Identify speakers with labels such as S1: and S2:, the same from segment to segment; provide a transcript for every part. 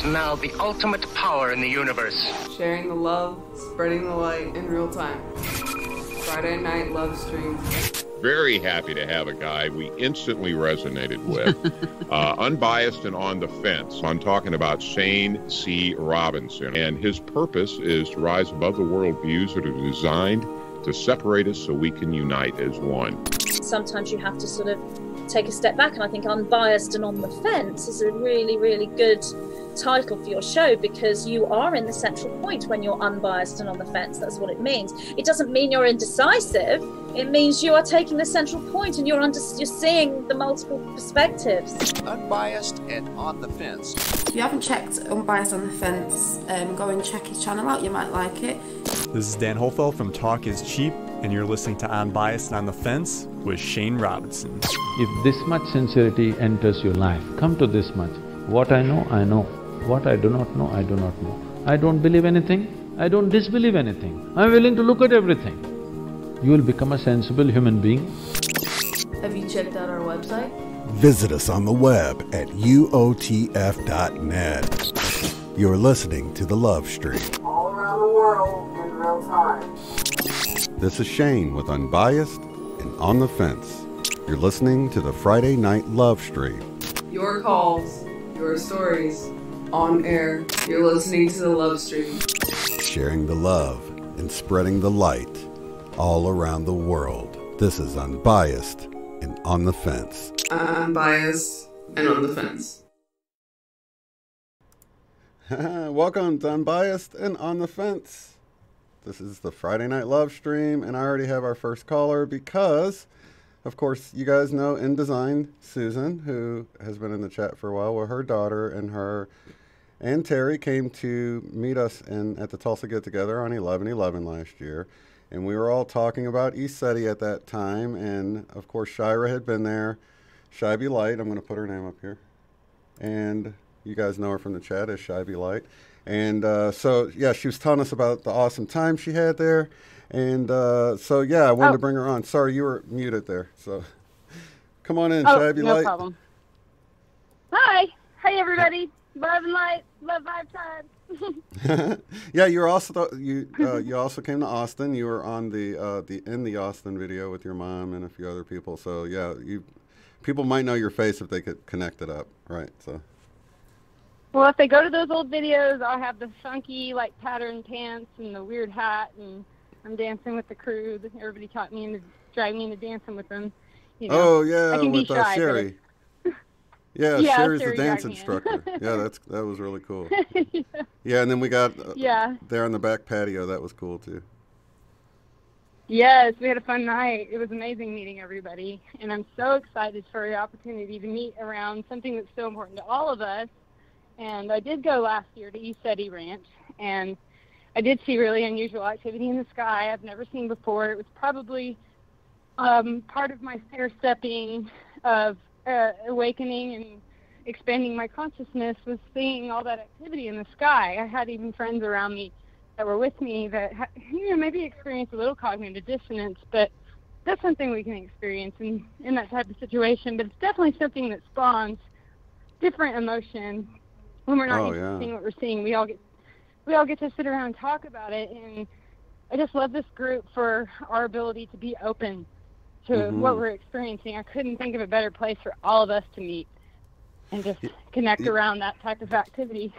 S1: Now the ultimate power in the universe.
S2: Sharing the love, spreading the light in real time. Friday night love stream.
S3: Very happy to have a guy we instantly resonated with. Unbiased and on the fence. I'm talking about Shane C. Robinson. And his purpose is to rise above the worldviews that are designed to separate us so we can unite as one.
S4: Sometimes you have to sort of take a step back, and I think Unbiased and on the Fence is a really, really good title for your show, because you are in the central point when you're unbiased and on the fence. That's what it means. It doesn't mean you're indecisive. It means you are taking the central point and you're seeing the multiple perspectives.
S5: Unbiased and on the fence.
S6: If you haven't checked Unbiased on the Fence, go and check his channel out. You might like it.
S7: This is Dan Holfeld from Talk is Cheap, and you're listening to Unbiased and on the Fence with Shane Robinson.
S8: If this much sincerity enters your life, come to this much. What I know, I know. What I do not know, I do not know. I don't believe anything, I don't disbelieve anything. I'm willing to look at everything. You will become a sensible human being.
S6: Have you checked out our website?
S9: Visit us on the web at uotf.net. You're listening to The Love Stream.
S2: All around the world in real time.
S9: This is Shane with Unbiased and On the Fence. You're listening to the Friday Night Love Stream.
S2: Your calls, your stories. On air, you're listening to the Love Stream.
S9: Sharing the love and spreading the light all around the world. This is Unbiased and On the Fence.
S2: Unbiased and on the Fence.
S9: Welcome to Unbiased and On the Fence. This is the Friday Night Love Stream, and I already have our first caller because, of course, you guys know InDesign Susan, who has been in the chat for a while. Well, her daughter and Terry came to meet us at the Tulsa Get Together on 11/11 last year, and we were all talking about ECETI at that time, and of course Shira had been there. Shibey Light, I'm going to put her name up here, and you guys know her from the chat as Shibey Light, and so yeah, she was telling us about the awesome time she had there, and so yeah, I wanted to bring her on. Sorry, you were muted there, so come on in, Shibey Light.
S10: No problem. Hi everybody. Love and light, love vibe time.
S9: Yeah, you also came to Austin. You were on the Austin video with your mom and a few other people. So yeah, people might know your face if they could connect it up, right? So.
S10: Well, if they go to those old videos, I'll have the funky like pattern pants and the weird hat, and I'm dancing with the crew. Everybody taught me and dragged me into dancing with them. You know,
S9: oh yeah,
S10: I can
S9: with
S10: be shy,
S9: Sherry. Yeah, Sherry's the dance instructor. Yeah, that was really cool. Yeah, and then we got there on the back patio. That was cool too.
S10: Yes, we had a fun night. It was amazing meeting everybody, and I'm so excited for the opportunity to meet around something that's so important to all of us. And I did go last year to ECETI Ranch, and I did see really unusual activity in the sky I've never seen before. It was probably part of my stair-stepping of awakening and expanding my consciousness was seeing all that activity in the sky. I had even friends around me that were with me that maybe experienced a little cognitive dissonance, but that's something we can experience in that type of situation. But it's definitely something that spawns different emotion when we're not used to seeing what we're seeing. We all get to sit around and talk about it, and I just love this group for our ability to be open to what we're experiencing. I couldn't think of a better place for all of us to meet and just connect around that type of activity.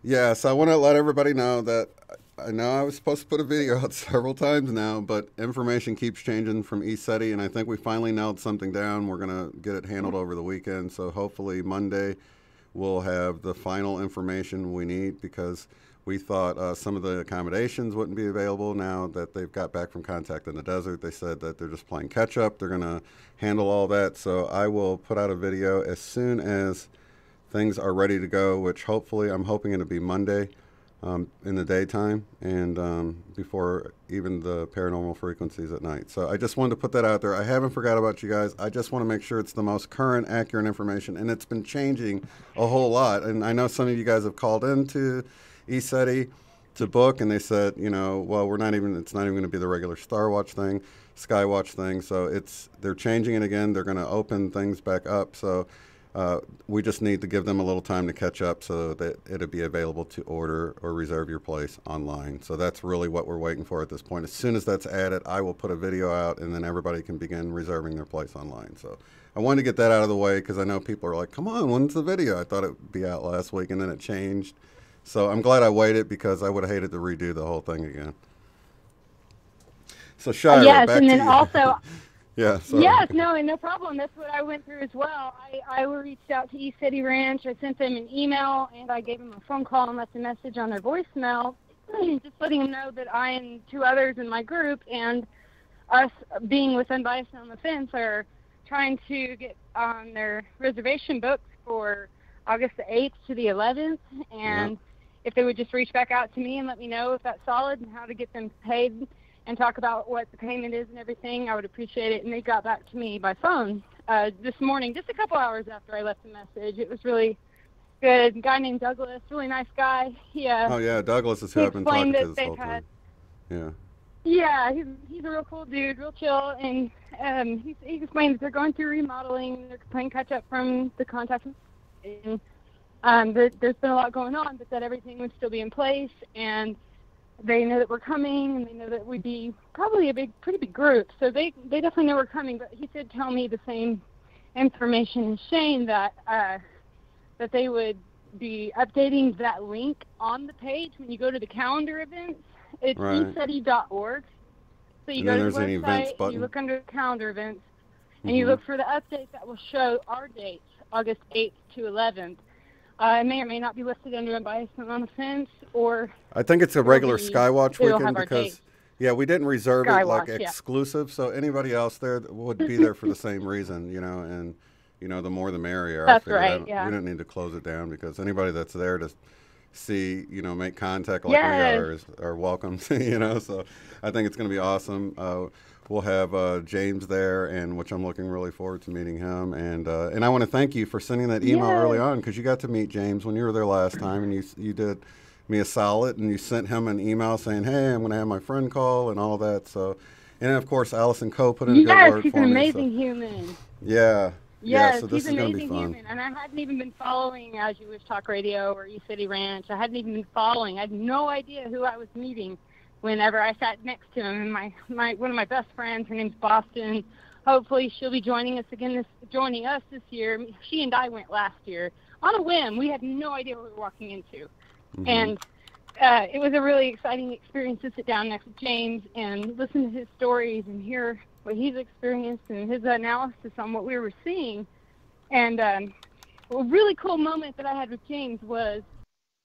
S9: Yeah, so I want to let everybody know that I know I was supposed to put a video out several times now, but information keeps changing from ECETI, and I think we finally nailed something down. We're going to get it handled over the weekend, so hopefully Monday we'll have the final information we need, because We thought some of the accommodations wouldn't be available now that they've got back from Contact in the Desert. They said that they're just playing catch up. They're going to handle all that. So I will put out a video as soon as things are ready to go, which hopefully I'm hoping it'll be Monday in the daytime and before even the paranormal frequencies at night. So I just wanted to put that out there. I haven't forgot about you guys. I just want to make sure it's the most current, accurate information, and it's been changing a whole lot. And I know some of you guys have called into ECETI to book, and they said, you know, well, it's not even going to be the regular Star Watch thing, Skywatch thing. So they're changing it again. They're going to open things back up. So we just need to give them a little time to catch up so that it'll be available to order or reserve your place online. So that's really what we're waiting for at this point. As soon as that's added, I will put a video out, and then everybody can begin reserving their place online. So I wanted to get that out of the way because I know people are like, come on, when's the video? I thought it would be out last week, and then it changed. So I'm glad I waited because I would have hated to redo the whole thing again. So Shira,
S10: yes,
S9: back
S10: and then
S9: to you.
S10: also,
S9: yeah, sorry.
S10: yes, no problem. That's what I went through as well. I reached out to ECETI Ranch. I sent them an email, and I gave them a phone call and left a message on their voicemail, just letting them know that I and two others in my group and us being with Unbiased on the Fence are trying to get on their reservation books for August the 8th to the 11th, and if they would just reach back out to me and let me know if that's solid and how to get them paid and talk about what the payment is and everything, I would appreciate it. And they got back to me by phone this morning, just a couple hours after I left the message. It was really good. A guy named Douglas, really nice guy.
S9: Oh, yeah, Douglas is who I've been talking to this whole time. Yeah.
S10: Yeah, he's a real cool dude, real chill, and he explained that they're going through remodeling. They're playing catch-up from the Contact. And there's been a lot going on, but that everything would still be in place, and they know that we're coming, and they know that we'd be probably pretty big group. So they definitely know we're coming, but he did tell me the same information as Shane, that they would be updating that link on the page when you go to the calendar events. It's ECETI.org. So you go to the website, you look under calendar events, and you look for the update that will show our dates, August 8th to 11th. It may or may not be listed under Unbiased and on the Fence, or
S9: I think it's a regular Skywatch weekend because, we didn't reserve it like exclusive, so anybody else there would be there for the same reason, and, the more the merrier.
S10: That's right,
S9: We don't need to close it down because anybody that's there to see, make contact like we are welcome, so I think it's going to be awesome. We'll have James there, and which I'm looking really forward to meeting him. And I want to thank you for sending that email early on because you got to meet James when you were there last time, and you did me a solid, and you sent him an email saying, hey, I'm going to have my friend call and all that. So, and then, of course, Allison Coe put in a good word for me.
S10: Yes, he's an amazing human.
S9: Yeah.
S10: Yes,
S9: so this
S10: he's
S9: is going to be
S10: amazing
S9: fun.
S10: Human. And I hadn't even been following As You Wish Talk Radio or ECETI Ranch. I hadn't even been following. I had no idea who I was meeting whenever I sat next to him. And one of my best friends, her name's Boston. Hopefully she'll be joining us this year. She and I went last year on a whim. We had no idea what we were walking into. Mm-hmm. And it was a really exciting experience to sit down next to James and listen to his stories and hear what he's experienced and his analysis on what we were seeing. And a really cool moment that I had with James was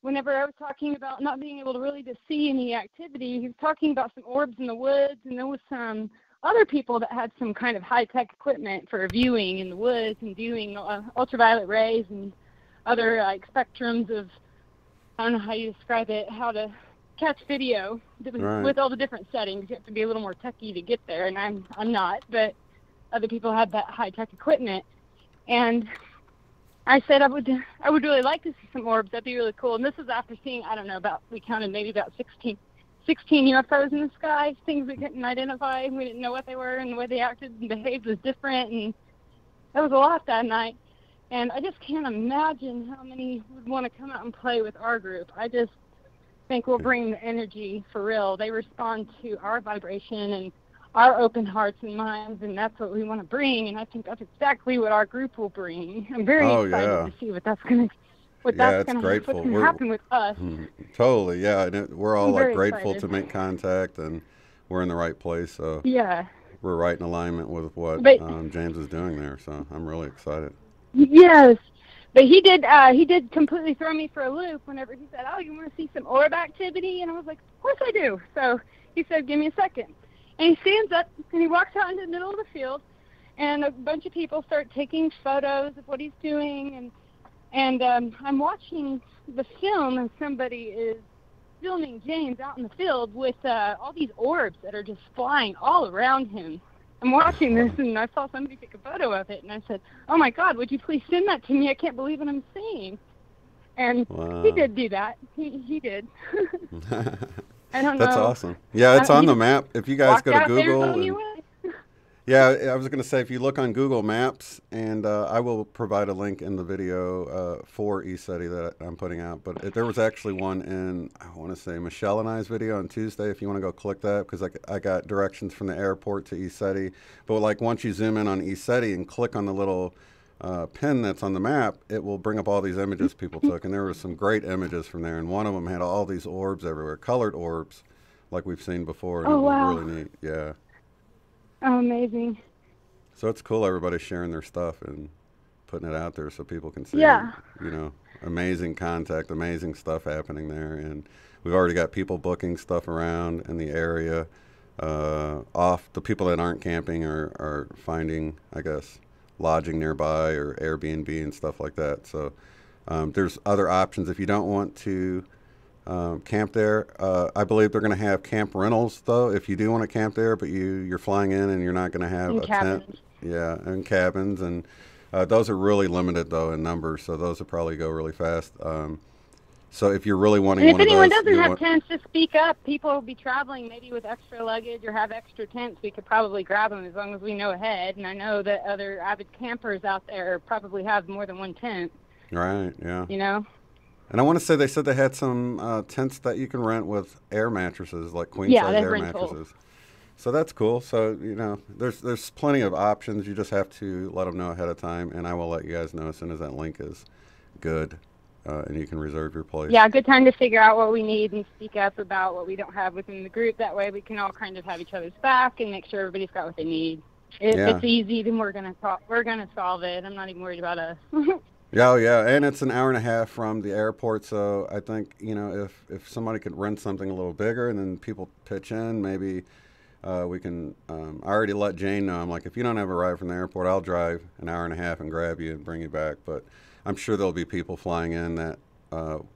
S10: whenever I was talking about not being able to really see any activity, he was talking about some orbs in the woods, and there was some other people that had some kind of high-tech equipment for viewing in the woods and viewing ultraviolet rays and other spectrums of, I don't know how you describe it, how to catch video with all the different settings. You have to be a little more techie to get there, and I'm not, but other people have that high-tech equipment. And I said I would really like to see some orbs. That'd be really cool. And this is after seeing, we counted maybe about 16 UFOs in the sky, things we couldn't identify. We didn't know what they were, and the way they acted and behaved was different. And that was a lot that night. And I just can't imagine how many would want to come out and play with our group. I just think we'll bring the energy for real. They respond to our vibration and our open hearts and minds, and that's what we want to bring. And I think that's exactly what our group will bring. I'm very excited to see what's going to happen with us.
S9: Totally, yeah. And we're all grateful to make contact, and we're in the right place. So we're right in alignment with what James is doing there. So I'm really excited.
S10: Yes, But he did completely throw me for a loop whenever he said, "Oh, you want to see some orb activity?" And I was like, "Of course I do." So he said, "Give me a second." And he stands up and he walks out into the middle of the field, and a bunch of people start taking photos of what he's doing, and I'm watching the film, and somebody is filming James out in the field with all these orbs that are just flying all around him. I'm watching this, and I saw somebody take a photo of it, and I said, "Oh my God, would you please send that to me? I can't believe what I'm seeing." And he did do that. He did. I don't know.
S9: That's awesome. Yeah, it's on the map. If you guys go to Google. Yeah, I was going to say, if you look on Google Maps, and I will provide a link in the video for ECETI that I'm putting out, but there was actually one in, I want to say, Michelle and I's video on Tuesday, if you want to go click that, because I got directions from the airport to ECETI. But like once you zoom in on ECETI and click on the little pin that's on the map, it will bring up all these images people took, and there was some great images from there, and one of them had all these orbs everywhere, colored orbs, like we've seen before, and it was really neat. Yeah.
S10: Oh, amazing.
S9: So it's cool everybody's sharing their stuff and putting it out there so people can see, amazing contact, amazing stuff happening there. And we've already got people booking stuff around in the area. The people that aren't camping are finding, I guess, lodging nearby or Airbnb and stuff like that. So there's other options if you don't want to camp there. I believe they're going to have camp rentals, though, if you do want to camp there, but you're flying in and you're not going to have a tent. Yeah, and cabins. And those are really limited, though, in numbers, so those will probably go really fast. So if you're really wanting
S10: and
S9: one of those...
S10: if anyone doesn't have tents, just speak up. People will be traveling maybe with extra luggage or have extra tents. We could probably grab them as long as we know ahead. And I know that other avid campers out there probably have more than one tent.
S9: Right, yeah.
S10: You know?
S9: And I want to say they said they had some tents that you can rent with air mattresses, like queen-size air mattresses. So that's cool. So, there's plenty of options. You just have to let them know ahead of time, and I will let you guys know as soon as that link is good, and you can reserve your place.
S10: Yeah, good time to figure out what we need and speak up about what we don't have within the group. That way we can all kind of have each other's back and make sure everybody's got what they need. If it's easy, then we're gonna solve it. I'm not even worried about us.
S9: Yeah, and it's an hour and a half from the airport, so I think, if somebody could rent something a little bigger and then people pitch in, maybe we can, I already let Jane know, I'm like, if you don't have a ride from the airport, I'll drive an hour and a half and grab you and bring you back, but I'm sure there'll be people flying in that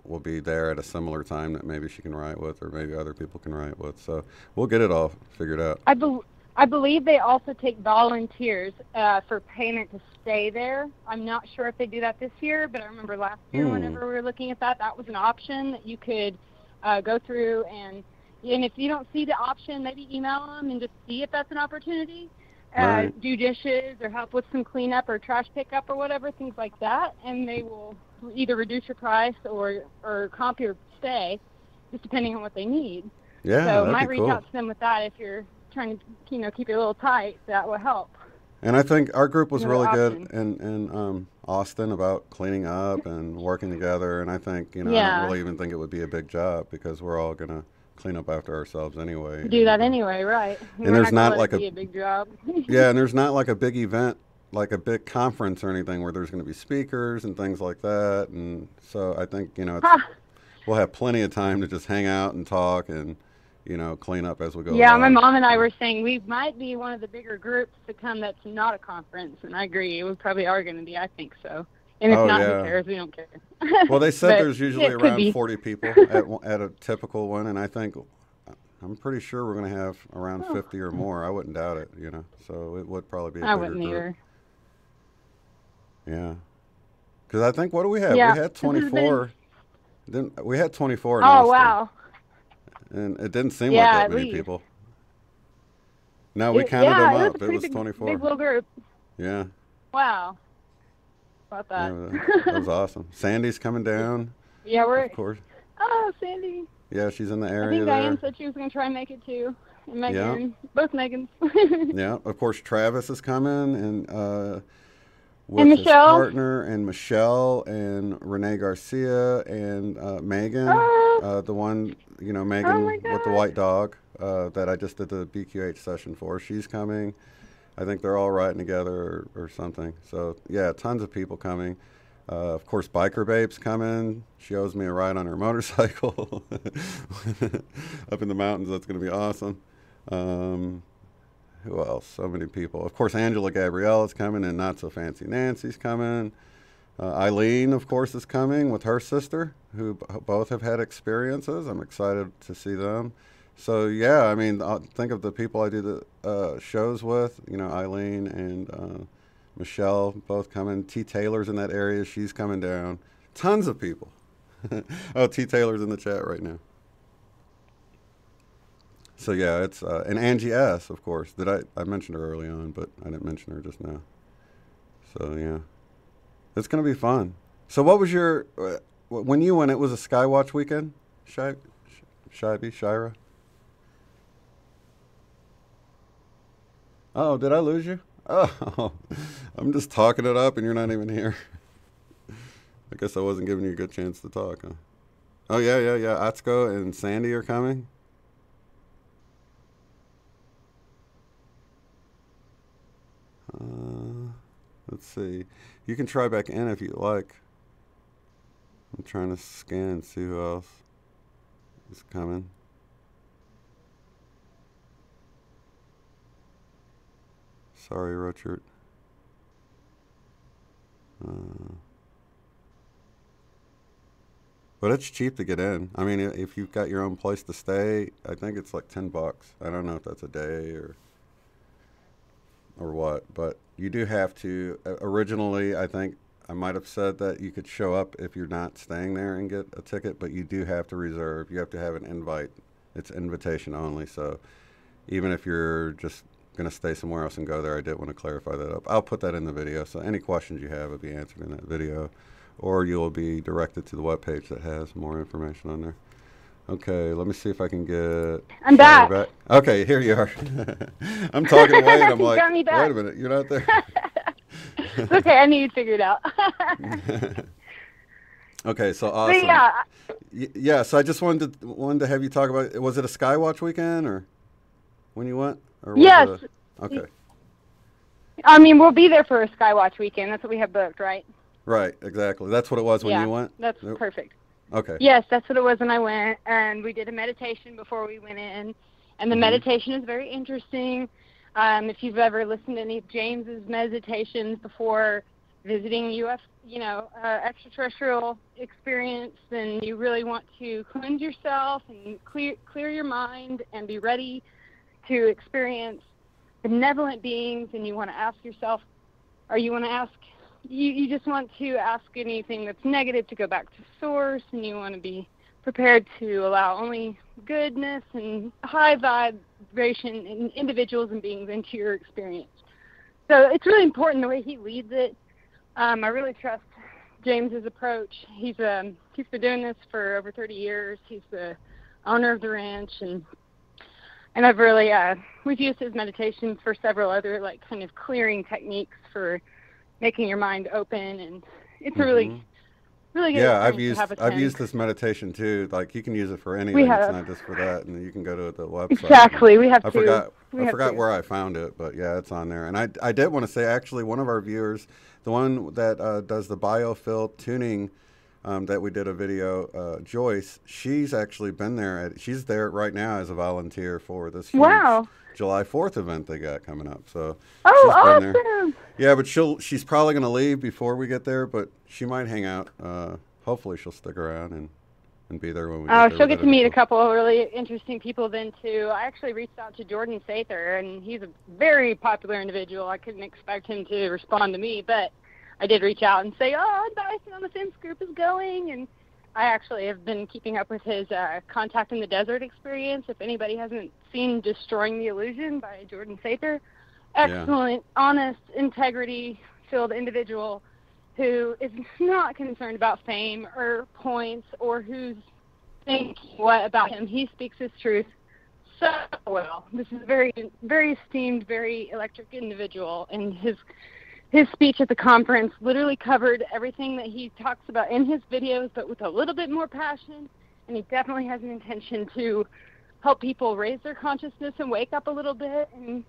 S9: will be there at a similar time that maybe she can ride with, or maybe other people can ride with, so we'll get it all figured out.
S10: I believe they also take volunteers for payment to stay there. I'm not sure if they do that this year, but I remember last year whenever we were looking at that was an option that you could go through. And if you don't see the option, maybe email them and just see if that's an opportunity. Do dishes or help with some cleanup or trash pickup or whatever, things like that. And they will either reduce your price or comp your stay, just depending on what they need.
S9: Yeah,
S10: so might reach out to them with that if you're trying to keep it a little tight. That will help.
S9: And I think our group was really good in Austin about cleaning up and working together, and I think I don't really even think it would be a big job because we're all gonna clean up after ourselves anyway.
S10: Do that anyway, right?
S9: And there's not like
S10: a big job.
S9: Yeah, and there's not like a big event, like a big conference or anything where there's going to be speakers and things like that, and so I think we'll have plenty of time to just hang out and talk and clean up as we go.
S10: Yeah, my mom and I were saying we might be one of the bigger groups to come that's not a conference, and I agree. We probably are going to be. I think so. And if not, who cares? We don't care.
S9: Well, they said there's usually around 40 people at a typical one, and I'm pretty sure we're going to have around 50 or more. I wouldn't doubt it, So it would probably be a bigger group.
S10: Either.
S9: Yeah. Because I think, what do we have?
S10: Yeah.
S9: We had 24. We had 24 in
S10: Oh,
S9: Austin.
S10: wow.
S9: And it didn't seem like that many people. No, we counted them up. It was 24.
S10: Big little group.
S9: Yeah.
S10: Wow. About that.
S9: Yeah, that was awesome. Sandy's coming down.
S10: Yeah,
S9: of course.
S10: Oh, Sandy.
S9: Yeah, she's in the area.
S10: I think Diane said she was going to try and make it too. And Megan, both Megans.
S9: Yeah, of course Travis is coming, and with his partner, and Michelle, and Renee Garcia, and Megan, the one, Megan with the white dog that I just did the BQH session for. She's coming. I think they're all riding together or something. So, yeah, tons of people coming. Of course, Biker Babe's coming. She owes me a ride on her motorcycle up in the mountains. That's going to be awesome. Who else? So many people. Of course, Angela Gabriella's coming, and Not So Fancy Nancy's coming. Eileen, of course, is coming with her sister, who both have had experiences. I'm excited to see them. So, yeah, I mean, think of the people I do the shows with, you know, Eileen and Michelle both coming. T. Taylor's in that area. She's coming down. Tons of people. Oh, T. Taylor's in the chat right now. So, yeah, it's, and Angie S., of course. I mentioned her early on, but I didn't mention her just now. So, yeah. It's going to be fun. So what was your, when you went, it was a Skywatch weekend? Shira? Oh, did I lose you? Oh, I'm just talking it up and you're not even here. I guess I wasn't giving you a good chance to talk, huh? Oh, yeah. Atsuko and Sandy are coming. Let's see. You can try back in if you like. I'm trying to scan and see who else is coming. Sorry, Richard. But it's cheap to get in. I mean, if you've got your own place to stay, I think it's like $10. I don't know if that's a day or what, but you do have to. Originally, I think I might have said that you could show up if you're not staying there and get a ticket, but you do have to reserve. You have to have an invite. It's invitation only, so even if you're just going to stay somewhere else and go there, I did want to clarify that up. I'll put that in the video, so any questions you have will be answered in that video, or you'll be directed to the webpage that has more information on there. Okay, let me see if I can get...
S10: I'm back.
S9: Okay, here you are. I'm talking away, and I'm like, wait a minute, you're not there.
S10: It's okay, I knew you'd figure it out.
S9: Okay, so awesome. But yeah, so I just wanted to have you talk about, was it a Skywatch weekend, or when you went? Or was
S10: yes.
S9: Okay.
S10: I mean, we'll be there for a Skywatch weekend. That's what we have booked, right?
S9: Right, exactly. That's what it was when you went?
S10: That's perfect.
S9: Okay.
S10: Yes, that's what it was when I went, and we did a meditation before we went in, and the meditation is very interesting. If you've ever listened to any of James's meditations before visiting extraterrestrial experience, then you really want to cleanse yourself and clear your mind and be ready to experience benevolent beings, and you want to ask yourself, or you want to ask, you just want to ask anything that's negative to go back to source, and you want to be prepared to allow only goodness and high vibration in individuals and beings into your experience. So it's really important the way he leads it. I really trust James's approach. He's been doing this for over 30 years. He's the owner of the ranch, and I've really we've used his meditations for several other kind of clearing techniques for making your mind open, and it's a really good.
S9: Yeah, I've used this meditation too. Like, you can use it for anything. It's not just for that, and you can go to the website.
S10: Exactly, I
S9: forgot where I found it, but yeah, it's on there. And I did want to say, actually, one of our viewers, the one that does the biofill tuning, that we did a video, Joyce, she's actually been there. She's there right now as a volunteer for this huge July 4th event they got coming up. So she's been there. Yeah, but she's probably going to leave before we get there, but she might hang out. Hopefully she'll stick around and be there when we get there.
S10: She'll get to meet a couple of really interesting people then, too. I actually reached out to Jordan Sather, and he's a very popular individual. I couldn't expect him to respond to me, but I did reach out and say, Bison on the Fence group is going, and I actually have been keeping up with his Contact in the Desert experience. If anybody hasn't seen Destroying the Illusion by Jordan Sather, excellent, honest, integrity-filled individual who is not concerned about fame or points or who's thinking what about him. He speaks his truth so well. This is a very, very esteemed, very electric individual, and his speech at the conference literally covered everything that he talks about in his videos, but with a little bit more passion, and he definitely has an intention to help people raise their consciousness and wake up a little bit and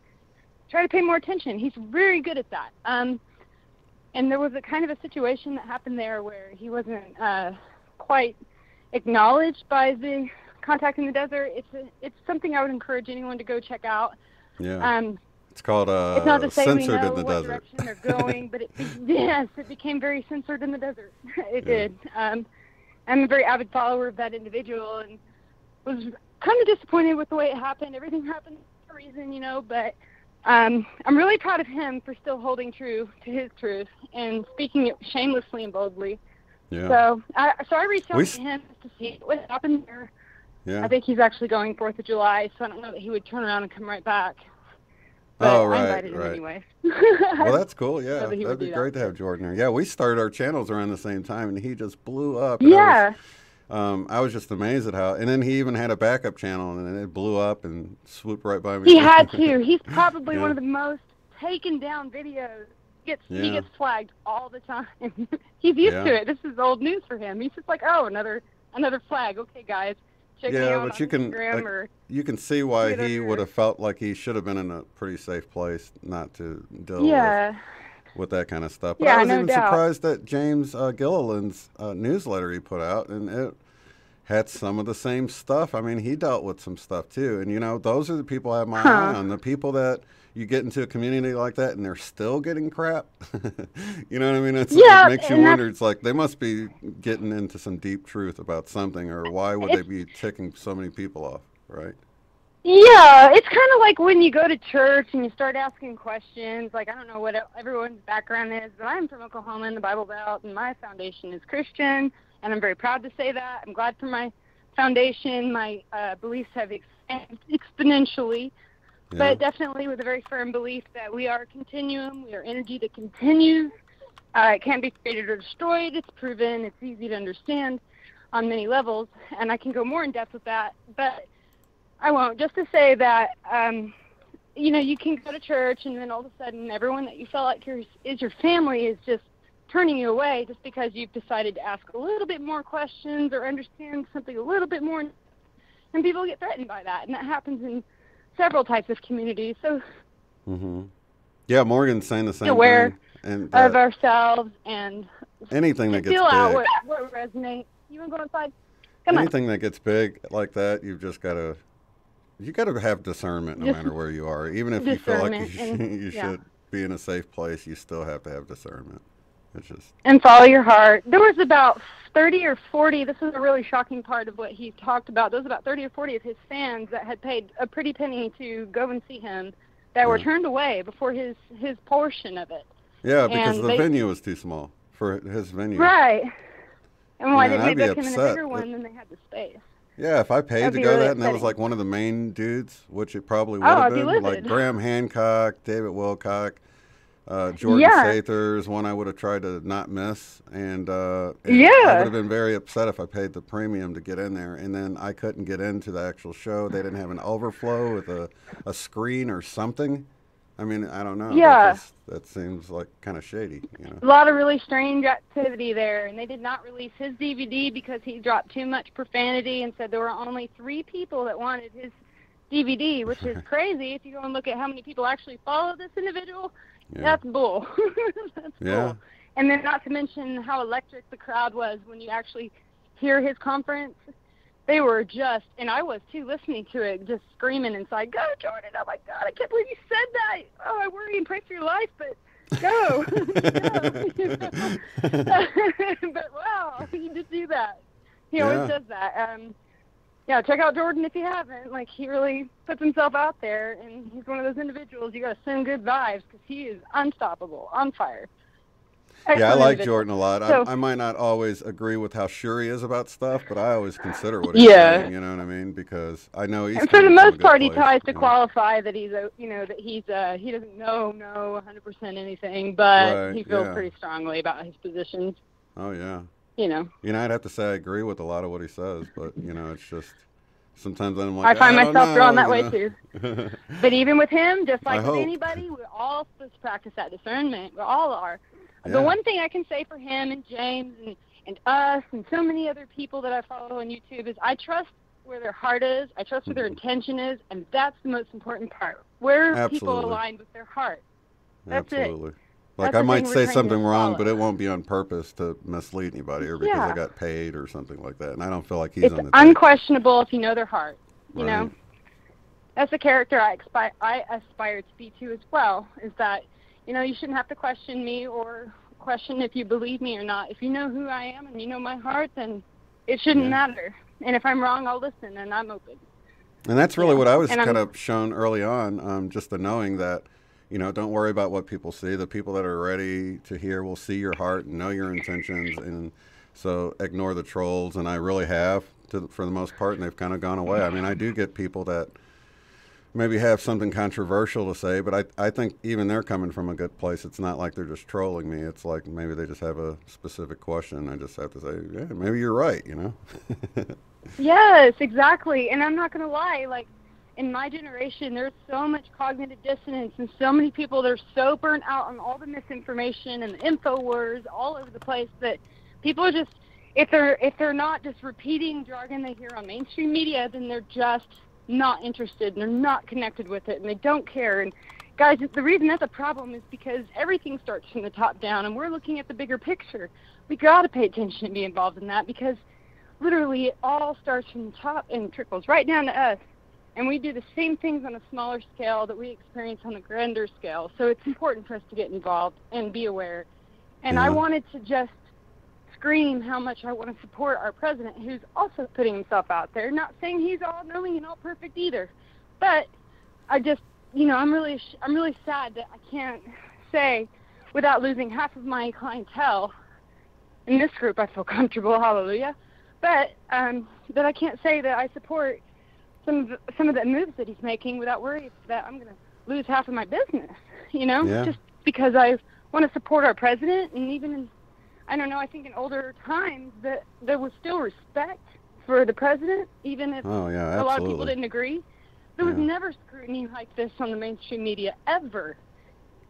S10: try to pay more attention. He's very good at that. And there was a kind of a situation that happened there where he wasn't quite acknowledged by the Contact in the Desert. It's something I would encourage anyone to go check out.
S9: Yeah. It's called
S10: it's not to say
S9: Censored
S10: we know
S9: in the
S10: what
S9: Desert.
S10: direction they're going, but it became very censored in the desert. It did. I'm a very avid follower of that individual and was kind of disappointed with the way it happened. Everything happened for a reason, you know, but I'm really proud of him for still holding true to his truth and speaking it shamelessly and boldly.
S9: Yeah.
S10: So I reached out to him to see what happened there.
S9: Yeah.
S10: I think he's actually going 4th of July, so I don't know that he would turn around and come right back. But
S9: Oh,
S10: I
S9: right,
S10: invited him
S9: right.
S10: anyway.
S9: Well, that's cool. Yeah,
S10: So that he would
S9: that'd be
S10: do
S9: great
S10: that.
S9: to have Jordan there. Yeah, we started our channels around the same time, and he just blew up.
S10: Yeah.
S9: I was just amazed at how. And then he even had a backup channel, and it blew up and swooped right by me.
S10: He had to. He's probably
S9: Yeah.
S10: one of the most taken down videos. He gets flagged all the time. He's used to it. This is old news for him. He's just like, oh, another flag. Okay, guys, check me out
S9: but
S10: on Instagram or
S9: you can see why
S10: Twitter
S9: he
S10: or-
S9: would have felt like he should have been in a pretty safe place, not to deal with that kind of stuff. But
S10: Yeah,
S9: I was
S10: no
S9: even
S10: doubt.
S9: surprised that James Gilliland's newsletter he put out, and it had some of the same stuff. I mean, he dealt with some stuff too, and you know, those are the people I have my eye on. The people that you get into a community like that and they're still getting crap. You know what I mean? It makes you wonder. It's like they must be getting into some deep truth about something, or why would they be ticking so many people off, right?
S10: Yeah, it's kind of like when you go to church and you start asking questions. Like, I don't know what everyone's background is, but I'm from Oklahoma in the Bible Belt, and my foundation is Christian, and I'm very proud to say that. I'm glad for my foundation. My beliefs have expanded exponentially, but definitely with a very firm belief that we are a continuum. We are energy that continues. It can't be created or destroyed. It's proven. It's easy to understand on many levels, and I can go more in depth with that, but I won't. Just to say that, you know, you can go to church and then all of a sudden everyone that you feel like is your family is just turning you away just because you've decided to ask a little bit more questions or understand something a little bit more, and people get threatened by that, and that happens in several types of communities. So
S9: Yeah, Morgan's saying the same
S10: aware
S9: thing. And
S10: of ourselves and
S9: anything that gets
S10: feel out
S9: big,
S10: what resonates. You want to go inside? Come on.
S9: anything that gets big like that, you've just got to. You got to have discernment no matter where you are. Even if you feel like you should be in a safe place, you still have to have discernment. It's just
S10: and follow your heart. There was about 30 or 40, this is a really shocking part of what he talked about, there was about 30 or 40 of his fans that had paid a pretty penny to go and see him that were turned away before his portion of it.
S9: Yeah, because the venue was too small for his venue.
S10: Right. And why didn't they
S9: I'd be
S10: book him in a
S9: upset.
S10: bigger one than they had the space?
S9: Yeah, if I paid
S10: That'd
S9: to
S10: be
S9: go to
S10: really
S9: that and that was
S10: upsetting.
S9: like one of the main dudes, which it probably would
S10: Oh,
S9: have
S10: I'd be
S9: been, like
S10: livid.
S9: Graham Hancock, David Wilcock, Jordan Sather's one I would have tried to not miss, and I would have been very upset if I paid the premium to get in there, and then I couldn't get into the actual show. They didn't have an overflow with a screen or something. I mean, I don't know.
S10: Yeah.
S9: That seems like kind of shady, you know.
S10: A lot of really strange activity there, and they did not release his DVD because he dropped too much profanity and said there were only 3 people that wanted his DVD, which is crazy. If you go and look at how many people actually follow this individual, that's bull. That's bull. And then not to mention how electric the crowd was when you actually hear his conference. They were just, and I was too, listening to it, just screaming inside, "Go, Jordan! Oh my God, I can't believe you said that! Oh, I worry and pray for your life, but go!" But wow, he did do that. He always does that. Yeah, check out Jordan if you haven't. Like, he really puts himself out there, and he's one of those individuals you got to send good vibes because he is unstoppable, on fire.
S9: Yeah, I like Jordan a lot. I might not always agree with how sure he is about stuff, but I always consider what he's saying, you know what I mean? Because I know he's.
S10: And for the most part, he tries to qualify that he's he doesn't know 100% anything, but he feels pretty strongly about his positions.
S9: Oh yeah.
S10: You know,
S9: I'd have to say I agree with a lot of what he says, but it's just sometimes I'm like,
S10: I find
S9: don't
S10: myself
S9: know,
S10: drawn that way too. But even with him, just like with
S9: hope.
S10: anybody, we're all supposed to practice that discernment. We all are. The one thing I can say for him and James and us and so many other people that I follow on YouTube is I trust where their heart is, I trust where their intention is, and that's the most important part. Where people align with their heart. That's
S9: Absolutely.
S10: it.
S9: Like,
S10: That's
S9: I
S10: the
S9: might
S10: thing we're
S9: say
S10: trying
S9: something
S10: to
S9: wrong,
S10: follow.
S9: but it won't be on purpose to mislead anybody or because
S10: Yeah.
S9: I got paid or something like that. And I don't feel like he's
S10: It's
S9: on the tape.
S10: unquestionable if you know their heart, you
S9: Right.
S10: know? That's the character I aspire to be to as well, is that, you know, you shouldn't have to question me or question if you believe me or not. If you know who I am and you know my heart, then it shouldn't matter. And if I'm wrong, I'll listen, and I'm open.
S9: And that's really what I was
S10: And
S9: kind of shown early on, just the knowing that, you know, don't worry about what people see. The people that are ready to hear will see your heart and know your intentions. And so ignore the trolls. And I really have, for the most part, and they've kind of gone away. I mean, I do get people that maybe have something controversial to say, but I think even they're coming from a good place. It's not like they're just trolling me. It's like maybe they just have a specific question. I just have to say, yeah, maybe you're right, you know?
S10: Yes, exactly. And I'm not going to lie, like, in my generation, there's so much cognitive dissonance and so many people that are so burnt out on all the misinformation and the info wars all over the place that people are just, if they're not just repeating jargon they hear on mainstream media, then they're just not interested and they're not connected with it and they don't care. And guys, the reason that's a problem is because everything starts from the top down and we're looking at the bigger picture. We got to pay attention and be involved in that because literally it all starts from the top and trickles right down to us. And we do the same things on a smaller scale that we experience on a grander scale. So it's important for us to get involved and be aware. And I wanted to just scream how much I want to support our president, who's also putting himself out there. Not saying he's all knowing and all perfect either, but I just, you know, I'm really sad that I can't say without losing half of my clientele. In this group, I feel comfortable, hallelujah. But that I can't say that I support some of the moves that he's making without worry that I'm going to lose half of my business, you know, just because I want to support our president. And even in, I don't know, I think in older times that there was still respect for the president, even if a lot of people didn't agree. There was never scrutiny like this on the mainstream media, ever.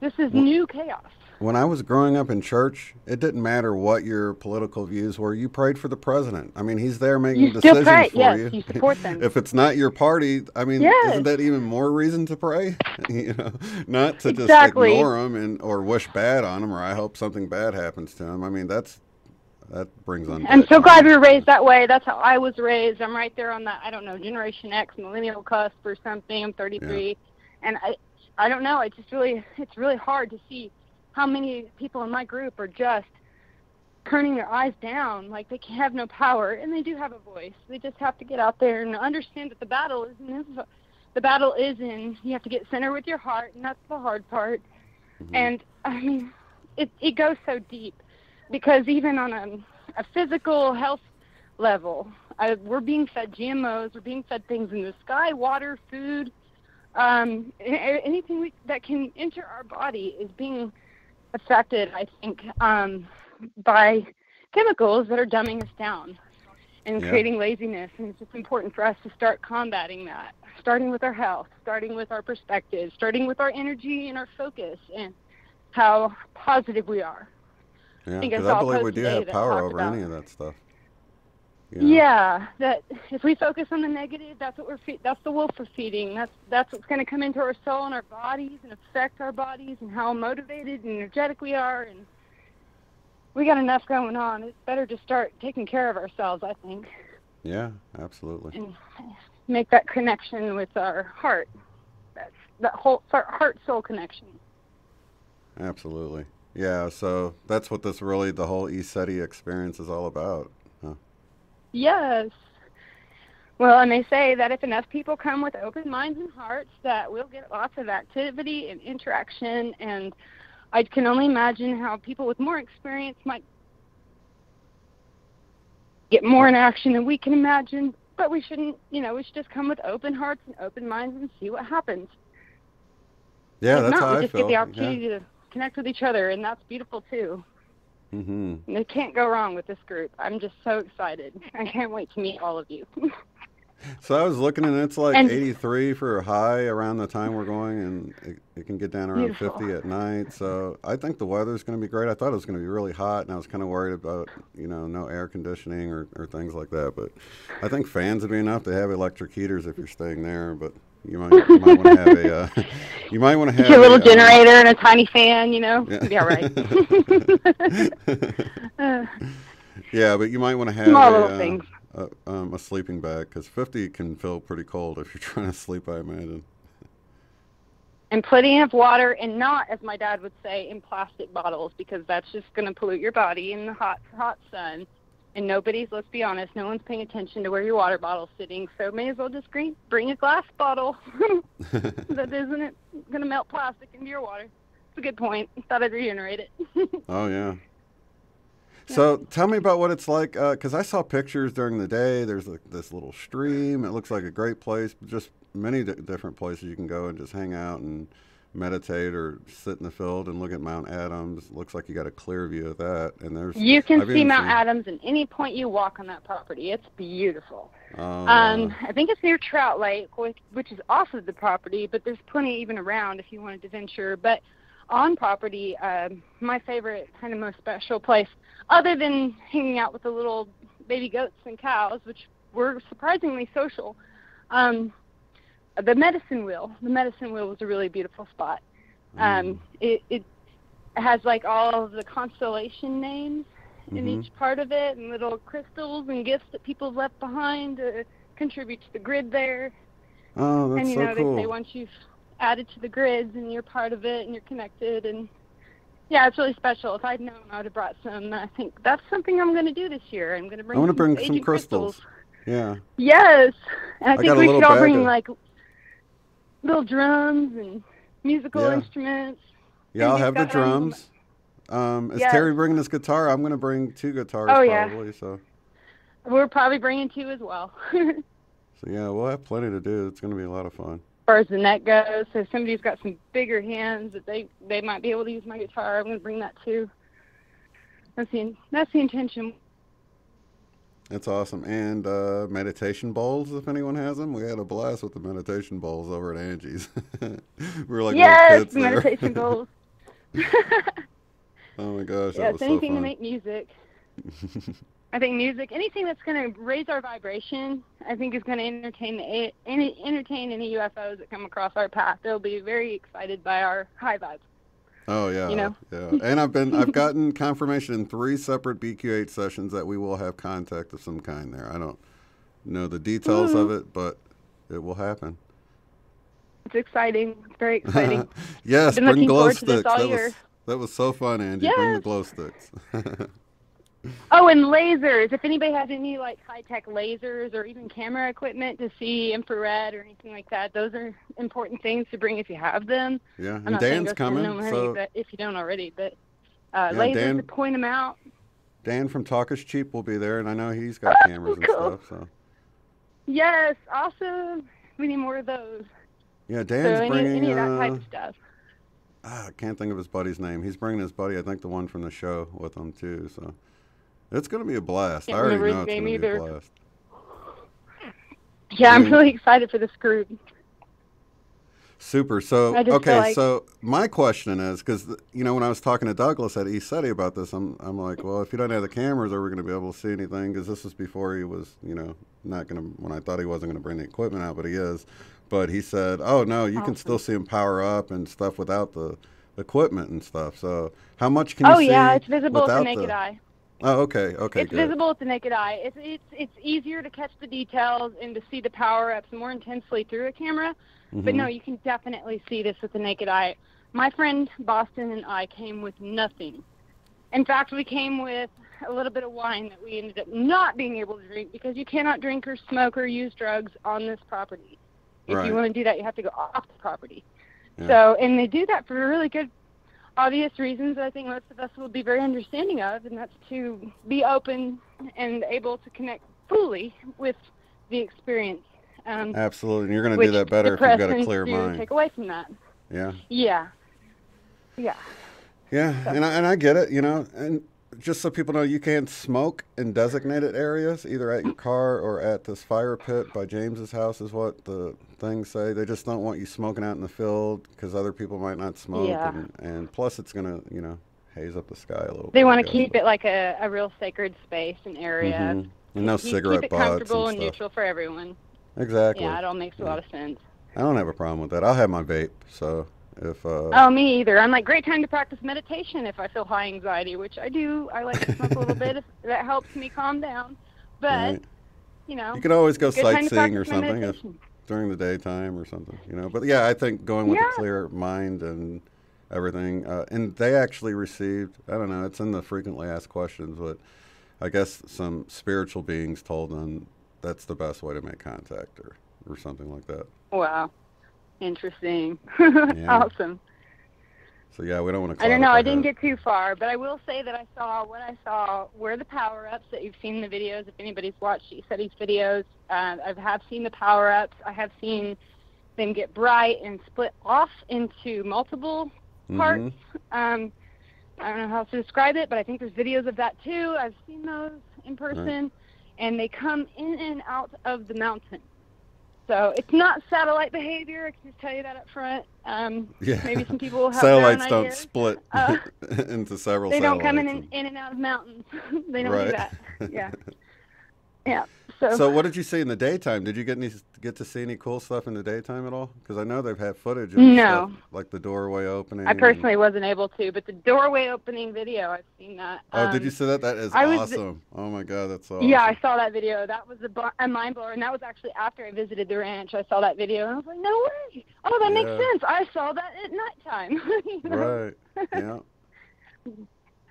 S10: This is new chaos.
S9: When I was growing up in church, it didn't matter what your political views were. You prayed for the president. I mean, he's there making decisions for you.
S10: You support them.
S9: If it's not your party, I mean, isn't that even more reason to pray? You know, not to just ignore him or wish bad on him, or I hope something bad happens to him. I mean, that brings on.
S10: I'm so glad we were raised that way. That's how I was raised. I'm right there on that, I don't know, Generation X, millennial cusp or something. I'm 33. And I don't know. It's really hard to see how many people in my group are just turning their eyes down, like they have no power, and they do have a voice. They just have to get out there and understand that the battle is in, you have to get centered with your heart, and that's the hard part. Mm-hmm. And, I mean, it goes so deep, because even on a physical health level, we're being fed GMOs, we're being fed things in the sky, water, food, anything that can enter our body is being affected, I think, by chemicals that are dumbing us down and creating laziness. And it's just important for us to start combating that, starting with our health, starting with our perspective, starting with our energy and our focus and how positive we are.
S9: Yeah, because I believe we do have power over any of that stuff. You know?
S10: Yeah, that if we focus on the negative, that's what that's the wolf we're feeding. That's what's going to come into our soul and our bodies and affect our bodies and how motivated and energetic we are. And we got enough going on. It's better to start taking care of ourselves, I think.
S9: Yeah, absolutely.
S10: And make that connection with our heart. That's that whole heart-soul connection.
S9: Absolutely. Yeah, so that's what the whole ESETI experience is all about.
S10: Yes. Well, and they say that if enough people come with open minds and hearts, that we'll get lots of activity and interaction. And I can only imagine how people with more experience might get more interaction than we can imagine. But we shouldn't, we should just come with open hearts and open minds and see what happens.
S9: Yeah, that's how I feel.
S10: We just get the opportunity to connect with each other, and that's beautiful too.
S9: Mm-hmm.
S10: And it can't go wrong with this group. I'm just so excited. I can't wait to meet all of you.
S9: So I was looking, and it's like 83 for a high around the time we're going, and it can get down around 50 at night. So I think the weather's going to be great. I thought it was going to be really hot, and I was kind of worried about, no air conditioning or things like that. But I think fans would be enough. They have electric heaters if you're staying there. But, You might want to have a. You might want to have
S10: a little generator and a tiny fan. You know,
S9: yeah.
S10: It'd be all right.
S9: Yeah, but you might want to have
S10: small little things.
S9: A sleeping bag, because 50 can feel pretty cold if you're trying to sleep, I imagine.
S10: And plenty of water, and not, as my dad would say, in plastic bottles, because that's just going to pollute your body in the hot sun. And let's be honest, no one's paying attention to where your water bottle's sitting, so may as well just bring a glass bottle that isn't going to melt plastic into your water. It's a good point. Thought I'd reiterate it.
S9: Oh, yeah. So tell me about what it's like, because I saw pictures during the day. There's this little stream. It looks like a great place, just many different places you can go and just hang out and meditate or sit in the field and look at Mount Adams. Looks like you got a clear view of that. And
S10: you can see Mount Adams at any point you walk on that property. It's beautiful. I think it's near Trout Lake, which is off of the property, but there's plenty even around if you wanted to venture. But on property, my favorite, kind of most special place, other than hanging out with the little baby goats and cows, which were surprisingly social, the Medicine Wheel. The Medicine Wheel was a really beautiful spot. It has like all of the constellation names in each part of it, and little crystals and gifts that people have left behind to contribute to the grid there.
S9: Oh, that's so cool.
S10: They say once you've added to the grids and you're part of it and you're connected, and yeah, it's really special. If I'd known, I would have brought some. I think that's something I'm going to do this year. I'm going to bring some
S9: crystals. Yeah.
S10: Yes, and I think we should all bring like little drums and musical instruments.
S9: Yeah, I'll have the drums. Is Terry bringing his guitar? I'm going to bring 2 guitars probably. So
S10: we're probably bringing 2 as well.
S9: So yeah, we'll have plenty to do. It's going to be a lot of fun.
S10: As far as the net goes, so if somebody's got some bigger hands that they might be able to use my guitar, I'm going to bring that too. That's the intention.
S9: That's awesome. And meditation bowls, if anyone has them. We had a blast with the meditation bowls over at Angie's. We were like little kids there.
S10: Meditation bowls.
S9: Oh my gosh,
S10: that was so fun. Anything to make music. I think music, anything that's going to raise our vibration, I think is going to entertain any UFOs that come across our path. They'll be very excited by our high vibes.
S9: Oh yeah, yeah. And I've gotten confirmation in 3 separate BQ8 sessions that we will have contact of some kind there. I don't know the details of it, but it will happen.
S10: It's exciting. It's very exciting.
S9: Yes, bring glow sticks. That was so fun, Angie.
S10: Yes.
S9: Bring the glow sticks.
S10: Oh, and lasers. If anybody has any like high-tech lasers or even camera equipment to see infrared or anything like that, those are important things to bring if you have them.
S9: Yeah, and Dan's coming.
S10: If you don't already, but lasers to point them out.
S9: Dan from Talk is Cheap will be there, and I know he's got cameras and stuff. So.
S10: Yes, awesome. We need more of those.
S9: Yeah, Dan's bringing
S10: any of that type of stuff.
S9: I can't think of his buddy's name. He's bringing his buddy, I think the one from the show, with him too. So it's going to be a blast. I already know it's going to be a blast.
S10: Yeah, I'm really excited for this group.
S9: Super. So, okay, so my question is, because, when I was talking to Douglas at East City about this, I'm like, well, if you don't have the cameras, are we going to be able to see anything? Because this was before he was, not going to, when I thought he wasn't going to bring the equipment out, but he is. But he said, oh, no, you can still see him power up and stuff without the equipment and stuff. So how much can you see? Oh, yeah,
S10: it's visible with the naked eye.
S9: Oh, okay,
S10: it's visible with the naked eye. It's easier to catch the details and to see the power-ups more intensely through a camera. Mm-hmm. But, no, you can definitely see this with the naked eye. My friend Boston and I came with nothing. In fact, we came with a little bit of wine that we ended up not being able to drink because you cannot drink or smoke or use drugs on this property. If you want to do that, you have to go off the property. Yeah. So, and they do that for really good, obvious reasons that I think most of us will be very understanding of, and that's to be open and able to connect fully with the experience.
S9: Absolutely, and you're going to do that better if you've got a clear mind.
S10: Take away from that.
S9: Yeah.
S10: Yeah.
S9: Yeah. Yeah, so. and I get it, and just so people know, you can't smoke in designated areas, either at your car or at this fire pit by James's house is what the things say. They just don't want you smoking out in the field because other people might not smoke.
S10: Yeah.
S9: And plus it's going to, haze up the sky a little bit.
S10: They want to keep it like a real sacred space and area.
S9: Mm-hmm. And no cigarette butts and
S10: keep it comfortable and
S9: stuff.
S10: Neutral for everyone.
S9: Exactly.
S10: Yeah, it all makes a lot of sense.
S9: I don't have a problem with that. I'll have my vape, so if...
S10: Oh, me either. I'm like, great time to practice meditation if I feel high anxiety, which I do. I like to smoke a little bit. That helps me calm down. But,
S9: right.
S10: you know...
S9: You could always go
S10: good time to
S9: sightseeing or
S10: practice my
S9: something
S10: meditation.
S9: during the daytime or something, you know. But, yeah, I think going with a clear mind and everything. And they actually received, I don't know, it's in the frequently asked questions, but I guess some spiritual beings told them that's the best way to make contact or something like that.
S10: Wow. Interesting.
S9: Yeah.
S10: Awesome.
S9: So, yeah, we don't want to
S10: I don't know. I didn't get too far, but I will say that what I saw were the power-ups that you've seen in the videos. If anybody's watched ESETI's videos, I have seen the power-ups. I have seen them get bright and split off into multiple parts. I don't know how to describe it, but I think there's videos of that too. I've seen those in person, and they come in and out of the mountain. So it's not satellite behavior. I can just tell you that up front. Maybe some people will have
S9: satellites
S10: their own
S9: don't
S10: ideas.
S9: split into several.
S10: They don't come
S9: satellites
S10: in and out of mountains. They don't do that. Yeah. Yeah.
S9: So what did you see in the daytime? Did you get to see any cool stuff in the daytime at all? Because I know they've had footage of stuff, like the doorway opening.
S10: I personally wasn't able to, but the doorway opening video, I've seen that.
S9: Oh, did you see that? That is awesome. Oh my God, that's awesome.
S10: Yeah, I saw that video. That was a mind blower, and that was actually after I visited the ranch. I saw that video, and I was like, no way. Oh, that makes sense. I saw that at nighttime. You know?
S9: Right. Yeah.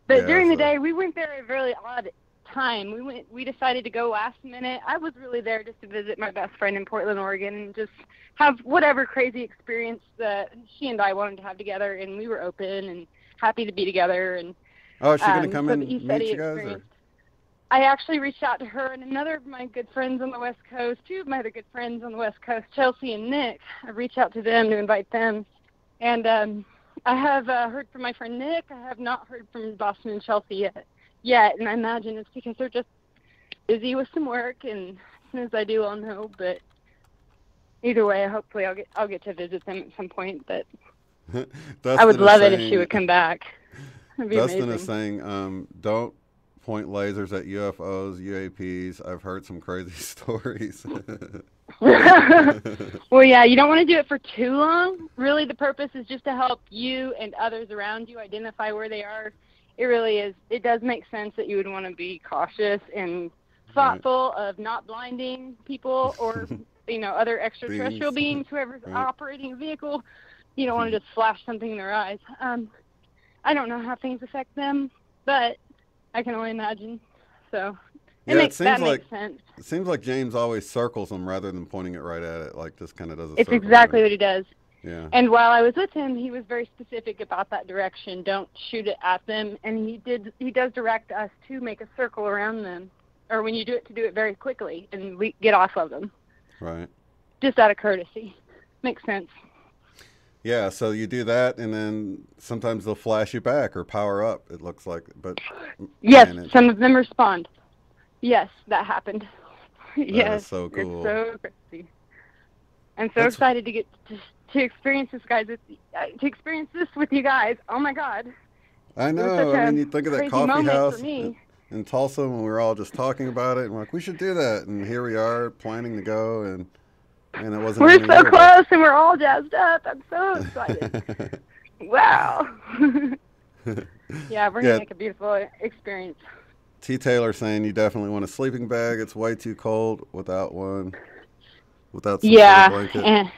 S10: But during the day, we went there at a really odd time. We decided to go last minute. I was really there just to visit my best friend in Portland, Oregon, and just have whatever crazy experience that she and I wanted to have together, and we were open and happy to be together. And
S9: is she going to come in and meet you guys? Or?
S10: I actually reached out to her and another of my good friends on the West Coast, two of my other good friends on the West Coast, Chelsea and Nick. I reached out to them to invite them. And I have heard from my friend Nick. I have not heard from Boston and Chelsea yet, and I imagine it's because they're just busy with some work, and as soon as I do, I'll know. But either way, hopefully I'll get to visit them at some point. But I would love it if she would come back. It'd be
S9: Dustin
S10: amazing.
S9: is saying, don't point lasers at UFOs, UAPs. I've heard some crazy stories.
S10: Well, yeah, you don't want to do it for too long. Really, the purpose is just to help you and others around you identify where they are. It really is. It does make sense that you would want to be cautious and thoughtful of not blinding people or, other extraterrestrial beings, whoever's operating a vehicle. You don't want to just flash something in their eyes. I don't know how things affect them, but I can only imagine. So makes sense.
S9: It seems like James always circles them rather than pointing it right at it, like just kind of does a
S10: It's
S9: circle
S10: exactly
S9: around.
S10: what he does.
S9: Yeah.
S10: And while I was with him, he was very specific about that direction. Don't shoot it at them. And he does direct us to make a circle around them, or when you do it, to do it very quickly and get off of them.
S9: Right.
S10: Just out of courtesy. Makes sense.
S9: Yeah, so you do that, and then sometimes they'll flash you back or power up, it looks like. But
S10: yes, some of them respond. Yes, that happened. Yes,
S9: is so cool.
S10: It's so crazy. I'm so excited to get to experience this, guys. To experience this with you guys. Oh my God!
S9: I know. I mean, you think of that coffee house
S10: in
S9: Tulsa when we were all just talking about it, and we're like, we should do that, and here we are planning to go, and it wasn't.
S10: We're so close, and we're all jazzed up. I'm so excited. Wow. Yeah, we're gonna make a beautiful experience.
S9: T. Taylor saying you definitely want a sleeping bag. It's way too cold without one. Without some sort of blanket.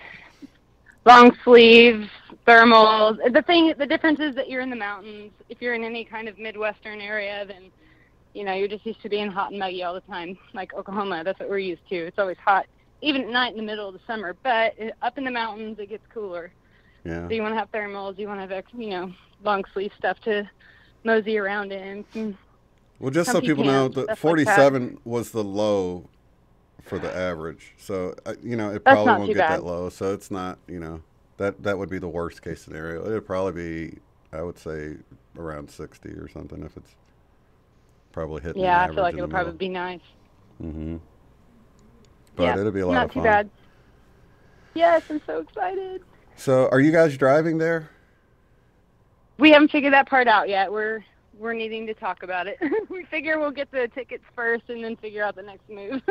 S10: Long sleeves, thermals. The difference is that you're in the mountains. If you're in any kind of Midwestern area, then you're just used to being hot and muggy all the time. Like Oklahoma, that's what we're used to. It's always hot, even at night in the middle of the summer. But up in the mountains, it gets cooler.
S9: Yeah.
S10: So you want to have thermals. You want to have long sleeve stuff to mosey around in.
S9: Well, just so people know, the 47 was the low for the average. So, it probably won't get that low. So it's not, that would be the worst case scenario. It would probably be, I would say, around 60 or something if it's probably hitting the average.
S10: I feel like it'll probably be nice.
S9: Mm-hmm. But it'll be a lot of fun.
S10: Not too bad. Yes, I'm so excited.
S9: So are you guys driving there?
S10: We haven't figured that part out yet. We're needing to talk about it. We figure we'll get the tickets first and then figure out the next move.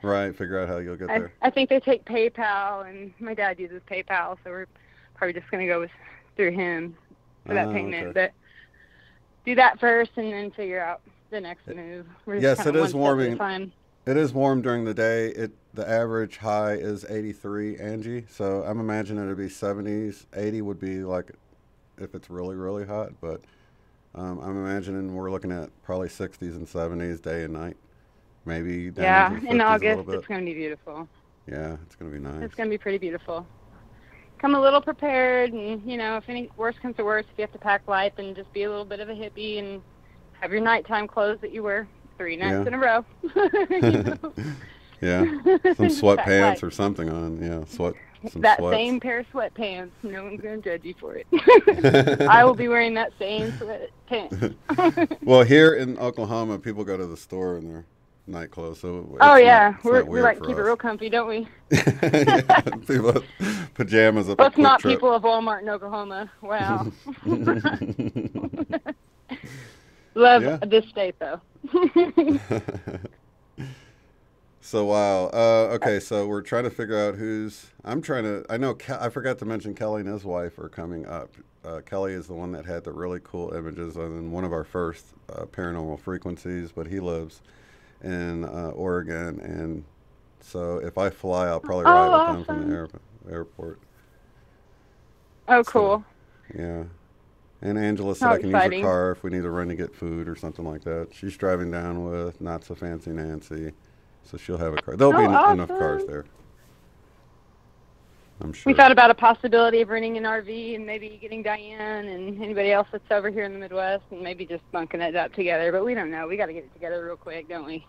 S9: Right, figure out how you'll get there.
S10: I think they take PayPal, and my dad uses PayPal, so we're probably just going to go through him for that payment.
S9: Okay.
S10: But do that first and then figure out the next move.
S9: Yes, it is warming. It is warm during the day. The average high is 83, Angie. So I'm imagining it'd be 70s. 80 would be like if it's really, really hot. But I'm imagining we're looking at probably 60s and 70s day and night. Maybe down into the 50s
S10: in
S9: a
S10: August
S9: little bit.
S10: it's going to be beautiful.
S9: Yeah, it's going to be nice.
S10: It's going to be pretty beautiful. Come a little prepared, and, you know, if any worse comes to worse, if you have to pack light, then just be a little bit of a hippie and have your nighttime clothes that you wear 3 nights in a row. You know?
S9: Yeah, some sweatpants or something on. Yeah,
S10: that
S9: sweats.
S10: same pair of sweatpants. No one's going to judge you for it. I will be wearing that same sweatpants.
S9: Well, here in Oklahoma, people go to the store in their night clothes. So
S10: we like to keep it real comfy, don't we?
S9: Yeah, people pajamas up.
S10: Let's not people of Walmart in Oklahoma. Wow. Love this state though.
S9: So wow. Okay, so we're trying to figure out I know I forgot to mention Kelly and his wife are coming up. Kelly is the one that had the really cool images on one of our first paranormal frequencies, but he lives in Oregon, and so if I fly, I'll probably ride with him from the airport.
S10: Oh, cool.
S9: Yeah. And Angela said I can use her car if we need to run to get food or something like that. She's driving down with Not So Fancy Nancy, so she'll have a car. There'll be enough cars there, I'm sure.
S10: We thought about a possibility of renting an RV and maybe getting Diane and anybody else that's over here in the Midwest and maybe just bunking it up together, but we don't know. We got to get it together real quick, don't we?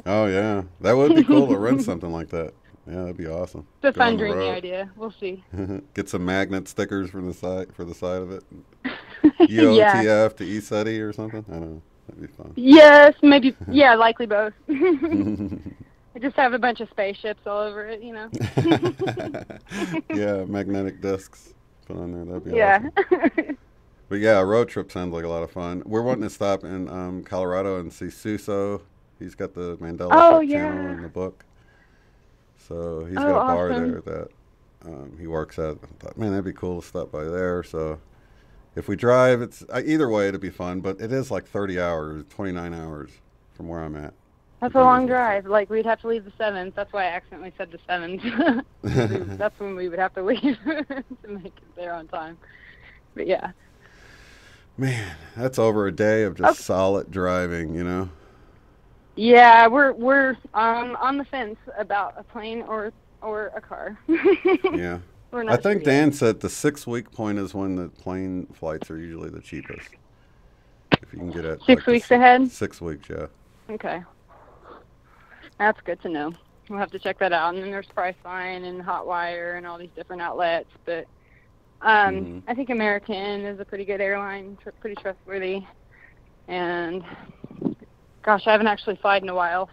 S9: Oh, yeah. That would be cool to rent something like that. Yeah, that'd be awesome.
S10: It's a fun dreamy idea. We'll see.
S9: Get some magnet stickers for the side of it. UOTF to ESETI or something. I don't know. That'd be fun.
S10: Yes, maybe. Yeah, likely both. I just have a bunch of spaceships all over it, you know.
S9: Yeah, magnetic discs put on there. That'd be awesome. But yeah, a road trip sounds like a lot of fun. We're wanting to stop in Colorado and see Suso. He's got the Mandela Effect channel in the book. So he's got a bar there that he works at. I thought, man, that'd be cool to stop by there. So if we drive, it's either way, it'd be fun. But it is like 30 hours, 29 hours from where I'm at.
S10: That's a long drive. Like, we'd have to leave the 7th. That's why I accidentally said the 7th. That's when we would have to leave to make it there on time. But yeah.
S9: Man, that's over a day of just solid driving, you know?
S10: Yeah, we're on the fence about a plane or a car.
S9: Yeah. I think Dan said the 6-week point is when the plane flights are usually the cheapest. If you can get it
S10: 6 weeks ahead?
S9: 6 weeks, yeah.
S10: Okay. That's good to know. We'll have to check that out. And then there's Priceline and Hotwire and all these different outlets. But I think American is a pretty good airline, pretty trustworthy. And gosh, I haven't actually flown in a while.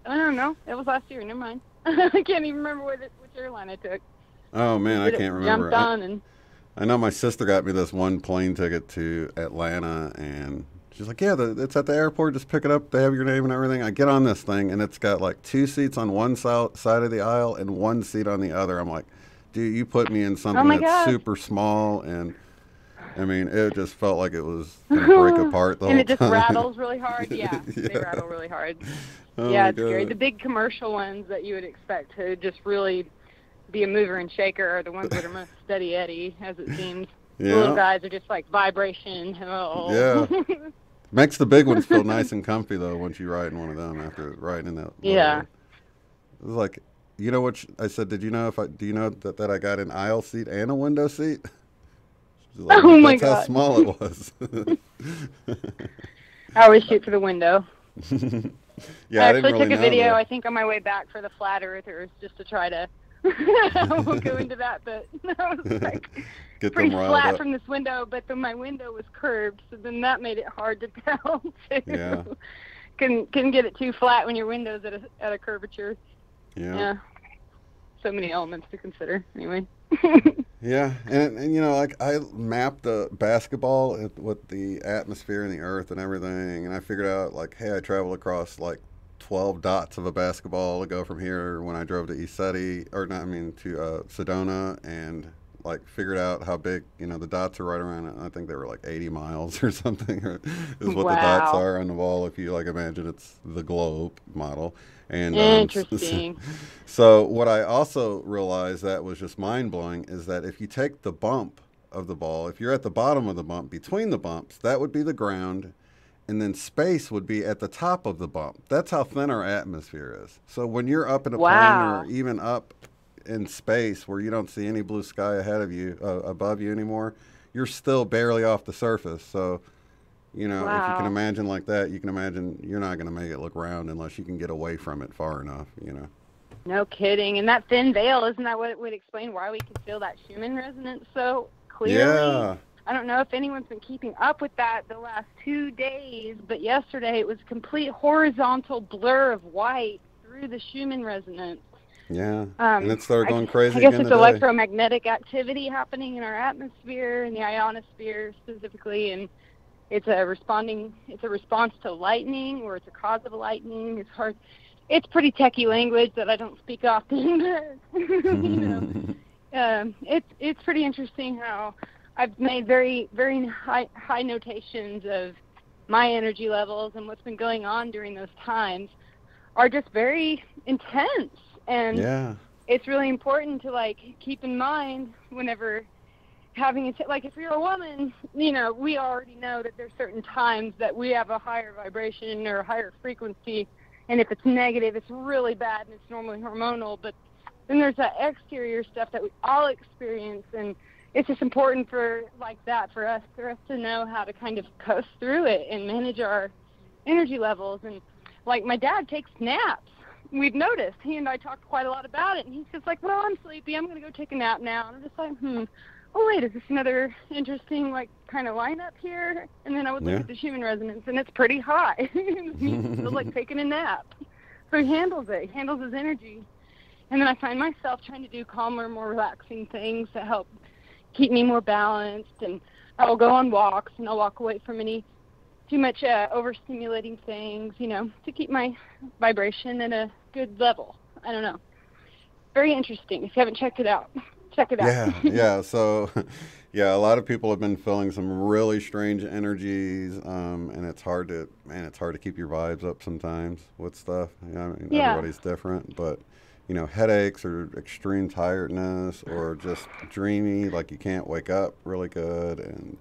S10: I don't know. It was last year. Never mind. I can't even remember which airline I took.
S9: Oh, man, I can't remember.
S10: Jumped on
S9: I know my sister got me this one plane ticket to Atlanta, and she's like, yeah, it's at the airport. Just pick it up. They have your name and everything. I get on this thing, and it's got like 2 seats on one side of the aisle and 1 seat on the other. I'm like, dude, you put me in something that's super small, and I mean, it just felt like it was going to break apart the whole time.
S10: And it just rattles really hard. Yeah, they rattle really hard.
S9: Oh
S10: yeah, it's scary. The big commercial ones that you would expect to just really be a mover and shaker are the ones that are most steady Eddie, as it seems.
S9: Yeah.
S10: The little guys are just like vibration. Oh.
S9: Yeah. Makes the big ones feel nice and comfy, though, once you ride in one of them after riding in that.
S10: Yeah.
S9: It was like, you know what I said, do you know that I got an aisle seat and a window seat? Like,
S10: oh my God.
S9: That's how small it was.
S10: I always shoot for the window.
S9: Yeah,
S10: I
S9: didn't
S10: actually
S9: really
S10: took a
S9: know
S10: video,
S9: that.
S10: I think, on my way back for the flat earthers just to try to, I won't go into that, but I was like pretty flat from this window, but then my window was curved, so then that made it hard to tell, too.
S9: Yeah.
S10: Couldn't get it too flat when your window's at a curvature.
S9: Yeah.
S10: So many elements to consider, anyway.
S9: Yeah, and you know, like I mapped the basketball with the atmosphere and the earth and everything, and I figured out like, hey, I travel across like 12 dots of a basketball to go from here when I drove to Sedona, and like figured out how big, the dots are right around it. I think they were like 80 miles or something is what the dots are on the ball. If you like imagine it's the globe model. And
S10: interesting.
S9: So what I also realized that was just mind blowing is that if you take the bump of the ball, if you're at the bottom of the bump, between the bumps, that would be the ground. And then space would be at the top of the bump. That's how thin our atmosphere is. So when you're up in a plane or even up in space where you don't see any blue sky ahead of you, above you anymore, you're still barely off the surface. So, if you can imagine like that, you can imagine you're not going to make it look round unless you can get away from it far enough,
S10: No kidding. And that thin veil, isn't that what would explain why we could feel that Schumann resonance so clearly?
S9: Yeah.
S10: I don't know if anyone's been keeping up with that the last 2 days, but yesterday it was a complete horizontal blur of white through the Schumann resonance.
S9: Yeah, and it started going crazy
S10: I guess
S9: again
S10: it's
S9: today.
S10: Electromagnetic activity happening in our atmosphere, in the ionosphere specifically, and it's a response to lightning, or it's a cause of lightning. It's hard. It's pretty techie language that I don't speak often, but it's pretty interesting how I've made very, very high notations of my energy levels, and what's been going on during those times are just very intense. And it's really important to keep in mind whenever having if you're a woman, we already know that there's certain times that we have a higher vibration or a higher frequency, and if it's negative, it's really bad and it's normally hormonal. But then there's that exterior stuff that we all experience, and it's just important for us to know how to kind of coast through it and manage our energy levels. And my dad takes naps. We've noticed. He and I talked quite a lot about it, and he's just like, well, I'm sleepy. I'm going to go take a nap now. And I'm just like, oh, wait, is this another interesting, kind of lineup here? And then I would look at the Schumann resonance, and it's pretty high. He's still, taking a nap. So he handles it. He handles his energy. And then I find myself trying to do calmer, more relaxing things to help keep me more balanced. And I will go on walks, and I'll walk away from too much overstimulating things, to keep my vibration at a good level. I don't know. Very interesting. If you haven't checked it out, check it out.
S9: Yeah. So, a lot of people have been feeling some really strange energies, and it's hard to keep your vibes up sometimes with stuff. Everybody's different, but headaches or extreme tiredness or just dreamy, like you can't wake up really good, and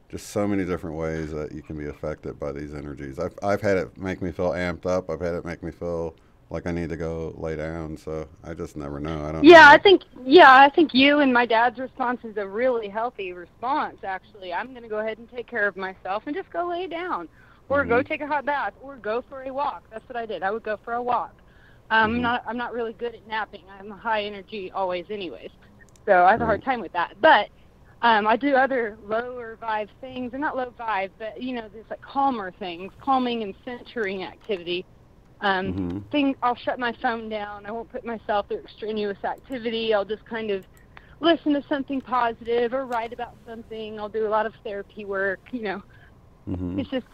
S9: just so many different ways that you can be affected by these energies. I've had it make me feel amped up. I've had it make me feel like I need to go lay down. So I just never know. I don't know.
S10: I think you and my dad's response is a really healthy response, actually. I'm going to go ahead and take care of myself and just go lay down, or go take a hot bath, or go for a walk. That's what I did. I would go for a walk. I'm not really good at napping. I'm high energy always anyways. So I have a hard time with that. But I do other lower vibe things, and not low vibe, but there's calmer things, calming and centering activity. I'll shut my phone down. I won't put myself through extraneous activity. I'll just kind of listen to something positive or write about something. I'll do a lot of therapy work. It's just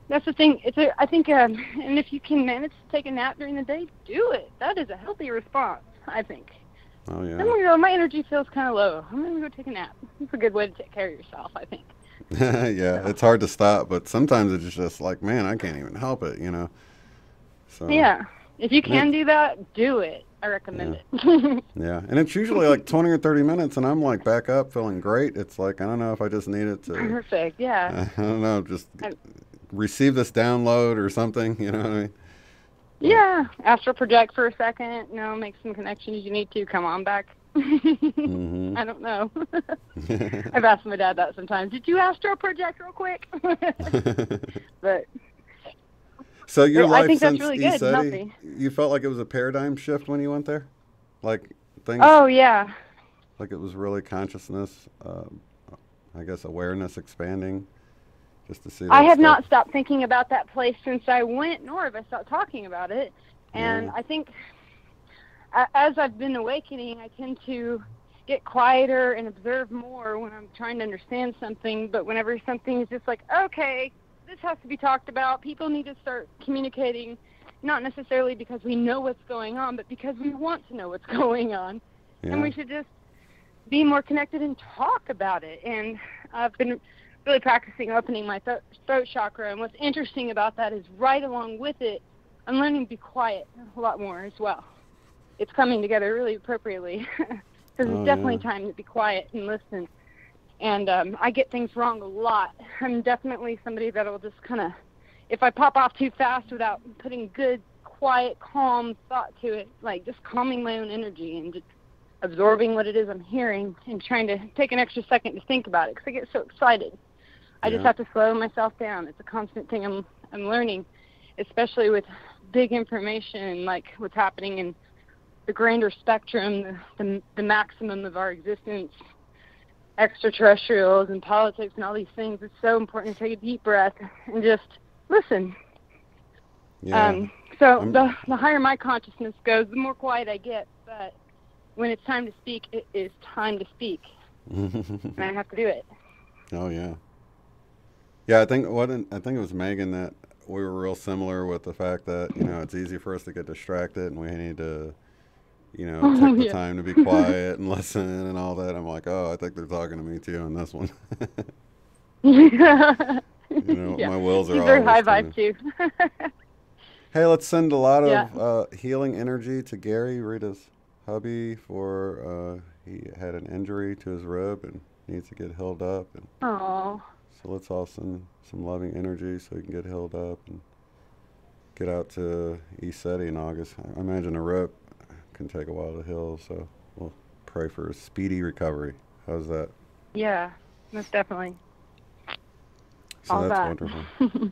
S10: that's the thing. I think, and if you can manage to take a nap during the day, do it. That is a healthy response, I think.
S9: Oh, yeah.
S10: And my energy feels kind of low. I'm going to go take a nap. It's a good way to take care of yourself, I think.
S9: It's hard to stop, but sometimes it's just man, I can't even help it, So,
S10: if you can do that, do it. I recommend it.
S9: And it's usually 20 or 30 minutes, and I'm back up feeling great. It's I don't know if I just need it to...
S10: Perfect,
S9: I don't know, just receive this download or something, you know what I mean?
S10: Yeah, astral project for a second, make some connections you need to, come on back. I don't know. I've asked my dad that sometimes. Did you astral project real quick? But
S9: so your life
S10: I think
S9: since
S10: that's really good,
S9: ESETI, you felt like it was a paradigm shift when you went there? Things...
S10: Oh, yeah.
S9: It was really consciousness, I guess awareness expanding? Just to see
S10: I have
S9: stuff.
S10: not stopped thinking about that place since I went, nor have I stopped talking about it. And I think as I've been awakening, I tend to get quieter and observe more when I'm trying to understand something. But whenever something is just okay, this has to be talked about, people need to start communicating not necessarily because we know what's going on, but because we want to know what's going on.
S9: Yeah.
S10: And we should just be more connected and talk about it. And I've been really practicing opening my throat chakra, and what's interesting about that is right along with it, I'm learning to be quiet a lot more as well. It's coming together really appropriately, because it's definitely time to be quiet and listen. And I get things wrong a lot. I'm definitely somebody that will just kind of, if I pop off too fast without putting good, quiet, calm thought to it, like just calming my own energy and just absorbing what it is I'm hearing and trying to take an extra second to think about it, because I get so excited. I just have to slow myself down. It's a constant thing I'm learning, especially with big information like what's happening in the grander spectrum, the maximum of our existence, extraterrestrials and politics and all these things. It's so important to take a deep breath and just listen.
S9: Yeah.
S10: So the higher my consciousness goes, the more quiet I get. But when it's time to speak, it is time to speak. And I have to do it.
S9: Oh, yeah. Yeah, I think it was Megan that we were real similar with the fact that, it's easy for us to get distracted and we need to, take the time to be quiet and listen and all that. I'm like, I think they're talking to me too on this one. My wills are
S10: He's
S9: always
S10: very high vibe too.
S9: Hey, let's send a lot of healing energy to Gary, Rita's hubby, for he had an injury to his rib and needs to get healed up. And so let's all send some loving energy so he can get healed up and get out to ECETI in August. I imagine a rib can take a while to heal, so we'll pray for a speedy recovery. How's that?
S10: Yeah, most definitely.
S9: So
S10: all
S9: that's
S10: that.
S9: Wonderful.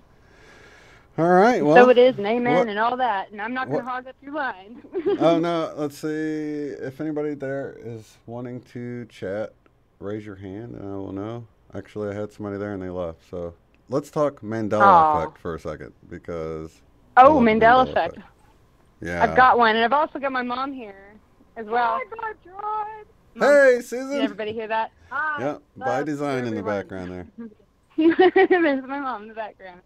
S9: All right, well.
S10: So it is, and amen, and all that. And I'm not going to hog up your line.
S9: Oh, no. Let's see. If anybody there is wanting to chat, raise your hand, and I will know. Actually, I had somebody there, and they left. So let's talk Mandela effect for a second, because...
S10: Oh, Mandela effect.
S9: Yeah.
S10: I've got one, and I've also got my mom here as well.
S9: Hey, Susan.
S10: Did everybody hear that? Hi.
S9: Yeah, by design in the background there.
S10: There's my mom in the background.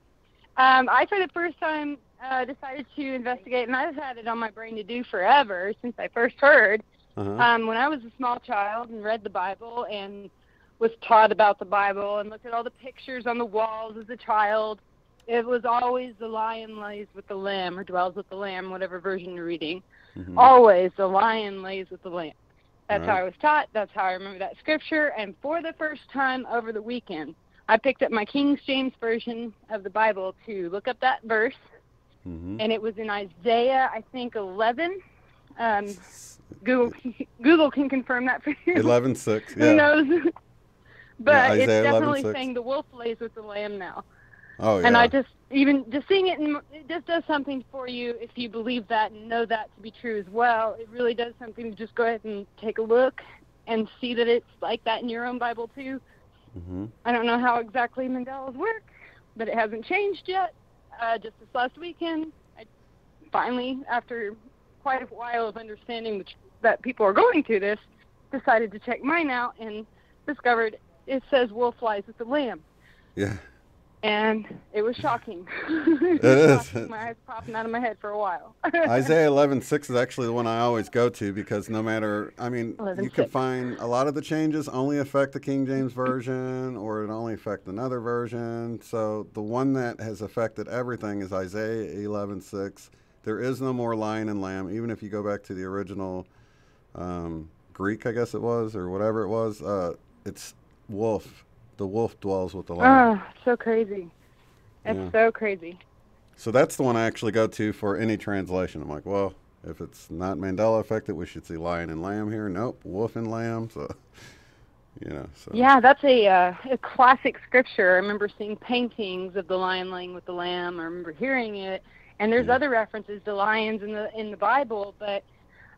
S10: I, for the first time, decided to investigate, and I've had it on my brain to do forever since I first heard. When I was a small child and read the Bible and was taught about the Bible and looked at all the pictures on the walls as a child, it was always the lion lays with the lamb or dwells with the lamb, whatever version you're reading. Always the lion lays with the lamb. That's how I was taught. That's how I remember that scripture. And for the first time over the weekend, I picked up my King James version of the Bible to look up that verse, and it was in Isaiah, I think, 11. Google can confirm that for you.
S9: 11:6, yeah.
S10: Who knows? But it's definitely
S9: 11:6.
S10: saying the wolf lays with the lamb now.
S9: Oh, yeah.
S10: And I just seeing it, it just does something for you if you believe that and know that to be true as well. It really does something to just go ahead and take a look and see that it's like that in your own Bible too. I don't know how exactly Mandela's work, but it hasn't changed yet. Just this last weekend, I finally, after quite a while of understanding that people are going through this, decided to check mine out and discovered it says wolf lies with the lamb.
S9: Yeah.
S10: And it was shocking.
S9: It is.
S10: My eyes popping out of my head for a while.
S9: Isaiah 11:6 is actually the one I always go to, because no matter, you can find a lot of the changes only affect the King James Version, or it only affect another version. So the one that has affected everything is Isaiah 11:6. There is no more lion and lamb, even if you go back to the original Greek, I guess it was, or whatever it was. It's wolf. The wolf dwells with the lamb.
S10: Oh, so crazy. It's so crazy.
S9: So that's the one I actually go to for any translation. I'm like, well, if it's not Mandela affected, we should see lion and lamb here. Nope, wolf and lamb. So, So.
S10: Yeah, that's a classic scripture. I remember seeing paintings of the lion laying with the lamb. I remember hearing it. And there's other references to lions in the Bible, but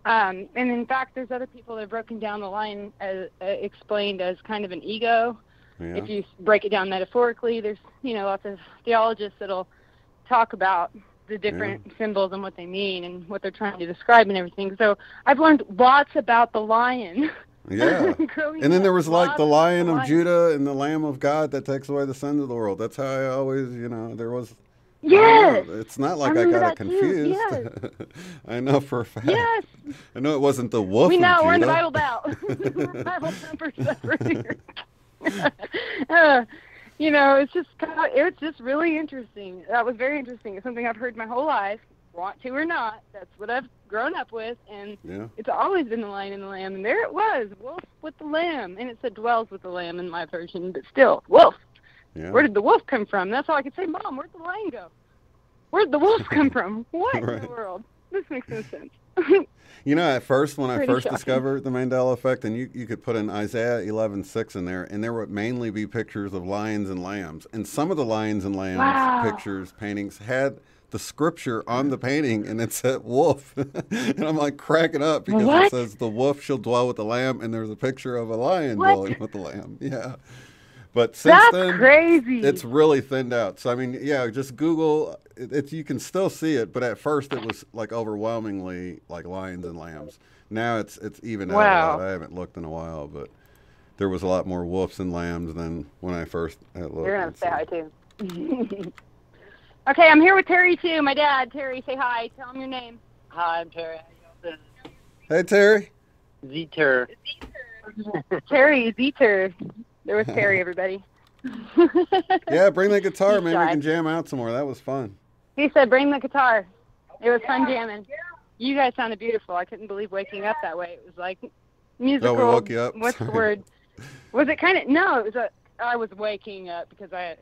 S10: and in fact, there's other people that have broken down the lion as explained as kind of an ego. Yeah. If you break it down metaphorically, there's lots of theologians that'll talk about the different symbols and what they mean and what they're trying to describe and everything. So I've learned lots about the lion.
S9: Yeah. And then there was like the Lion of Judah and the Lamb of God that takes away the sins of the world. That's how I always, there was
S10: Yes.
S9: It's not like I got it confused.
S10: Yes.
S9: I know for a fact.
S10: Yes.
S9: I know it wasn't the wolf.
S10: We know,
S9: of
S10: we're in the
S9: Judah.
S10: Bible Belt. We're Bible thumpers over here. You know, it's just really interesting. That was very interesting. It's something I've heard my whole life, want to or not. That's what I've grown up with, and it's always been the lion and the lamb. And there it was, wolf with the lamb. And it said dwells with the lamb in my version, but still, wolf.
S9: Yeah.
S10: Where did the wolf come from? That's all I could say. Mom, where'd the lion go? Where'd the wolf come from? What in the world? This makes no sense.
S9: You know, at first, when I
S10: Pretty
S9: first
S10: shocking.
S9: discovered the Mandela effect, and you could put in Isaiah 11:6 in there, and there would mainly be pictures of lions and lambs. And some of the lions and lambs pictures, paintings, had the scripture on the painting, and it said wolf. And I'm like cracking up because it says the wolf shall dwell with the lamb, and there's a picture of a lion dwelling with the lamb. Yeah. But since then,
S10: crazy.
S9: It's really thinned out. So, I mean, yeah, just Google. You can still see it, but at first it was like overwhelmingly like lions and lambs. Now it's even out a lot. I haven't looked in a while, but there was a lot more wolves and lambs than when I first looked.
S10: You're going to say hi, too. Okay, I'm here with Terry, too. My dad. Terry, say hi. Tell him your name.
S11: Hi, I'm Terry.
S9: Hey, Terry.
S11: Zeter.
S10: Terry, Zeter. There was Terry, everybody.
S9: Yeah, bring the guitar. Maybe we can jam out some more. That was fun.
S10: He said, bring the guitar. It was fun jamming. You guys sounded beautiful. I couldn't believe waking up that way. It was like musical.
S9: Oh, we woke you up?
S10: What's the word? Was it kind of, no, it was I was waking up because I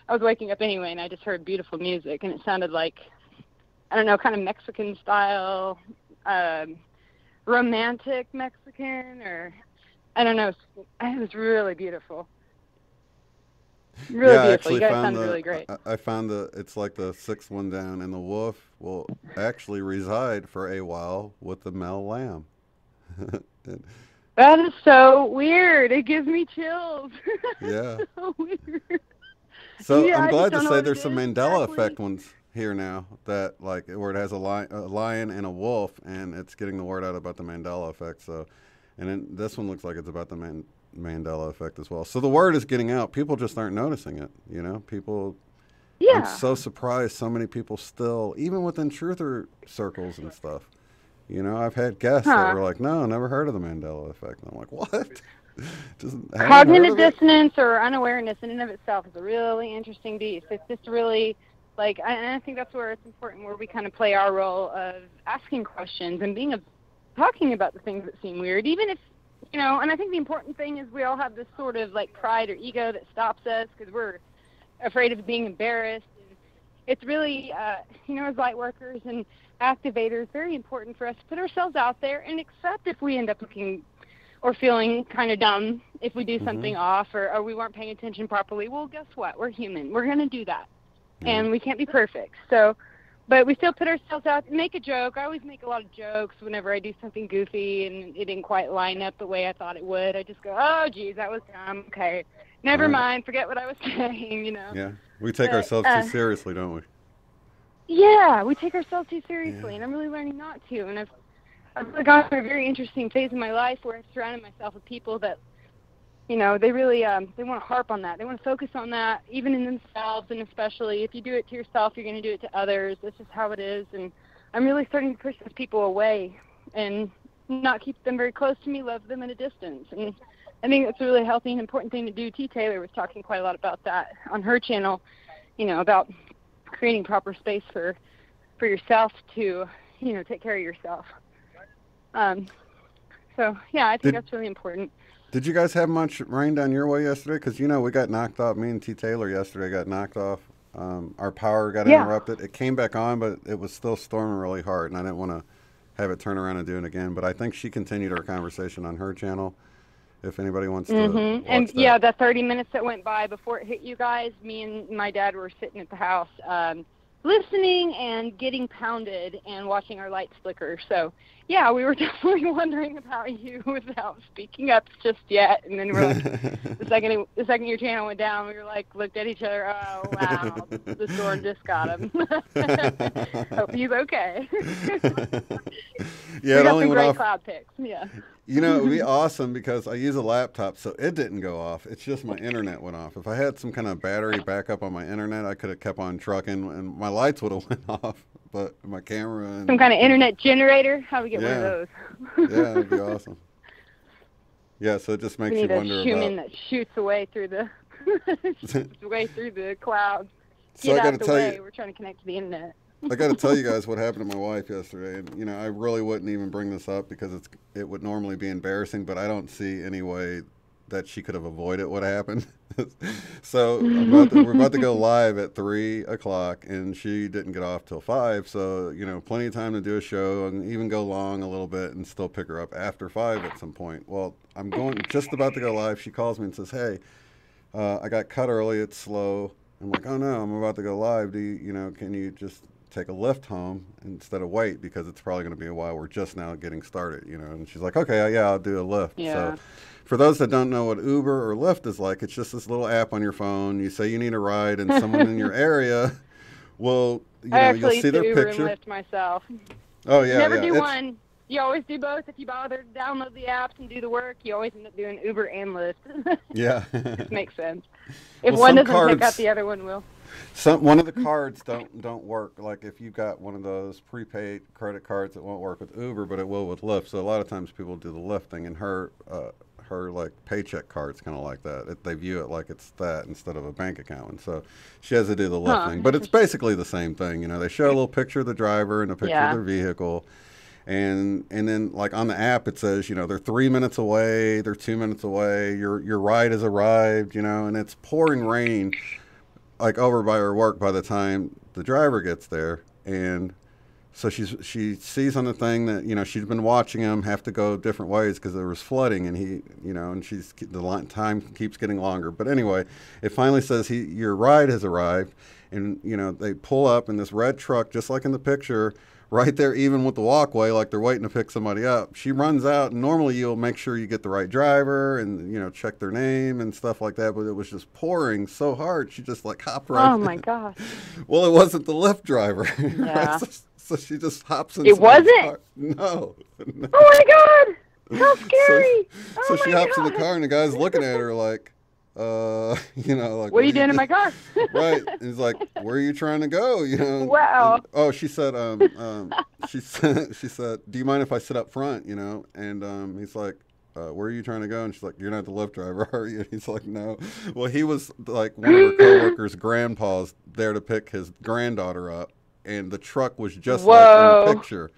S10: was waking up anyway, and I just heard beautiful music, and it sounded like, I don't know, kind of Mexican style, romantic Mexican, or I don't know. It was really beautiful. Really beautiful. You guys sound really great.
S9: I found it's like the sixth one down, and the wolf will actually reside for a while with the male lamb.
S10: That is so weird. It gives me chills.
S9: Yeah.
S10: So weird.
S9: So I'm glad to say there's some Mandela effect ones here now that like where it has a lion and a wolf, and it's getting the word out about the Mandela effect. So, and then this one looks like it's about the Mandela effect as well. So the word is getting out. People just aren't noticing it. You know, people. Yeah. I'm so surprised so many people still, even within truther circles and stuff. You know, I've had guests that were like, "No, never heard of the Mandela effect." And I'm like, "What?"
S10: Cognitive dissonance or unawareness in and of itself is a really interesting beast. It's just really, like, and I think that's where it's important, where we kind of play our role of asking questions and talking about the things that seem weird, even if, you know, and I think the important thing is we all have this sort of, like, pride or ego that stops us because we're afraid of being embarrassed. And it's really, you know, as light workers and activators, very important for us to put ourselves out there and accept if we end up looking or feeling kind of dumb if we do something off or we weren't paying attention properly. Well, guess what? We're human. We're going to do that. And we can't be perfect. So, but we still put ourselves out, make a joke. I always make a lot of jokes whenever I do something goofy and it didn't quite line up the way I thought it would. I just go, oh, geez, that was dumb. Okay. Never mind. Forget what I was saying, you know.
S9: Yeah. We take ourselves too seriously, don't we?
S10: Yeah, we take ourselves too seriously, and I'm really learning not to. And I've really gone through a very interesting phase in my life where I've surrounded myself with people that, you know, they really they want to harp on that. They want to focus on that, even in themselves, and especially if you do it to yourself, you're going to do it to others. That's just how it is. And I'm really starting to push those people away and not keep them very close to me, love them at a distance. And I think that's a really healthy and important thing to do. T. Taylor was talking quite a lot about that on her channel, you know, about creating proper space for yourself to, you know, take care of yourself. So, yeah, I think that's really important.
S9: Did you guys have much rain down your way yesterday? Because, you know, we got knocked off. Me and T. Taylor yesterday got knocked off. Our power got interrupted. It came back on, but it was still storming really hard, and I didn't want to have it turn around and do it again. But I think she continued our conversation on her channel, if anybody wants to watch
S10: And,
S9: that.
S10: yeah, the 30 minutes that went by before it hit you guys, me and my dad were sitting at the house listening and getting pounded and watching our lights flicker. So, yeah, we were definitely wondering about you without speaking up just yet. And then we're like, the second your channel went down, we were like, looked at each other. Oh, wow, the storm just got him. Hope he's okay.
S9: Yeah,
S10: we got some great cloud pics. Yeah.
S9: You know, it would be awesome because I use a laptop, so it didn't go off. It's just my internet went off. If I had some kind of battery backup on my internet, I could have kept on trucking, and my lights would have went off. But my camera and
S10: some kind of internet generator. How do we get one of those?
S9: Yeah, that'd be awesome. Yeah, so it just makes you wonder
S10: about. We need a human that shoots away through the clouds.
S9: So
S10: Get
S9: I
S10: out
S9: got
S10: the
S9: to tell
S10: way.
S9: you,
S10: We're trying to connect to the internet.
S9: I got to tell you guys what happened to my wife yesterday. And, you know, I really wouldn't even bring this up because it would normally be embarrassing, but I don't see any way that she could have avoided what happened. So we're about to go live at 3 o'clock, and she didn't get off till 5. So, you know, plenty of time to do a show and even go long a little bit and still pick her up after 5 at some point. Well, I'm just about to go live. She calls me and says, hey, I got cut early. It's slow. I'm like, oh, no, I'm about to go live. Can you just take a lift home instead of wait, because it's probably going to be a while. We're just now getting started, you know. And she's like, okay, yeah, I'll do a lift.
S10: Yeah.
S9: So for those that don't know what Uber or Lyft is like, it's just this little app on your phone. You say you need a ride, and someone in your area will, you'll see their
S10: Uber
S9: picture.
S10: And Lyft myself.
S9: Oh, yeah,
S10: Never do one. You always do both. If you bother to download the apps and do the work, you always end up doing Uber and Lyft.
S9: Yeah.
S10: Makes sense. If one doesn't pick up, the other one will.
S9: One of the cards don't work. Like if you've got one of those prepaid credit cards, it won't work with Uber, but it will with Lyft. So a lot of times people do the Lyft thing, and her like paycheck card's kind of like that. They view it like it's that instead of a bank account, and so she has to do the Lyft thing. But it's basically the same thing. You know, they show a little picture of the driver and a picture of their vehicle. And then like on the app it says, you know, they're 3 minutes away, they're 2 minutes away, your ride has arrived, you know, and it's pouring rain like over by her work by the time the driver gets there. And so she sees on the thing that, you know, she's been watching him have to go different ways because there was flooding, and he, you know, and time keeps getting longer. But anyway, it finally says your ride has arrived, and, you know, they pull up in this red truck just like in the picture, right there, even with the walkway, like they're waiting to pick somebody up. She runs out, and normally you'll make sure you get the right driver and, you know, check their name and stuff like that, but it was just pouring so hard, she just like hopped right
S10: Oh, my gosh.
S9: Well, it wasn't the Lyft driver.
S10: Yeah.
S9: Right? So she just hops in.
S10: It wasn't?
S9: Car. No.
S10: Oh, my God. How scary.
S9: So she hops in the car, and the guy's looking at her like, you know, like,
S10: what are you doing in my car?
S9: Right. And he's like, where are you trying to go? You know.
S10: Wow.
S9: And, she said, she said, do you mind if I sit up front? You know. And he's like, where are you trying to go? And she's like, you're not the Lyft driver, are you? And he's like, no. Well, he was like one of her coworkers' grandpas there to pick his granddaughter up, and the truck was just like in the picture.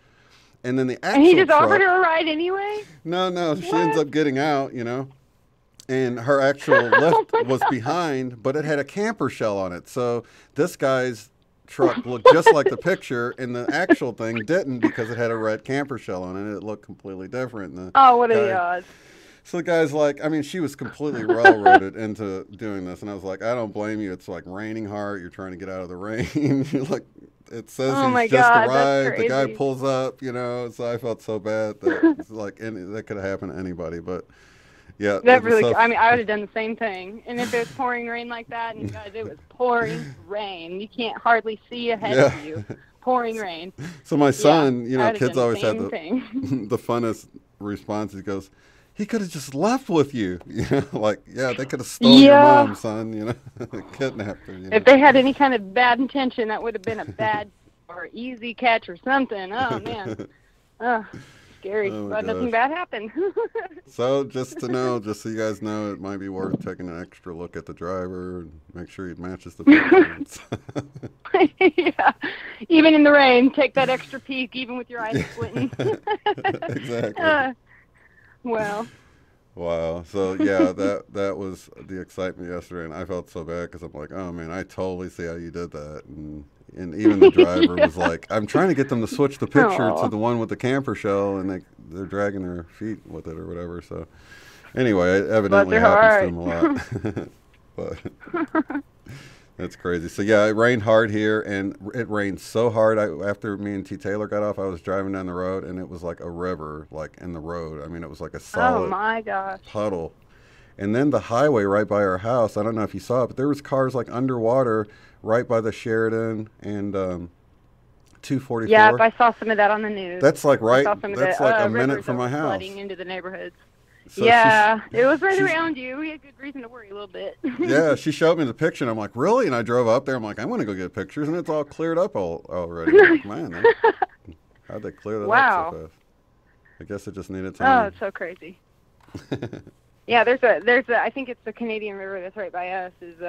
S9: And then the actual
S10: And he just
S9: truck,
S10: offered her a ride anyway?
S9: No. She ends up getting out, you know. And her actual lift was behind, but it had a camper shell on it. So this guy's truck looked just like the picture, and the actual thing didn't because it had a red camper shell on it. It looked completely different. And
S10: what are the odds?
S9: So the guy's like, I mean, she was completely railroaded into doing this. And I was like, I don't blame you. It's like raining hard. You're trying to get out of the rain. You're like, it says he's just arrived. The guy pulls up, you know. So I felt so bad that it's like that could have happened to anybody. But yeah,
S10: that really. I mean, I would have done the same thing. And if it was pouring rain like that, and guys, it was pouring rain. You can't hardly see ahead of you. Pouring rain.
S9: So my son, you know, kids always have the funnest response. He goes, he could have just left with you. You know, like, yeah, they could have stolen your mom, son. You know, kidnapped her. You know?
S10: If they had any kind of bad intention, that would have been a bad or easy catch or something. Oh man. Scary, but nothing bad happened.
S9: So just to know, just so you guys know, it might be worth taking an extra look at the driver and make sure he matches the picture.
S10: Yeah, even in the rain, take that extra peek, even with your eyes squinting.
S9: Exactly.
S10: Well.
S9: Wow. So yeah, that was the excitement yesterday, and I felt so bad because I'm like, oh man, I totally see how you did that, and even the driver was like, I'm trying to get them to switch the picture to the one with the camper shell, and they're dragging their feet with it or whatever. So anyway, it evidently happens to them a lot. But that's crazy. So yeah, it rained hard here, and it rained so hard. After me and T. Taylor got off, I was driving down the road, and it was like a river, like in the road. I mean, it was like a solid puddle. And then the highway right by our house, I don't know if you saw it, but there was cars like underwater right by the Sheridan and 244.
S10: Yep, I saw some of that on the news.
S9: That's like right.
S10: I saw some of
S9: That's
S10: the,
S9: like a
S10: rivers
S9: minute from my house.
S10: Flooding into the neighborhoods.
S9: So
S10: yeah, it was right around you. We had good reason to worry a little bit.
S9: Yeah, she showed me the picture, and I'm like, really? And I drove up there. I'm like, I'm going to go get pictures, and it's all cleared up already. I'm like, man, how'd they clear that up so fast? I guess it just needed time.
S10: Oh, it's so crazy. Yeah, there's a. I think it's the Canadian River that's right by us. It's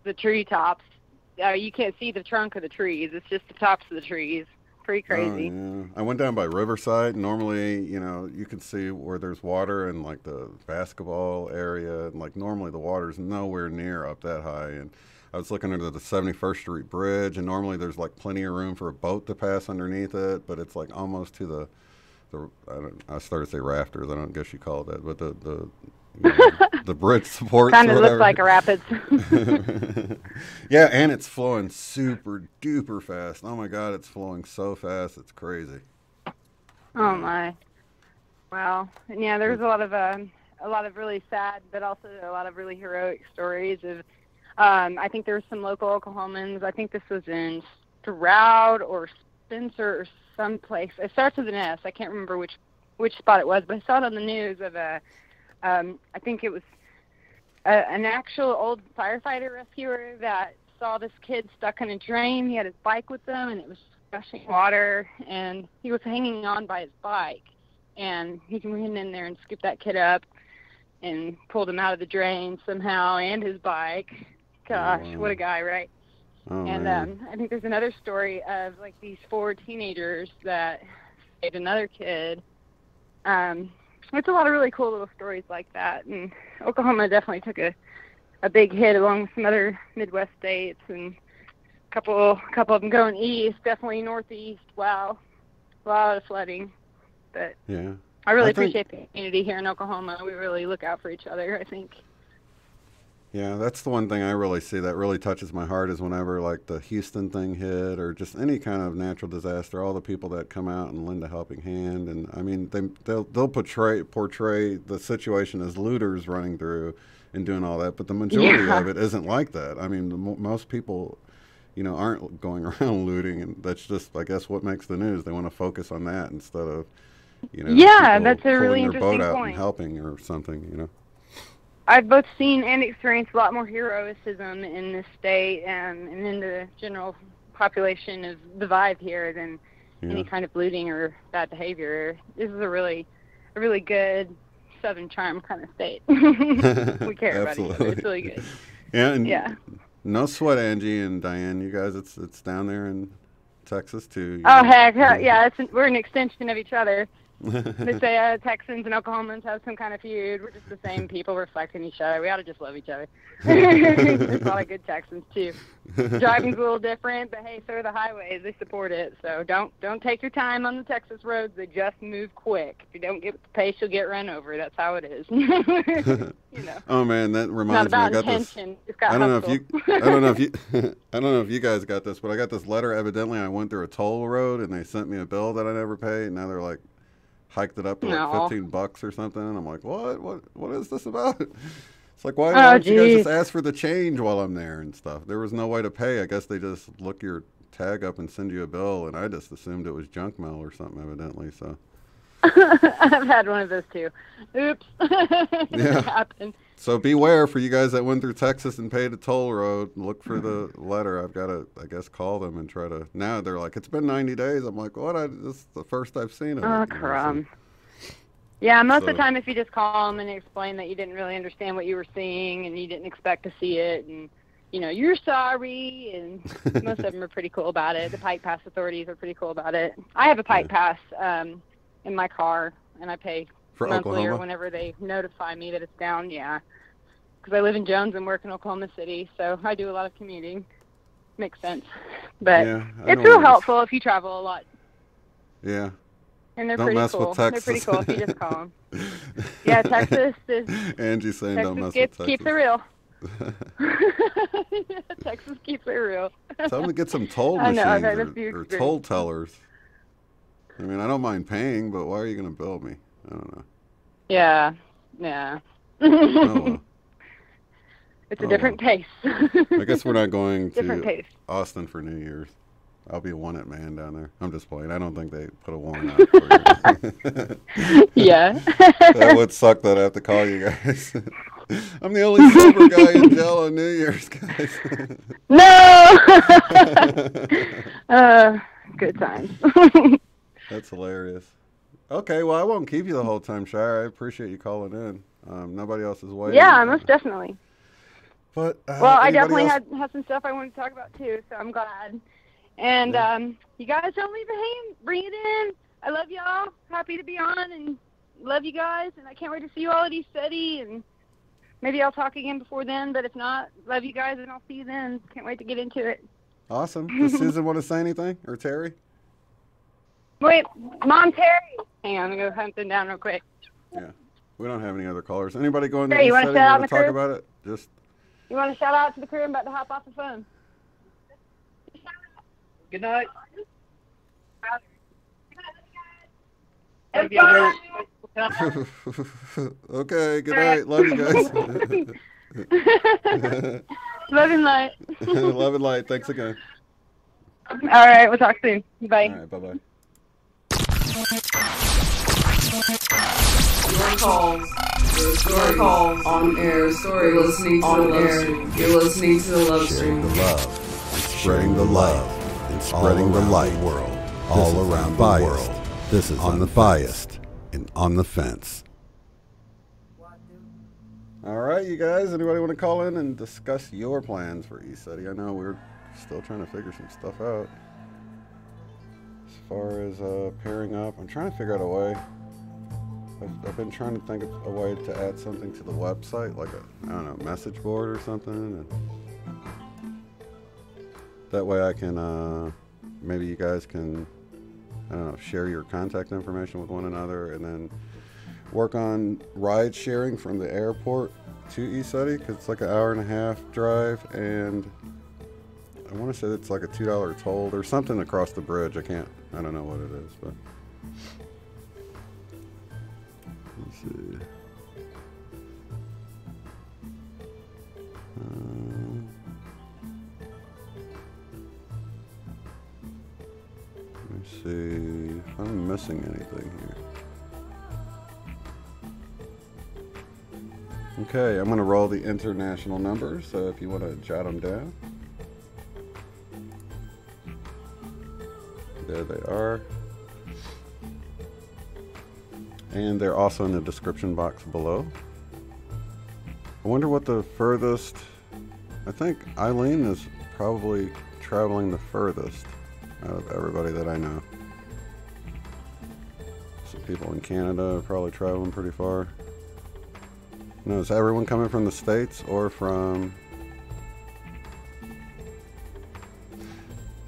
S10: the tree tops. You can't see the trunk of the trees. It's just the tops of the trees. Pretty crazy.
S9: Oh, yeah. I went down by Riverside. Normally, you can see where there's water in like the basketball area, and like normally the water's nowhere near up that high. And I was looking under the 71st Street Bridge, and normally there's like plenty of room for a boat to pass underneath it, but it's like almost to the I started to say rafters. I don't guess you call it that, but the bridge supports.
S10: Kind of looks like a rapids.
S9: Yeah, and it's flowing super duper fast. Oh my God, it's flowing so fast, it's crazy.
S10: Oh my! Wow. And yeah, there's a lot of really sad, but also a lot of really heroic stories of. I think there were some local Oklahomans. I think this was in Stroud or Spencer or someplace. It starts with an S. I can't remember which spot it was, but I saw it on the news of I think it was an actual old firefighter rescuer that saw this kid stuck in a drain. He had his bike with him, and it was gushing water, and he was hanging on by his bike. And he ran in there and scooped that kid up and pulled him out of the drain somehow, and his bike. Gosh, what a guy, right?
S9: Oh,
S10: and I think there's another story of like these 4 teenagers that saved another kid. It's a lot of really cool little stories like that. And Oklahoma definitely took a big hit along with some other Midwest states, and a couple of them going east, definitely northeast. Wow, a lot of flooding. But
S9: yeah,
S10: I really appreciate the community here in Oklahoma. We really look out for each other, I think.
S9: Yeah, that's the one thing I really see that really touches my heart is whenever like the Houston thing hit or just any kind of natural disaster, all the people that come out and lend a helping hand. And I mean, they'll portray the situation as looters running through and doing all that, but the majority of it isn't like that. I mean, most people, aren't going around looting, and that's just, I guess, what makes the news. They want to focus on that instead of,
S10: yeah, that's a really
S9: pulling their
S10: interesting
S9: boat out
S10: point.
S9: and helping or something,
S10: I've both seen and experienced a lot more heroism in this state and in the general population of the vibe here than any kind of looting or bad behavior. This is a really good Southern charm kind of state. We care about each other. It's really good.
S9: Yeah, and no sweat, Angie and Diane. You guys, it's down there in Texas too.
S10: Oh heck, yeah! We're an extension of each other. They say Texans and Oklahomans have some kind of feud. We're just the same people reflecting each other. We ought to just love each other. There's a lot of good Texans too. Driving's a little different, but hey, so are the highways. They support it. So don't take your time on the Texas roads. They just move quick. If you don't get the pace, you'll get run over. That's how it is.
S9: Oh man, that reminds me.
S10: I got intention. This.
S9: I don't know if you guys got this, but I got this letter. Evidently, I went through a toll road and they sent me a bill that I never paid. Now they're like, hiked it up to like $15 or something, and I'm like, what is this about? It's like, why don't you guys just ask for the change while I'm there and stuff? There was no way to pay. I guess they just look your tag up and send you a bill, and I just assumed it was junk mail or something, evidently. So
S10: I've had one of those too. Oops.
S9: Yeah.
S10: Happened.
S9: So beware for you guys that went through Texas and paid a toll road. Look for the letter. I've got to, I guess, call them and try to. Now they're like, it's been 90 days. I'm like, what? This is the first I've seen of it.
S10: Oh, crumb. Yeah, most of the time, if you just call them and explain that you didn't really understand what you were seeing and you didn't expect to see it, and you're sorry, and most of them are pretty cool about it. The Pike Pass authorities are pretty cool about it. I have a Pike Pass in my car, and I pay
S9: for
S10: monthly
S9: Oklahoma?
S10: Or whenever they notify me that it's down. Yeah, because I live in Jones and work in Oklahoma City, so I do a lot of commuting. Makes sense, but it's real helpful if you travel a lot.
S9: Yeah.
S10: And they're
S9: don't
S10: pretty
S9: mess
S10: cool.
S9: With Texas.
S10: They're pretty cool if you just call them. Yeah, Texas is.
S9: Angie's saying
S10: Texas
S9: don't mess with Texas.
S10: Keeps it real. Texas keeps it real.
S9: Tell them to get some toll machines or toll tellers. I mean, I don't mind paying, but why are you going to bill me? I don't know.
S10: Yeah.
S9: Oh,
S10: it's a different pace.
S9: I guess we're not going to
S10: pace.
S9: Austin for New Year's. I'll be a one-it man down there. I'm just playing. I don't think they put a warrant out for you.
S10: Yeah.
S9: That would suck that I have to call you guys. I'm the only sober guy in jail on New Year's, guys.
S10: No! Good times.
S9: That's hilarious. Okay, well, I won't keep you the whole time, Shire. I appreciate you calling in. Nobody else is waiting.
S10: Yeah, most definitely.
S9: But
S10: well, I definitely had some stuff I wanted to talk about too, so I'm glad. And you guys don't leave it hanging. Bring it in. I love y'all. Happy to be on and love you guys. And I can't wait to see you all at East City. And maybe I'll talk again before then. But if not, love you guys and I'll see you then. Can't wait to get into it.
S9: Awesome. Does Susan want to say anything? Or Terry?
S10: Wait, Mom, Terry. Hang on, I'm going to go hunt them down real quick.
S9: Yeah. We don't have any other callers. Anybody going to
S10: Terry,
S9: East
S10: you want
S9: City?
S10: to shout out
S9: Want
S10: the
S9: to talk
S10: crew?
S9: about it? Just.
S10: You want to shout out to the crew? I'm about to hop off the phone.
S11: Good night.
S9: Okay, good night. Love you guys.
S10: Love and light.
S9: Love and light. Thanks again.
S10: All right, we'll talk soon. Bye.
S9: All right, bye-bye.
S2: Your calls. Your calls on air. Story listening to on air. You're listening to the love stream.
S12: The love, spreading the love, and spreading the light. World, all around the world. This is On the Biased and On the Fence.
S9: All right, you guys. Anybody want to call in and discuss your plans for East City? I know we're still trying to figure some stuff out. As far as pairing up, I'm trying to figure out a way. I've been trying to think of a way to add something to the website, like a, I don't know, message board or something. And that way I can, maybe you guys can, I don't know, share your contact information with one another and then work on ride sharing from the airport to East City, because it's like an hour and a half drive, and I want to say it's like a $2 toll or something across the bridge. I don't know what it is, but let's see. Let me see if I'm missing anything here. Okay, I'm going to roll the international numbers, so if you want to jot them down. There they are. And they're also in the description box below. I wonder what the furthest, I think Eileen is probably traveling the furthest out of everybody that I know. Some people in Canada are probably traveling pretty far. No, is everyone coming from the States or from...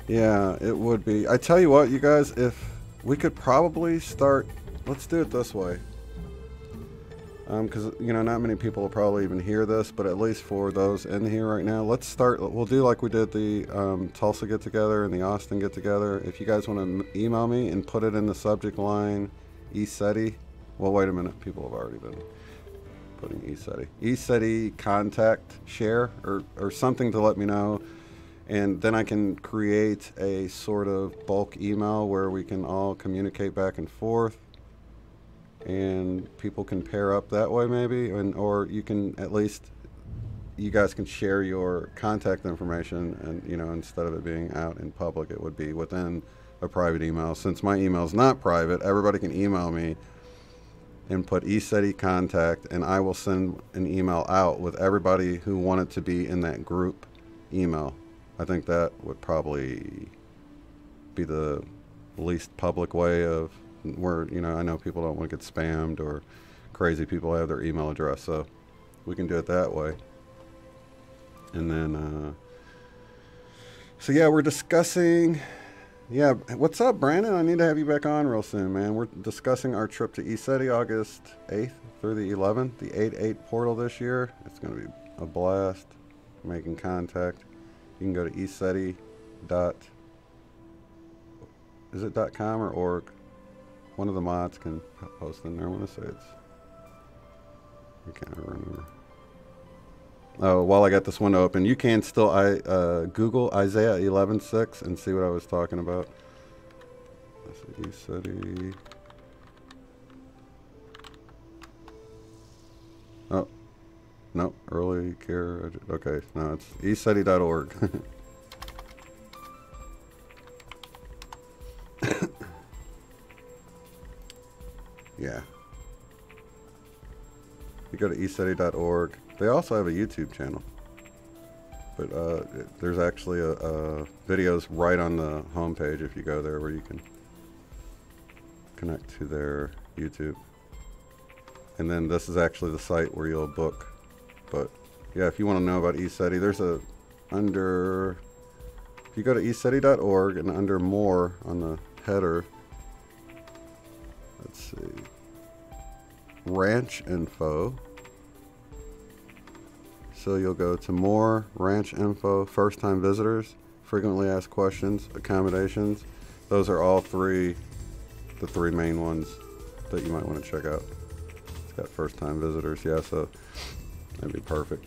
S9: Yeah, it would be. I tell you what, you guys, if we could probably start... Let's do it this way. Because, you know, not many people will probably even hear this, but at least for those in here right now, let's start... We'll do like we did the Tulsa get-together and the Austin get-together. If you guys want to email me and put it in the subject line, East City... Well, wait a minute. People have already been... putting East City. East City contact share or something to let me know, and then I can create a sort of bulk email where we can all communicate back and forth, and people can pair up that way maybe, or you can at least, you guys can share your contact information, and you know, instead of it being out in public, it would be within a private email. Since my email is not private, everybody can email me and put East City contact, and I will send an email out with everybody who wanted to be in that group email. I think that would probably be the least public way of where, you know, I know people don't want to get spammed or crazy people have their email address, so we can do it that way. And then, so yeah, we're discussing... Yeah, what's up, Brandon? I need to have you back on real soon, man. We're discussing our trip to East City, August 8th through the 11th, the 8/8 portal this year. It's going to be a blast, making contact. You can go to eastcity. Is it .com or .org? One of the mods can post in there. I want to say it's... I can't remember. while I got this window open, you can still Google Isaiah 11:6 and see what I was talking about. eCity. Oh, no, early care. Okay, no, it's eStudy.org. Yeah. You go to eStudy.org. They also have a YouTube channel. But there's actually videos right on the homepage if you go there where you can connect to their YouTube. And then this is actually the site where you'll book. But yeah, if you want to know about eStudy, there's if you go to eStudy.org and under more on the header, let's see, ranch info. So you'll go to more, ranch info, first time visitors, frequently asked questions, accommodations. Those are all the three main ones that you might want to check out. It's got first time visitors, yeah, so that'd be perfect.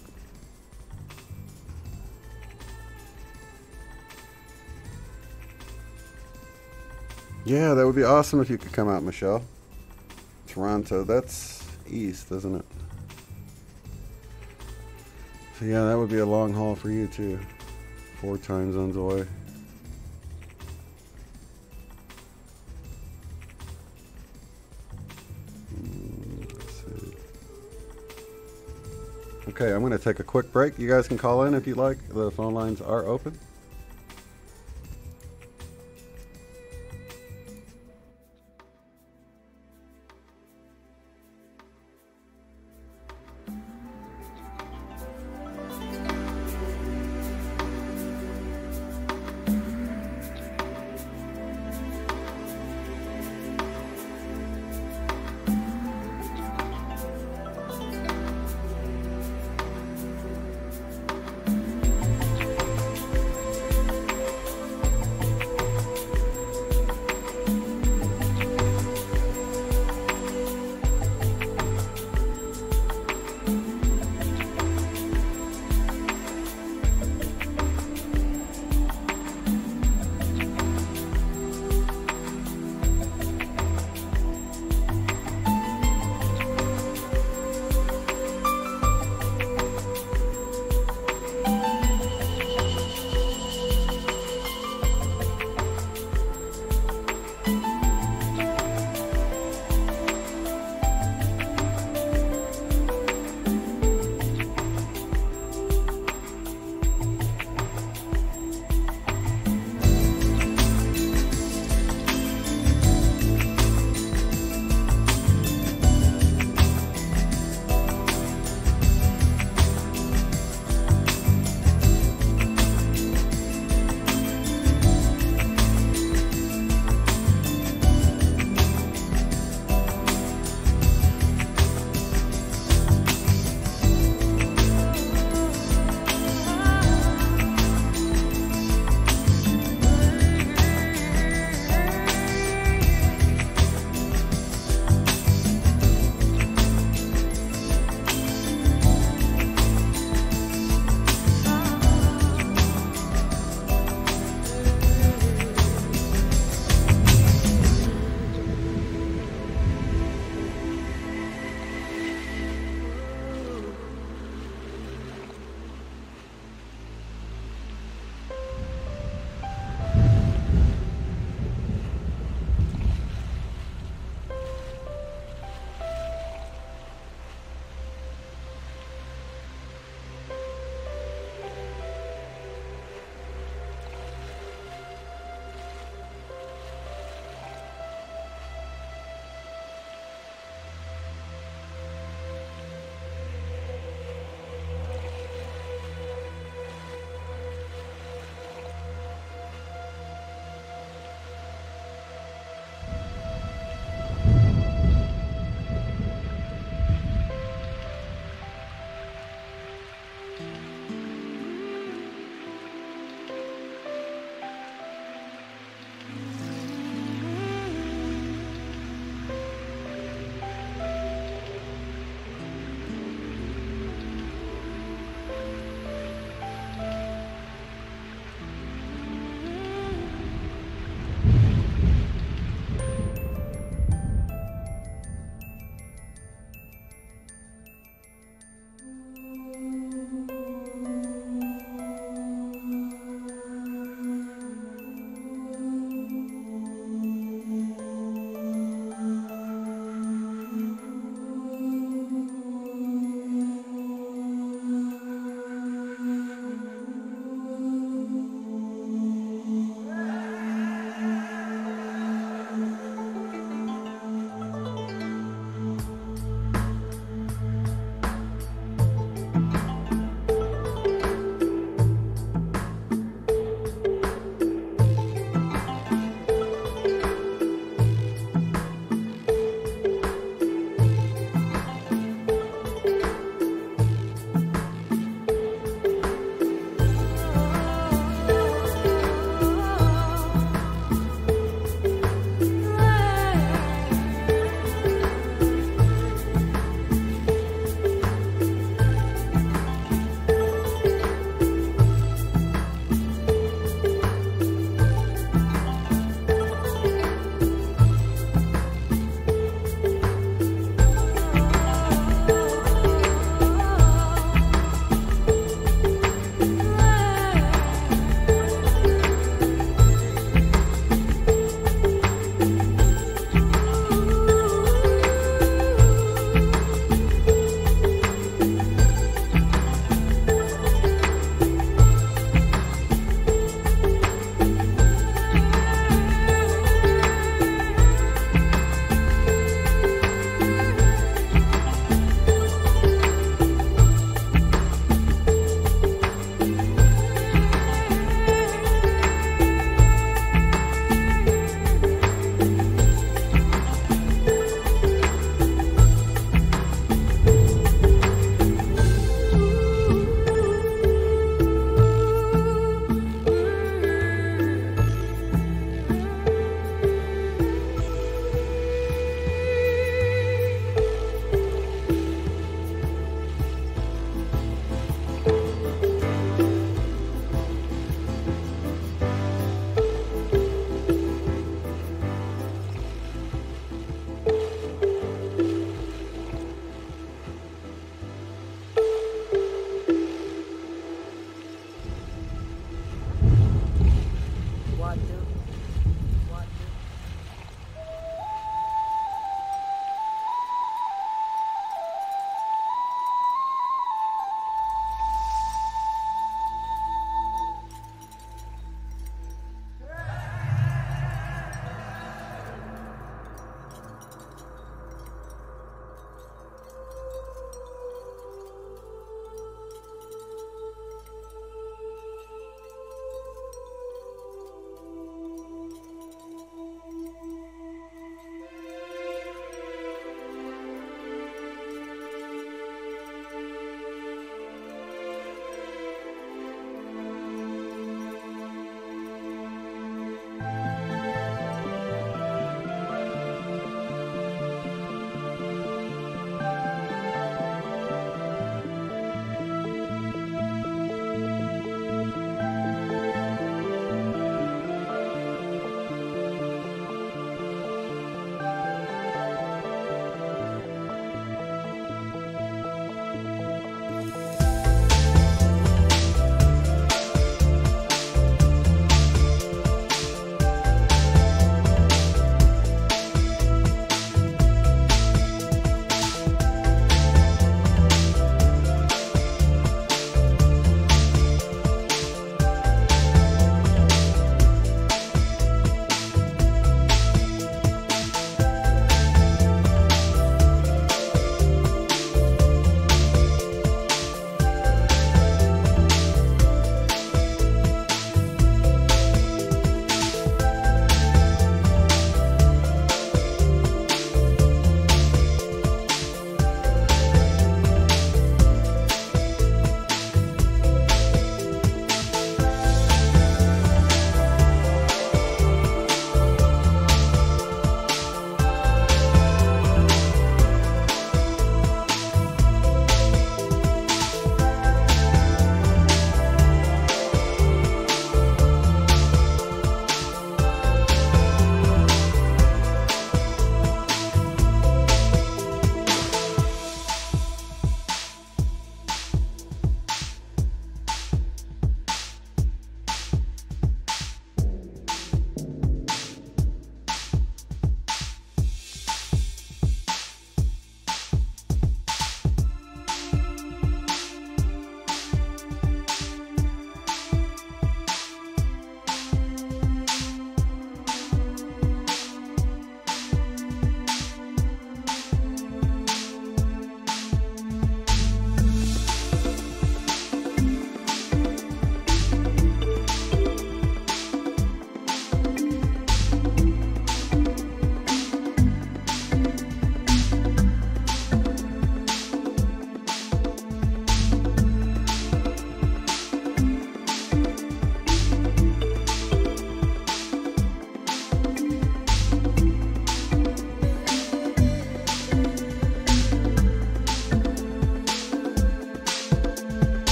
S9: Yeah, that would be awesome if you could come out, Michelle. Toronto, that's east, isn't it? So yeah, that would be a long haul for you too. 4 time zones away. Let's see. Okay, I'm going to take a quick break. You guys can call in if you'd like. The phone lines are open.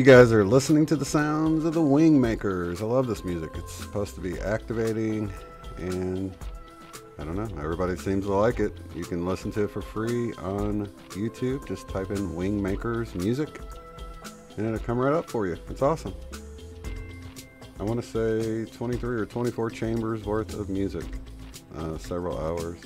S9: You guys are listening to the sounds of the Wingmakers. I love this music. It's supposed to be activating, and I don't know, everybody seems to like it. You can listen to it for free on YouTube. Just type in Wingmakers music, and it'll come right up for you. It's awesome. I want to say 23 or 24 chambers worth of music, several hours.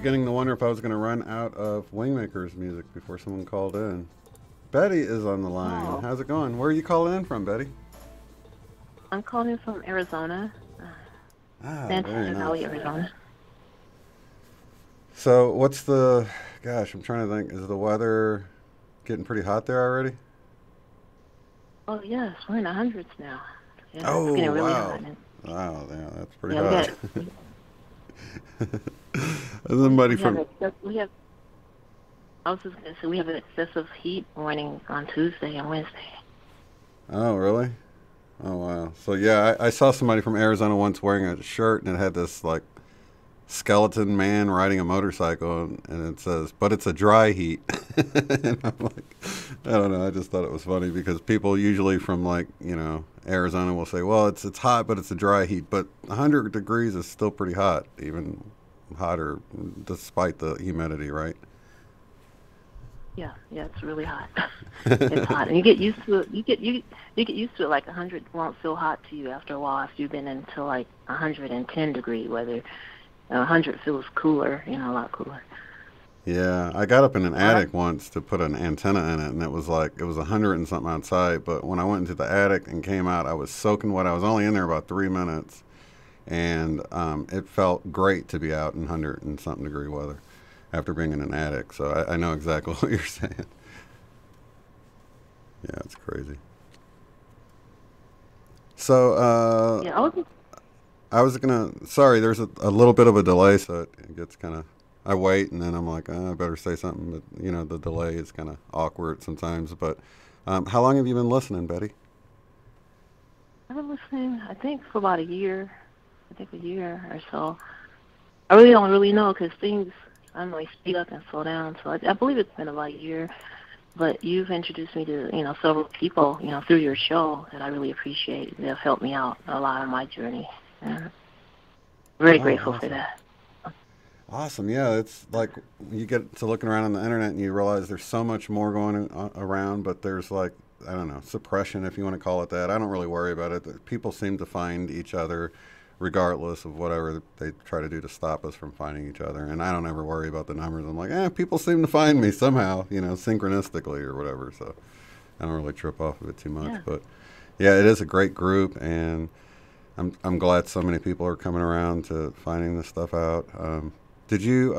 S9: beginning to wonder if I was going to run out of Wingmakers music before someone called in. Betty is on the line.
S13: Oh.
S9: How's it going? Where are you calling in from, Betty?
S13: I'm calling from Arizona.
S9: Very nice.
S13: Valley, Arizona.
S9: So what's the, gosh, I'm trying to think, is the weather getting pretty hot there already?
S13: Oh, yes, we're in the hundreds now. Yeah,
S9: Oh,
S13: it's getting really
S9: wow.
S13: hot.
S9: Wow, yeah, that's pretty
S13: Yeah,
S9: hot. Somebody from...
S13: I was just going to say, we have an excessive heat warning on Tuesday and Wednesday.
S9: Oh, really? Oh, wow. So, yeah, I saw somebody from Arizona once wearing a shirt, and it had this, like, skeleton man riding a motorcycle, and it says, but it's a dry heat. And I'm like, I don't know, I just thought it was funny, because people usually from, like, you know, Arizona will say, well, it's hot, but it's a dry heat. But 100 degrees is still pretty hot, even hotter, despite the humidity, right?
S13: Yeah, it's really hot. It's hot, and you get used to it. You get used to it. Like 100 won't feel hot to you after a while. If you've been into like 110 degree weather, 100 feels cooler. You know, a lot cooler.
S9: Yeah, I got up in an attic once to put an antenna in it, and it was 100 and something outside. But when I went into the attic and came out, I was soaking wet. I was only in there about 3 minutes, and it felt great to be out in 100 and something degree weather after being in an attic. So I know exactly what you're saying. Yeah, it's crazy. So
S13: yeah,
S9: I was gonna. Sorry, there's a little bit of a delay, so it gets kind of. I wait, and then I'm like, I better say something. But you know, the delay is kind of awkward sometimes. But how long have you been listening, Betty?
S13: I've been listening, I think, for about a year. I think a year or so. I really don't really know because things, I don't know, they speed up and slow down. So I believe it's been about a year. But you've introduced me to, several people, through your show that I really appreciate. They've helped me out a lot on my journey. And very grateful
S9: awesome.
S13: for that.
S9: Awesome. Yeah, it's like you get to looking around on the internet and you realize there's so much more going around, but there's I don't know, suppression, if you want to call it that. I don't really worry about it. People seem to find each other regardless of whatever they try to do to stop us from finding each other. And I don't ever worry about the numbers. I'm like, people seem to find me somehow, synchronistically or whatever. So I don't really trip off of it too much. Yeah. But yeah, it is a great group, and I'm glad so many people are coming around to finding this stuff out. Did you,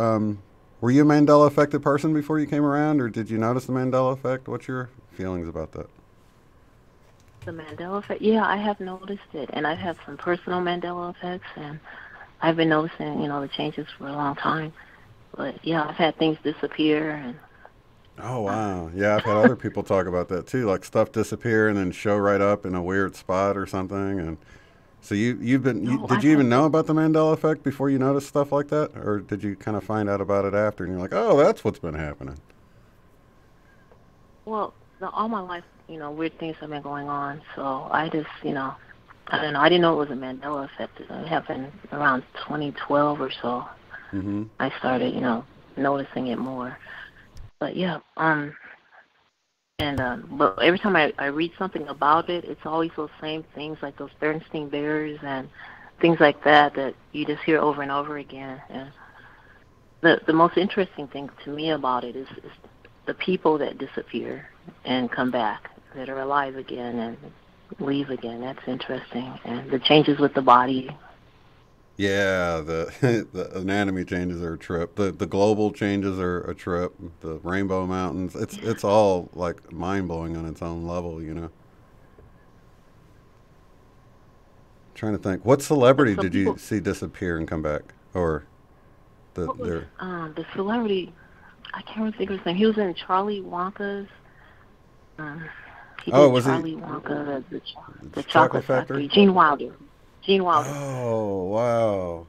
S9: were you a Mandela affected person before you came around, or did you notice the Mandela effect? What's your feelings about that?
S13: The Mandela effect? Yeah, I have noticed it, and I've had some personal Mandela effects, and I've been noticing, the changes for a long time. But yeah, I've had things disappear, and
S9: oh wow, yeah, I've had other people talk about that too, like stuff disappear and then show right up in a weird spot or something. And so you've been, did you even know about the Mandela effect before you noticed stuff like that, or did you kind of find out about it after and you're like, oh, that's what's been happening?
S13: Well, all my life, weird things have been going on, so I just, I don't know, I didn't know it was a Mandela effect. It happened around 2012 or so. Mm-hmm. I started, noticing it more. But yeah, but every time I read something about it, it's always those same things, like those Bernstein Bears and things like that you just hear over and over again. And the most interesting thing to me about it is the people that disappear and come back, that are alive again and leave again. That's interesting. And the changes with the body. Yeah,
S9: the anatomy changes are a trip. The global changes are a trip. The Rainbow Mountains. It's all like mind blowing on its own level, Trying to think, what celebrity did you see disappear and come back, or
S13: the celebrity? I can't really think of his name. He was in Charlie Wonka's. Charlie Wonka, the Chocolate Factory. Gene Wilder.
S9: Oh, wow.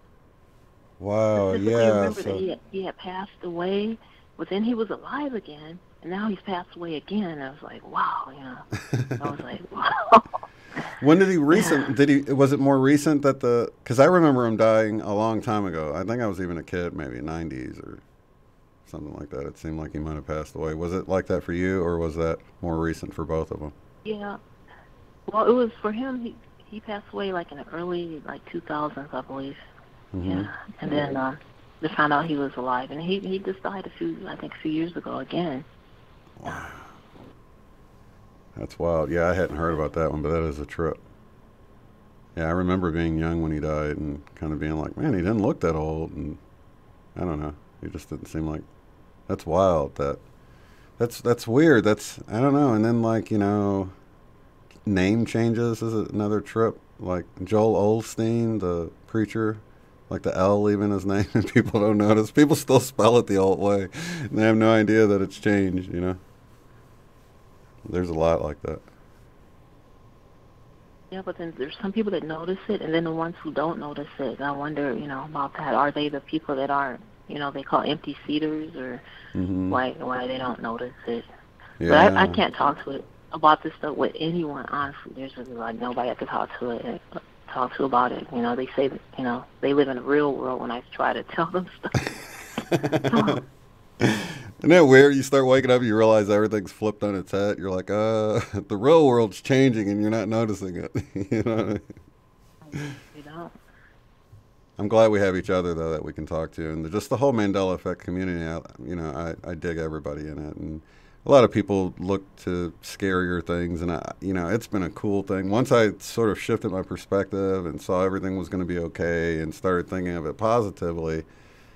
S9: Wow, yeah.
S13: I remember that he had passed away, but then he was alive again, and now he's passed away again. I was like, wow, I was like, wow.
S9: When did he was it more recent that because I remember him dying a long time ago. I think I was even a kid, maybe 90s or something like that. It seemed like he might have passed away. Was it like that for you, or was that more recent for both of them?
S13: Yeah. Well, it was for him. He passed away like in the early 2000s, I believe. Mm-hmm. Yeah. And then to find out he was alive. And he just died I think a few years ago again.
S9: Wow. That's wild. Yeah, I hadn't heard about that one, but that is a trip. Yeah, I remember being young when he died and kind of being like, man, he didn't look that old. And I don't know. He just didn't seem like, that's wild. That's weird. I don't know. And then, like, you know, name changes is another trip. Like Joel Osteen, the preacher, like the L leaving his name, and people don't notice. People still spell it the old way. And they have no idea that it's changed, you know. There's a lot like that.
S13: Yeah, but then there's some people that notice it, and then the ones who don't notice it. I wonder, you know, about that. Are they the people that aren't, you know, they call empty seaters, or why they don't notice it?
S9: Yeah.
S13: But I can't talk to it about this stuff with anyone, honestly. There's really, like, nobody I can talk to about it. You know, they say that, you know, they live in the real world when I try to tell them stuff.
S9: Isn't that weird? You start waking up, you realize everything's flipped on its head. You're like, the real world's changing, and you're not noticing it. You know what I mean?
S13: You don't.
S9: I'm glad we have each other, though, that we can talk to. And just the whole Mandela Effect community, you know, I dig everybody in it. And a lot of people look to scarier things, and, you know, it's been a cool thing. Once I sort of shifted my perspective and saw everything was going to be okay and started thinking of it positively,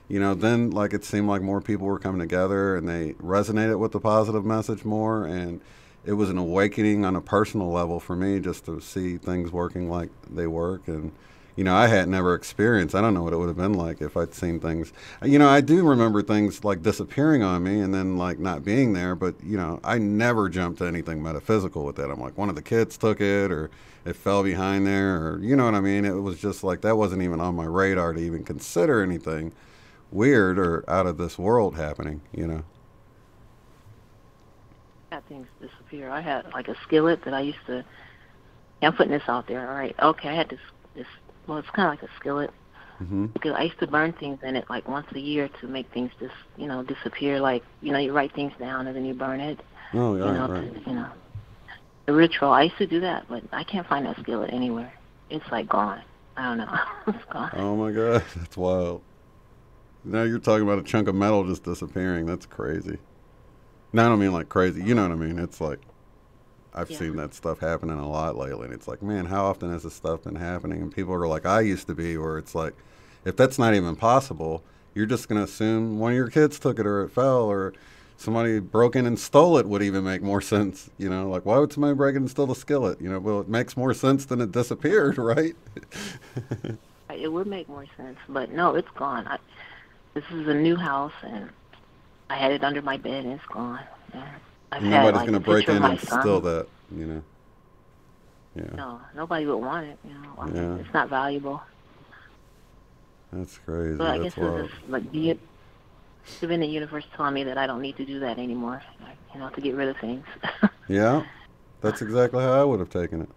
S9: you know, then, like, it seemed like more people were coming together and they resonated with the positive message more. And it was an awakening on a personal level for me just to see things working like they work. And, you know, I had never experienced, I don't know what it would have been like if I'd seen things. You know, I do remember things like disappearing on me and then, like, not being there. But, you know, I never jumped to anything metaphysical with that. I'm like, one of the kids took it, or it fell behind there, or, you know what I mean? It was just like, that wasn't even on my radar to even consider anything weird or out of this world happening, you know.
S13: Had things disappear. I had, like, a skillet that I used to, I'm putting this out there, all right? Okay, I had this well, it's kind of like a skillet. Because I used to burn things in it, like, once a year to make things just, you know, disappear. Like, you know, you write things down and then you burn it.
S9: Oh, yeah,
S13: you know,
S9: right.
S13: You know, the ritual. I used to do that, but I can't find that skillet anywhere. It's, like, gone. I don't know. It's gone.
S9: Oh, my God. That's wild. Now you're talking about a chunk of metal just disappearing. That's crazy. No, I don't mean like crazy. You know what I mean? It's like, I've seen that stuff happening a lot lately. And it's like, man, how often has this stuff been happening? And people are like, I used to be, where it's like, if that's not even possible, you're just going to assume one of your kids took it, or it fell, or somebody broke in and stole it would even make more sense. You know, like, why would somebody break in and steal the skillet? You know, well, it makes more sense than it disappeared, right?
S13: It would make more sense. But no, it's gone. This is a new house, and I had it under my bed, and it's gone. And
S9: nobody's going to break in and steal that, you know. Yeah.
S13: No, nobody would want it, you know. I mean,
S9: Yeah.
S13: it's not valuable.
S9: That's crazy.
S13: But I
S9: That's
S13: guess
S9: wild.
S13: it's just, like, even the universe telling me that I don't need to do that anymore, you know, to get rid of things.
S9: Yeah, that's exactly how I would have taken it.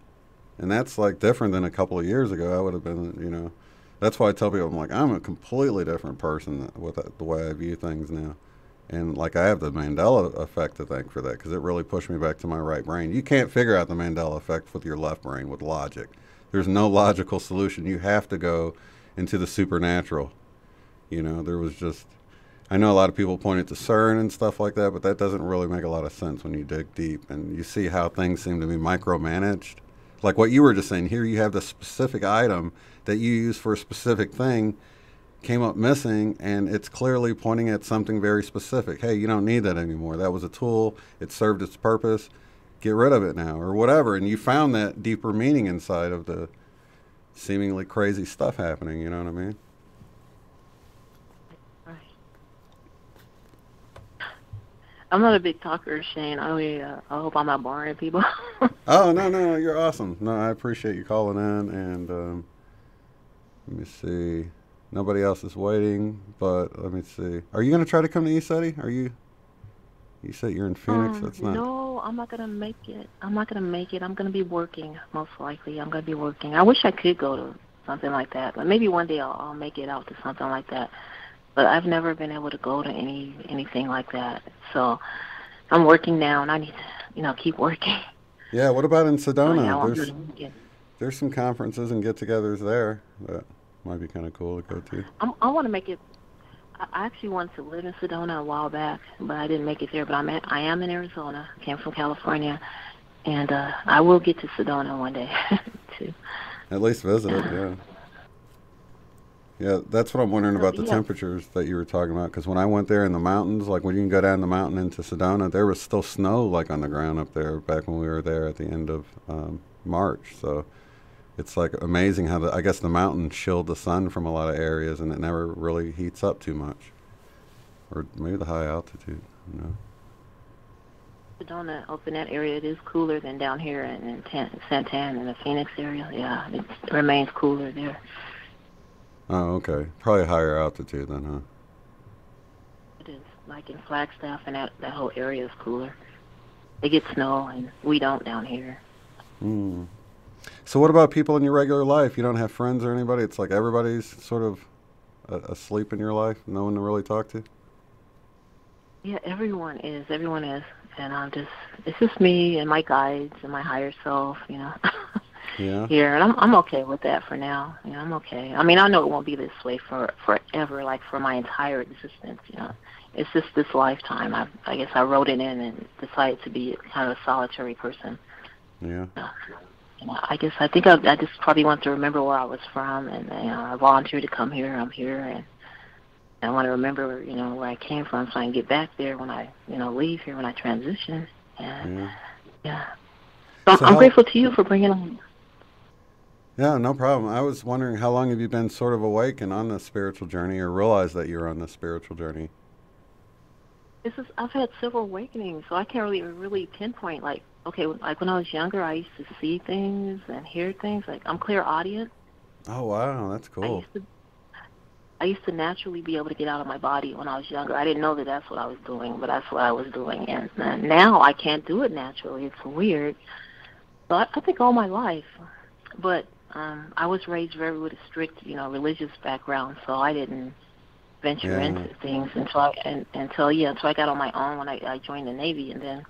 S9: And that's, like, different than a couple of years ago. I would have been, you know. That's why I tell people, I'm like, I'm a completely different person with the way I view things now. And, like, I have the Mandela effect to thank for that, because it really pushed me back to my right brain. You can't figure out the Mandela effect with your left brain, with logic. There's no logical solution. You have to go into the supernatural. You know, there was just, I know a lot of people point it to CERN and stuff like that, but that doesn't really make a lot of sense when you dig deep and you see how things seem to be micromanaged. Like what you were just saying, here you have the specific item that you use for a specific thing came up missing, and it's clearly pointing at something very specific. Hey, you don't need that anymore. That was a tool. It served its purpose. Get rid of it now, or whatever. And you found that deeper meaning inside of the seemingly crazy stuff happening. You know what I mean?
S13: Right. I'm not a big talker, Shane. I hope I'm not boring people.
S9: Oh, no, you're awesome. No, I appreciate you calling in, and let me see. Nobody else is waiting, but let me see. Are you going to try to come to East City? You said you're in Phoenix. That's not.
S13: No, I'm not going to make it. I'm going to be working, most likely. I'm going to be working. I wish I could go to something like that, but maybe one day I'll make it out to something like that. But I've never been able to go to anything like that. So I'm working now, and I need to, keep working.
S9: Yeah, what about in Sedona?
S13: Yeah,
S9: there's some conferences and get-togethers there that might be kind of cool to go to.
S13: I want to make it I actually wanted to live in Sedona a while back, but I didn't make it there. But I am in Arizona. I came from California, and I will get to Sedona one day, too.
S9: At least visit it, yeah. Yeah, that's what I'm wondering about the
S13: Yeah.
S9: temperatures that you were talking about. Because when I went there in the mountains, like when you can go down the mountain into Sedona, there was still snow like on the ground up there back when we were there at the end of March. So it's like amazing how I guess the mountain chilled the sun from a lot of areas, and it never really heats up too much. Or maybe the high altitude, you know.
S13: Sedona, up in that area, it is cooler than down here in Santan and the Phoenix area. Yeah, it remains cooler there.
S9: Oh, okay. Probably higher altitude then, huh?
S13: It is. Like in Flagstaff and that whole area is cooler. They get snow, and we don't down here.
S9: Mm. So what about people in your regular life? You don't have friends or anybody? It's like everybody's sort of asleep in your life? No one to really talk to?
S13: Yeah, everyone is. Everyone is. And it's just me and my guides and my higher self, you know.
S9: Yeah.
S13: Here, and I'm okay with that for now. You know, I'm okay. I mean, I know it won't be this way forever, like for my entire existence. You know, it's just this lifetime. I guess I wrote it in and decided to be kind of a solitary person.
S9: Yeah.
S13: You know, I think I just probably want to remember where I was from, and you know, I volunteered to come here. I'm here, and I want to remember, you know, where I came from, so I can get back there when I, you know, leave here when I transition. And yeah. So I'm grateful to you for bringing on.
S9: Yeah, no problem. I was wondering, how long have you been sort of awake and on this spiritual journey, or realized that you're on this spiritual journey?
S13: I've had several awakenings, so I can't really pinpoint. Like, okay, like when I was younger, I used to see things and hear things. Like, I'm clairaudient.
S9: Oh, wow, that's cool.
S13: I used to naturally be able to get out of my body when I was younger. I didn't know that that's what I was doing, but that's what I was doing. And now I can't do it naturally. It's weird. So I think all my life. But I was raised with a strict, you know, religious background, so I didn't venture into things until I got on my own when I joined the Navy, and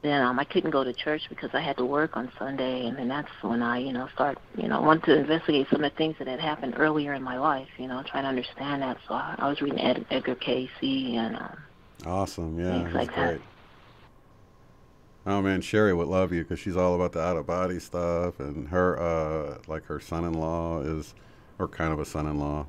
S13: then I couldn't go to church because I had to work on Sunday, and then that's when I, you know, wanted to investigate some of the things that had happened earlier in my life, you know, trying to understand that. So I was reading Edgar Cayce and
S9: awesome, yeah,
S13: things like
S9: great.
S13: that.
S9: Oh man, Sherry would love you because she's all about the out-of-body stuff, and her, like her son-in-law is, or kind of a son-in-law,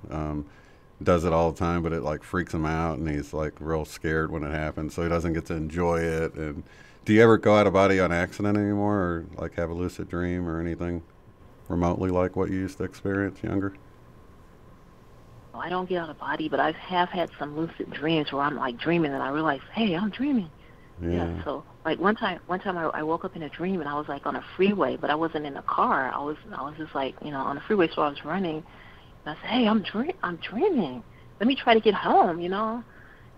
S9: does it all the time, but it like freaks him out, and he's like real scared when it happens, so he doesn't get to enjoy it. And do you ever go out-of-body on accident anymore, or like have a lucid dream or anything remotely like what you used to experience younger?
S13: Well, I don't get out of body, but I have had some lucid dreams where I'm like dreaming, and I realize, hey, I'm dreaming. Yeah. So like one time I woke up in a dream, and I was like on a freeway, but I wasn't in a car. I was just like, you know, on the freeway, so I was running. And I said, hey, I'm dreaming. Let me try to get home, you know.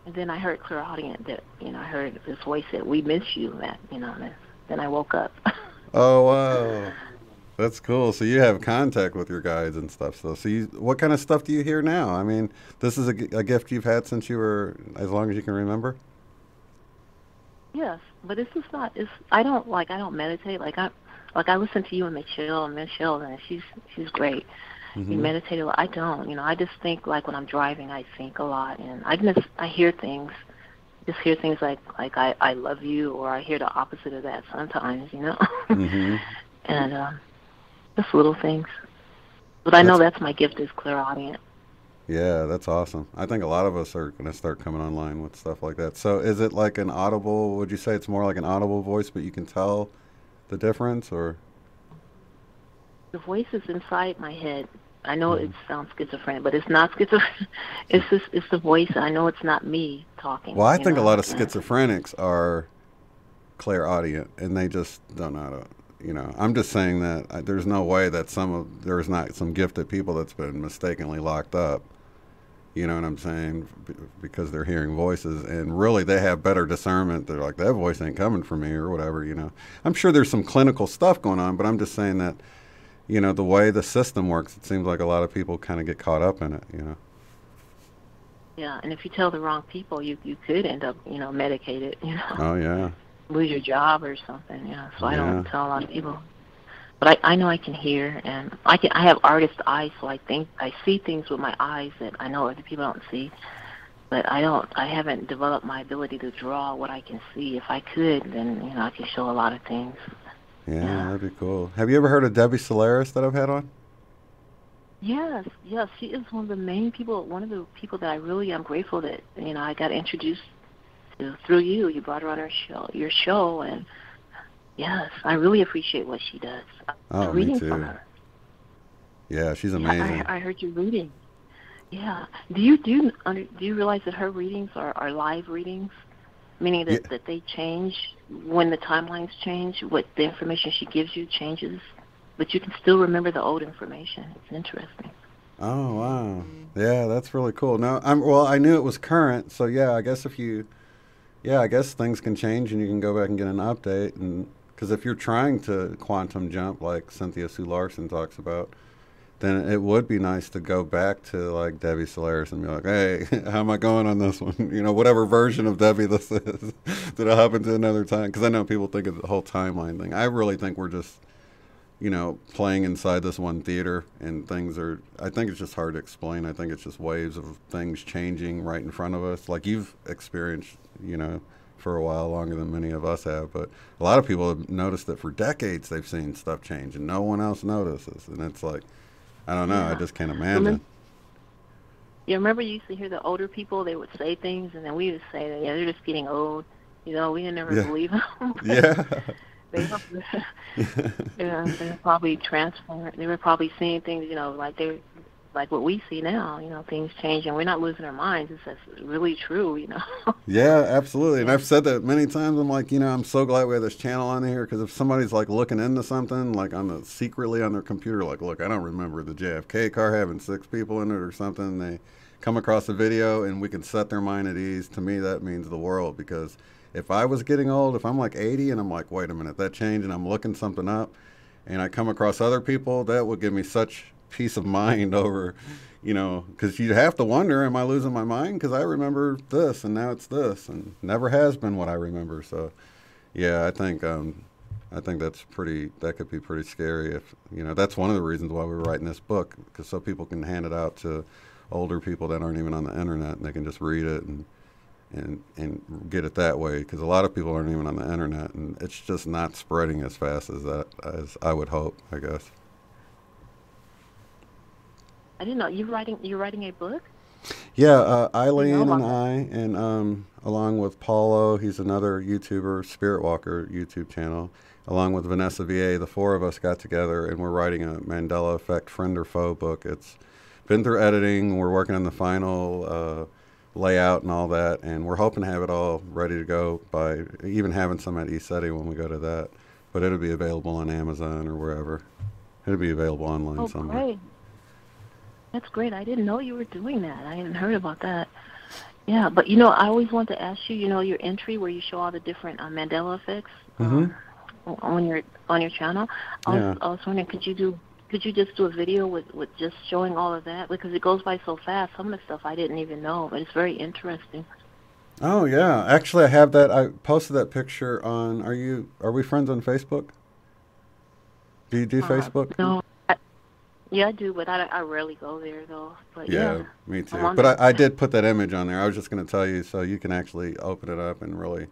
S13: And then I heard clairaudient that, you know, I heard this voice said, we miss you, that, you know. And then I woke up.
S9: Oh wow, that's cool. So you have contact with your guides and stuff. So what kind of stuff do you hear now? I mean, this is a gift you've had since you were, as long as you can remember.
S13: Yes, but it's just not. I don't meditate. I listen to you and Michelle, and she's great.
S9: Mm-hmm.
S13: You meditate a lot. I don't. You know, I just think like when I'm driving, I think a lot, and I hear things. Just hear things like I love you, or I hear the opposite of that sometimes. You know,
S9: mm-hmm.
S13: And just little things. But I know that's my gift is clairaudient.
S9: Yeah, that's awesome. I think a lot of us are going to start coming online with stuff like that. So is it like an audible, would you say it's more like an audible voice, but you can tell the difference, or?
S13: The voice is inside my head. I know it sounds schizophrenic, but it's not schizophrenic. It's the voice. I know it's not me talking.
S9: Well, I think a lot of schizophrenics are clairaudient, and they just don't know how to, you know. I'm just saying that there's no way that there's not some gifted people that's been mistakenly locked up. You know what I'm saying? Because they're hearing voices, and really they have better discernment. They're like, that voice ain't coming from me, or whatever, you know. I'm sure there's some clinical stuff going on, but I'm just saying that, you know, the way the system works, it seems like a lot of people kind of get caught up in it, you know.
S13: Yeah, and if you tell the wrong people, you could end up, you know, medicated, you know.
S9: Oh, yeah.
S13: Lose your job or something, yeah. So I don't tell a lot of people. But I know I can hear, and I have artist eyes, so I think I see things with my eyes that I know other people don't see. But I haven't developed my ability to draw what I can see. If I could, then, you know, I could show a lot of things.
S9: Yeah, that'd be cool. Have you ever heard of Debbie Solaris that I've had on?
S13: Yes, she is one of the main people, one of the people that I really am grateful that, you know, I got introduced to through you. You brought her on your show, and yes, I really appreciate what she does.
S9: Oh,
S13: reading
S9: me too.
S13: from her.
S9: Yeah, she's amazing.
S13: I heard you reading. Yeah. Do you realize that her readings are live readings, meaning that they change when the timelines change? What the information she gives you changes, but you can still remember the old information. It's interesting.
S9: Oh wow, yeah, that's really cool. No, I knew it was current, so yeah, I guess I guess things can change and you can go back and get an update, and because if you're trying to quantum jump like Cynthia Sue Larson talks about, then it would be nice to go back to like Debbie Solaris and be like, hey, how am I going on this one? You know, whatever version of Debbie this is. Did it happen to another time? Because I know people think of the whole timeline thing. I really think we're just, you know, playing inside this one theater, and I think it's just hard to explain. I think it's just waves of things changing right in front of us. Like you've experienced, you know, for a while, longer than many of us have. But a lot of people have noticed that for decades they've seen stuff change and no one else notices. And it's like, I don't know. Yeah. I just can't imagine.
S13: Remember you used to hear the older people, they would say things, and then we would say that, they're just getting old. You know, we never believe them.
S9: Yeah.
S13: They were probably transformed. They were probably seeing things, you know, like what we see now. You know, things change, and we're not losing our minds. It's really true, you know.
S9: Yeah, absolutely. And I've said that many times. I'm like, you know, I'm so glad we have this channel on here, because if somebody's like looking into something, like secretly on their computer, like, look, I don't remember the JFK car having 6 people in it or something. They come across a video and we can set their mind at ease. To me, that means the world, because if I was getting old, if I'm like 80 and I'm like, wait a minute, that changed, and I'm looking something up and I come across other people, that would give me such peace of mind over, you know, because you have to wonder, am I losing my mind? Because I remember this and now it's this, and never has been what I remember. So, yeah, I think that could be pretty scary. If, you know, that's one of the reasons why we're writing this book, because so people can hand it out to older people that aren't even on the internet, and they can just read it and get it that way, because a lot of people aren't even on the internet, and it's just not spreading as fast as I would hope, I guess.
S13: I didn't know you're writing a book.
S9: Yeah, Eileen and I, and along with Paulo, he's another YouTuber, Spirit Walker YouTube channel, along with Vanessa VA, the 4 of us got together and we're writing a Mandela Effect Friend or Foe book. It's been through editing. We're working on the final layout and all that, and we're hoping to have it all ready to go by even having some at ECETI when we go to that. But it'll be available on Amazon or wherever. It'll be available online somewhere.
S13: Great. That's great. I didn't know you were doing that. I hadn't heard about that. Yeah, but, you know, I always wanted to ask you, you know, your entry where you show all the different Mandela effects on your channel. I was wondering, could you just do a video with just showing all of that? Because it goes by so fast. Some of the stuff I didn't even know, but it's very interesting.
S9: Oh, yeah. Actually, I have that. I posted that picture on, are we friends on Facebook? Do you do Facebook?
S13: No. Yeah, I do, but I rarely go there, though. But
S9: yeah, me too. But I did put that image on there. I was just going to tell you so you can actually open it up and really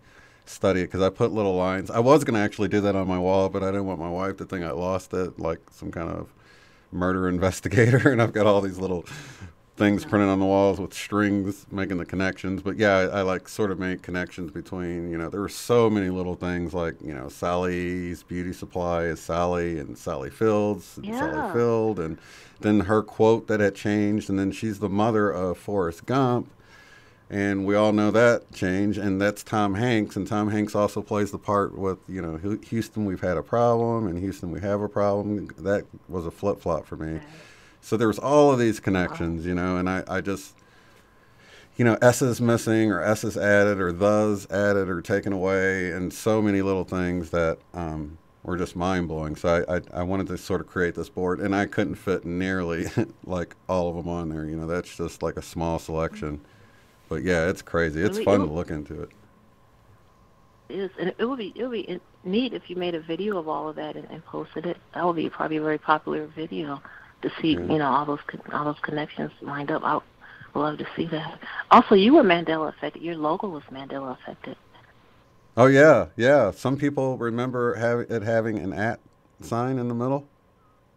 S9: study it, because I put little lines. I was going to actually do that on my wall, but I didn't want my wife to think I lost it like some kind of murder investigator, and I've got all these little things printed on the walls with strings making the connections. But yeah, I like sort of make connections between, you know, there were so many little things like, you know, Sally's beauty supply is Sally, and Sally Fields, and Sally Field, and then her quote that had changed, and then she's the mother of Forrest Gump, and we all know that change, and that's Tom Hanks, and Tom Hanks also plays the part with, you know, Houston, we've had a problem, and Houston, we have a problem. That was a flip-flop for me. So there was all of these connections, you know, and I just, you know, S's missing or S's added or thes added or taken away, and so many little things that were just mind-blowing. So I wanted to sort of create this board, and I couldn't fit nearly like all of them on there. You know, that's just like a small selection. But yeah, it's crazy. It's fun to look into it.
S13: It is, and it would be neat if you made a video of all of that and posted it. That would be probably a very popular video to see, you know, all those connections lined up. I would love to see that. Also, you were Mandela affected. Your logo was Mandela affected.
S9: Oh yeah, yeah. Some people remember having an @ sign in the middle,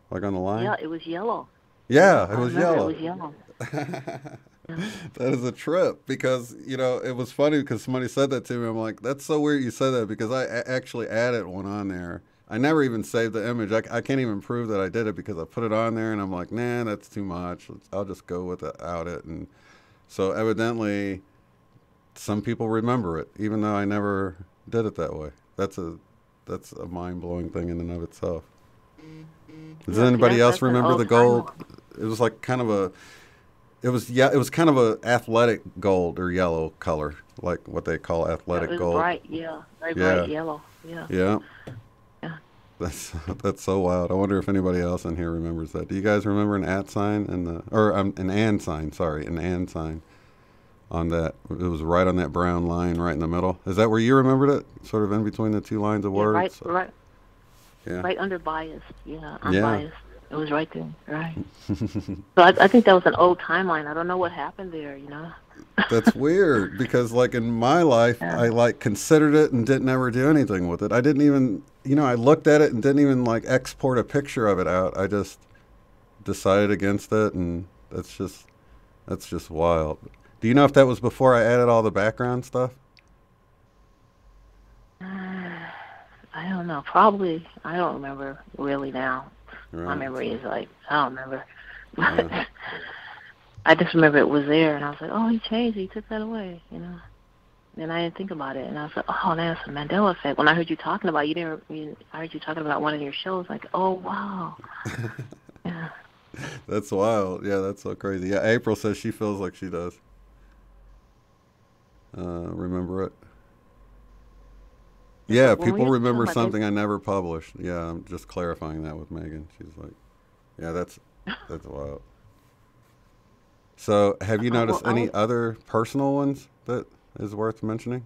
S9: like on the line.
S13: Yeah, it was yellow.
S9: Yeah, it was yellow.
S13: It was yellow.
S9: That is a trip because, you know, it was funny because somebody said that to me. I'm like, that's so weird you said that because I actually added one on there. I never even saved the image. I can't even prove that I did it because I put it on there and I'm like, nah, that's too much. I'll just go without it. And so evidently some people remember it, even though I never did it that way. That's a mind-blowing thing in and of itself. Does anybody else remember the gold? It was like kind of a... It was kind of a athletic gold or yellow color, like what they call athletic gold.
S13: Bright, yeah, very bright yellow, yeah.
S9: Yeah.
S13: Yeah.
S9: That's so wild. I wonder if anybody else in here remembers that. Do you guys remember an @ sign an and sign? Sorry, an and sign on that. It was right on that brown line, right in the middle. Is that where you remembered it? Sort of in between the two lines of words.
S13: Right.
S9: Yeah.
S13: Right under biased. Yeah, unbiased. It was right there, right. So I think that was an old timeline. I don't know what happened there, you know.
S9: That's weird because, like, in my life, I, like, considered it and didn't ever do anything with it. I didn't even, you know, I looked at it and didn't even, like, export a picture of it out. I just decided against it, and that's just wild. Do you know if that was before I added all the background stuff?
S13: I don't know. Probably. I don't remember really now. Right. My memory is like, I don't remember. I just remember it was there, and I was like, oh, he changed it. He took that away, you know. And I didn't think about it, and I was like, oh, that's a Mandela effect. When I heard you talking about I heard you talking about one of your shows, like, oh, wow. Yeah.
S9: That's wild. Yeah, that's so crazy. Yeah, April says she feels like she does. Remember it? Yeah, people remember something I never published. Yeah, I'm just clarifying that with Megan. She's like, yeah, that's wild. So have you noticed any other personal ones that is worth mentioning?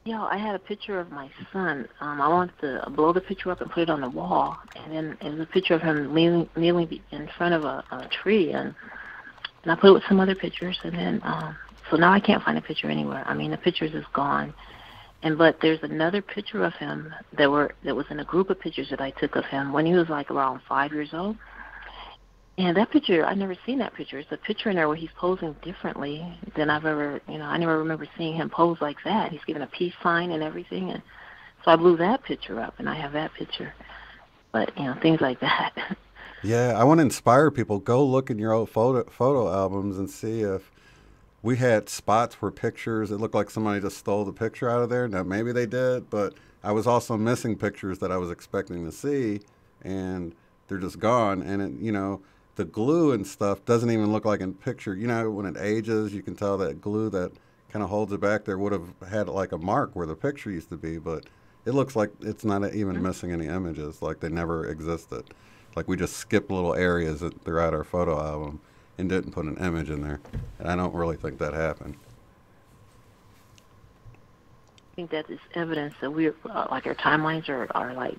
S13: Yeah, I had a picture of my son. I wanted to blow the picture up and put it on the wall. And then it was a picture of him kneeling in front of a tree. And I put it with some other pictures. And then, so now I can't find a picture anywhere. I mean, the pictures is gone. But there's another picture of him that was in a group of pictures that I took of him when he was like around 5 years old. And that picture, I've never seen that picture. It's a picture in there where he's posing differently than I've ever, you know, I never remember seeing him pose like that. He's giving a peace sign and everything. And so I blew that picture up, and I have that picture. But, you know, things like that.
S9: Yeah, I want to inspire people. Go look in your old photo albums and see if we had spots where pictures, it looked like somebody just stole the picture out of there. Now, maybe they did, but I was also missing pictures that I was expecting to see, and they're just gone. And, it, you know, the glue and stuff doesn't even look like in picture. You know, when it ages, you can tell that glue that kind of holds it back there would have had like a mark where the picture used to be, but it looks like it's not even missing any images, like they never existed. Like we just skipped little areas throughout our photo album and didn't put an image in there. And I don't really think that happened.
S13: I think that is evidence that we're, like our timelines are like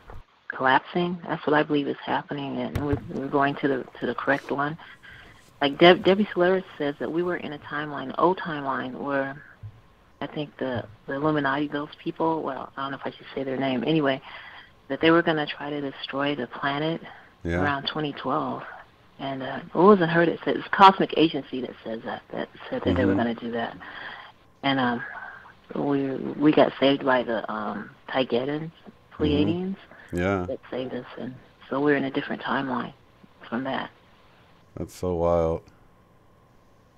S13: collapsing. That's what I believe is happening, and we're going to the correct one. Like Debbie Solaris says that we were in a timeline, an old timeline, where I think the Illuminati, those people, well, I don't know if I should say their name, anyway, that they were going to try to destroy the planet around 2012. And it wasn't her that said, it's a cosmic agency that says that said that they were going to do that. And we got saved by the Taygetians, Pleiadians, that saved us. And so we're in a different timeline from that.
S9: That's so wild.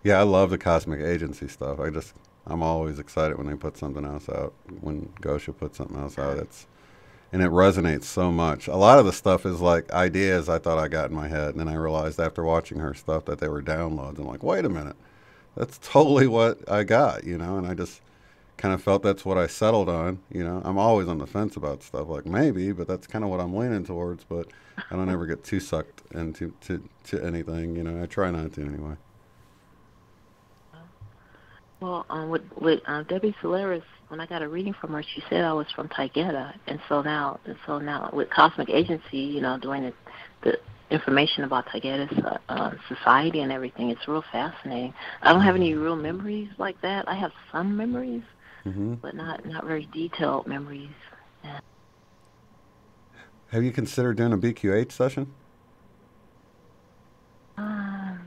S9: Yeah, I love the cosmic agency stuff. I'm always excited when they put something else out. When Gosha puts something else out, and it resonates so much. A lot of the stuff is like ideas I thought I got in my head, and then I realized after watching her stuff that they were downloads. I'm like, wait a minute, that's totally what I got, you know. And I just kind of felt that's what I settled on, you know. I'm always on the fence about stuff, like maybe, but that's kind of what I'm leaning towards. But I don't ever get too sucked into to anything, you know. I try not to anyway.
S13: Well, with Debbie Solaris, when I got a reading from her, she said I was from Taygeta, and so now with Cosmic Agency, you know, doing the information about Taygeta's society and everything, it's real fascinating. I don't have any real memories like that. I have some memories, but not very detailed memories. Yeah.
S9: Have you considered doing a BQH session?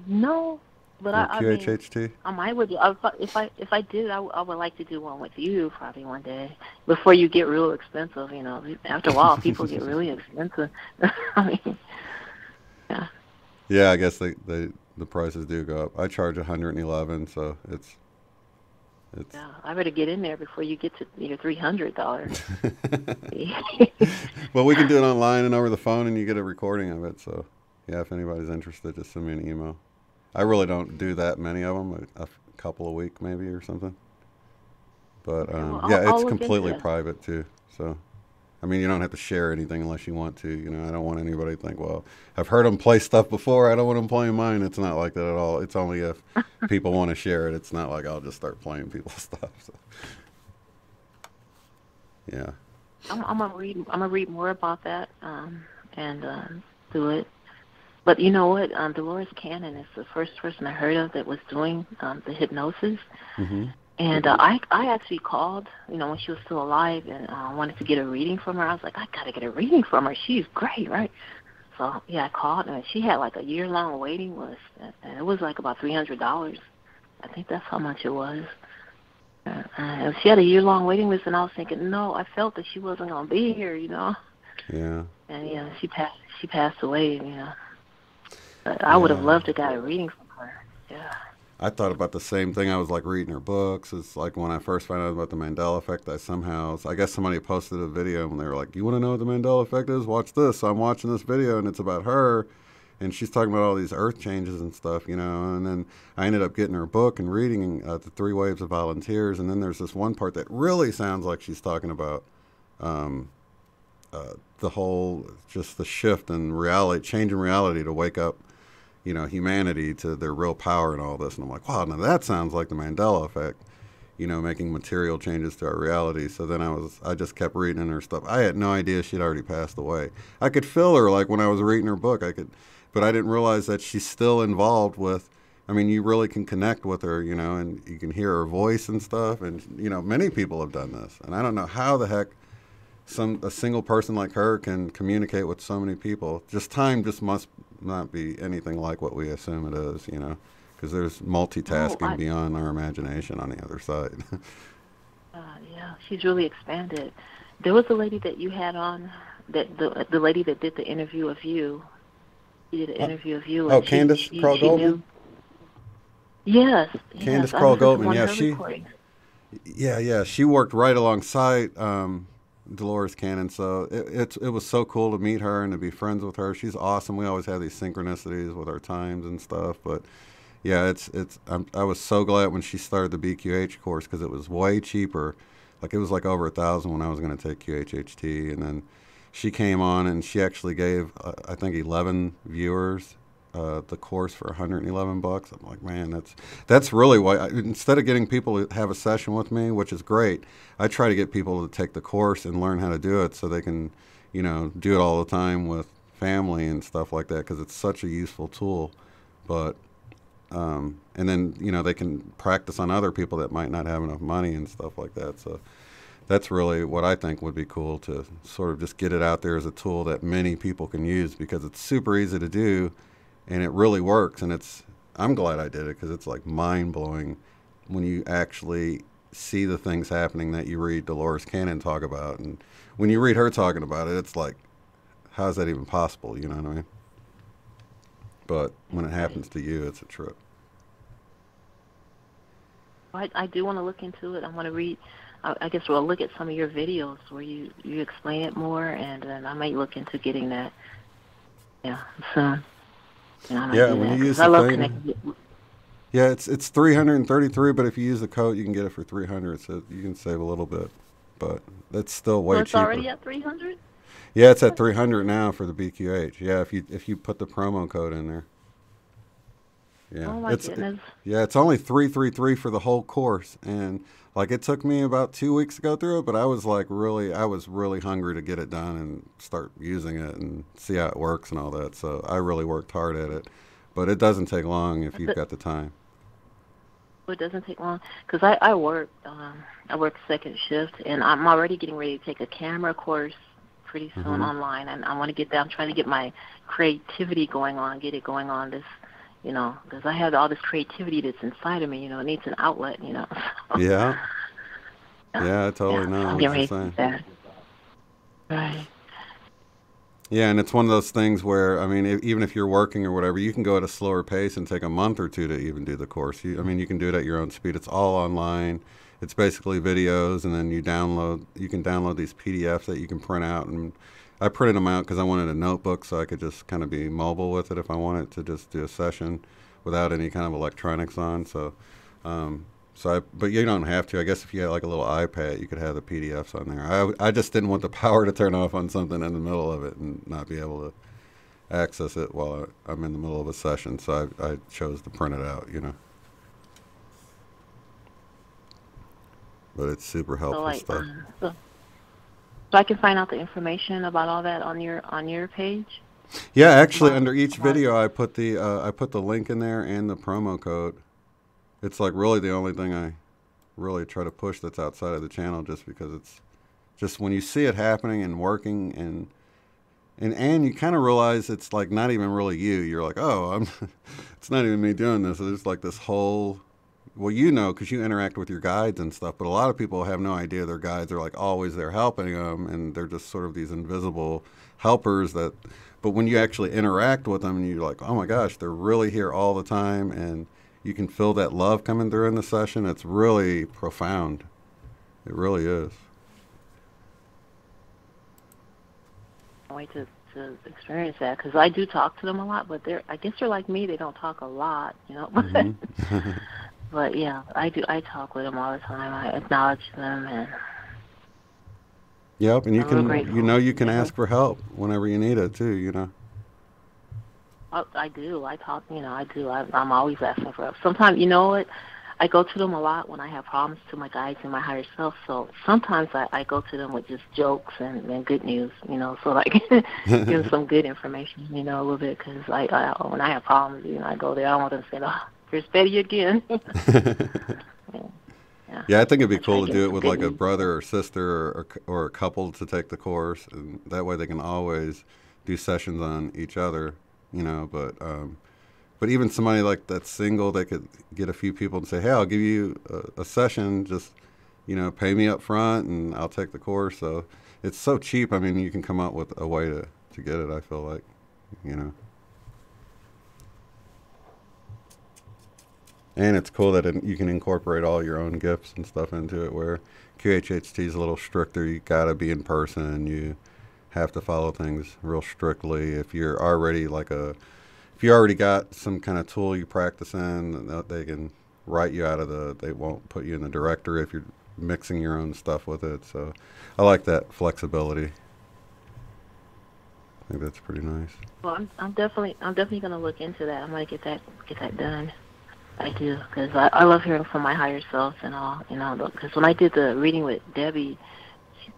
S13: No. But I mean,
S9: QHHT?
S13: I might would. If I did, I would like to do one with you probably one day before you get real expensive. You know, after a while, people get really expensive. I mean, yeah.
S9: Yeah, I guess the prices do go up. I charge $111, so it's.
S13: Yeah, I better get in there before you get to your $300.
S9: Well, we can do it online and over the phone, and you get a recording of it. So, yeah, if anybody's interested, just send me an email. I really don't do that many of them, a couple a week maybe or something. But yeah, it's completely private too. So, I mean, you don't have to share anything unless you want to. You know, I don't want anybody to think, well, I've heard them play stuff before. I don't want them playing mine. It's not like that at all. It's only if people want to share it. It's not like I'll just start playing people's stuff. So, yeah.
S13: I'm gonna read more about that and do it. But you know what? Dolores Cannon is the first person I heard of that was doing the hypnosis. And I actually called, you know, when she was still alive, and wanted to get a reading from her. I was like, I got to get a reading from her. She's great, right? So, yeah, I called, and she had like a year-long waiting list, and it was like about $300. I think that's how much it was. She had a year-long waiting list, and I was thinking, no, I felt that she wasn't going to be here, you know?
S9: Yeah.
S13: And, yeah, she passed away, you know. I would have loved to got a reading from her. Yeah.
S9: I thought about the same thing. I was like reading her books. It's like when I first found out about the Mandela effect, I guess somebody posted a video and they were like, you want to know what the Mandela effect is? Watch this. So I'm watching this video and it's about her and she's talking about all these earth changes and stuff, you know, and then I ended up getting her book and reading the 3 Waves of Volunteers. And then there's this one part that really sounds like she's talking about the whole, just the shift in reality, change in reality to wake up, you know, humanity to their real power and all this. And I'm like, wow, now that sounds like the Mandela effect, you know, making material changes to our reality. So then I just kept reading her stuff. I had no idea she'd already passed away. I could feel her, like when I was reading her book, but I didn't realize that she's still involved with, I mean, you really can connect with her, you know, and you can hear her voice and stuff. And, you know, many people have done this. And I don't know how the heck a single person like her can communicate with so many people. Time must not be anything like what we assume it is, you know, because there's multitasking beyond our imagination on the other side.
S13: Yeah, she's really expanded. There was a lady that you had on, that the lady that did the interview of you. She did an interview of you.
S9: Oh, Candace Kroll Goldman?
S13: Yes.
S9: Candace Kroll Goldman, yeah, she worked right alongside Dolores Cannon, so it was so cool to meet her and to be friends with her. She's awesome. We always have these synchronicities with our times and stuff, but yeah, I was so glad when she started the BQH course because it was way cheaper. Like it was like over $1,000 when I was going to take QHHT, and then she came on and she actually gave I think 11 viewers the course for $111. I'm like, man, that's really why. Instead of getting people to have a session with me, which is great, I try to get people to take the course and learn how to do it so they can, you know, do it all the time with family and stuff like that because it's such a useful tool. But and then, you know, they can practice on other people that might not have enough money and stuff like that. So that's really what I think would be cool, to sort of just get it out there as a tool that many people can use because it's super easy to do. And it really works, and I'm glad I did it because it's like mind-blowing when you actually see the things happening that you read Dolores Cannon talk about. And when you read her talking about it, it's like, how is that even possible, you know what I mean? But when it happens to you, it's a trip.
S13: I do want to look into it. I want to read, I guess we'll look at some of your videos where you explain it more, and then I might look into getting that. Yeah, so...
S9: Yeah, when you use the thing, yeah, it's $333, but if you use the code, you can get it for $300, so you can save a little bit, but that's still way cheaper.
S13: It's already at $300?
S9: Yeah, it's at $300 now for the BQH. Yeah, if you put the promo code in there. Yeah.
S13: Oh my goodness.
S9: Yeah, it's only 333 for the whole course, and like it took me about 2 weeks to go through it, but I was really hungry to get it done and start using it and see how it works and all that. So I really worked hard at it, but it doesn't take long if you've got the time.
S13: It doesn't take long because I work second shift, and I'm already getting ready to take a camera course pretty soon online, and I want to get that. I'm trying to get my creativity going on, get it going on this, because I have all this creativity that's inside of me. It needs an outlet.
S9: Yeah. Yeah, I totally know.
S13: I'm getting ready to do that. Right.
S9: Yeah, and it's one of those things where, I mean, even if you're working or whatever, you can go at a slower pace and take a month or two to even do the course. You can do it at your own speed. It's all online. It's basically videos, and then you can download these PDFs that you can print out. And I printed them out because I wanted a notebook so I could just kind of be mobile with it if I wanted to just do a session without any kind of electronics on. But you don't have to. I guess if you had like a little iPad, you could have the PDFs on there. I just didn't want the power to turn off on something in the middle of it and not be able to access it while I'm in the middle of a session. So I chose to print it out, But it's super helpful stuff.
S13: So I can find out the information about all that on your page?
S9: Yeah, actually, under each video, I put the link in there and the promo code. It's like really the only thing I really try to push that's outside of the channel, just because it's just when you see it happening and working and you kind of realize it's like not even really you. You're like, oh, it's not even me doing this. There's like this whole, well, because you interact with your guides and stuff, but a lot of people have no idea their guides are like always there helping them, and they're just sort of these invisible helpers but when you actually interact with them and you're like, oh my gosh, they're really here all the time, and you can feel that love coming through in the session. It's really profound. It really is.
S13: I wait to experience that, because I do talk to them a lot, but I guess they're like me. They don't talk a lot, But yeah, I do. I talk with them all the time. I acknowledge them, and
S9: yep. And you can ask for help whenever you need it too.
S13: I do. I talk. I do. I'm always asking for help. Sometimes, what? I go to them a lot when I have problems, to my guides and my higher self. So sometimes I go to them with just jokes and good news, so like give them some good information, a little bit, because when I have problems, I go there. I don't want them to say, oh, here's Betty again.
S9: Yeah, I think it'd be cool to do it with like a brother or sister or a couple to take the course, and that way they can always do sessions on each other, But even somebody like that's single, they could get a few people and say, hey, I'll give you a session, just, pay me up front and I'll take the course. So it's so cheap. I mean, you can come up with a way to get it, I feel like, And it's cool that you can incorporate all your own gifts and stuff into it, where QHHT is a little stricter. You got to be in person. You have to follow things real strictly. If you're already if you already got some kind of tool you practice in, they can write you out of they won't put you in the directory if you're mixing your own stuff with it. So I like that flexibility. I think that's pretty nice.
S13: Well, I'm definitely going to look into that. I'm going to get that done. I do, because I love hearing from my higher self and all, because when I did the reading with Debbie,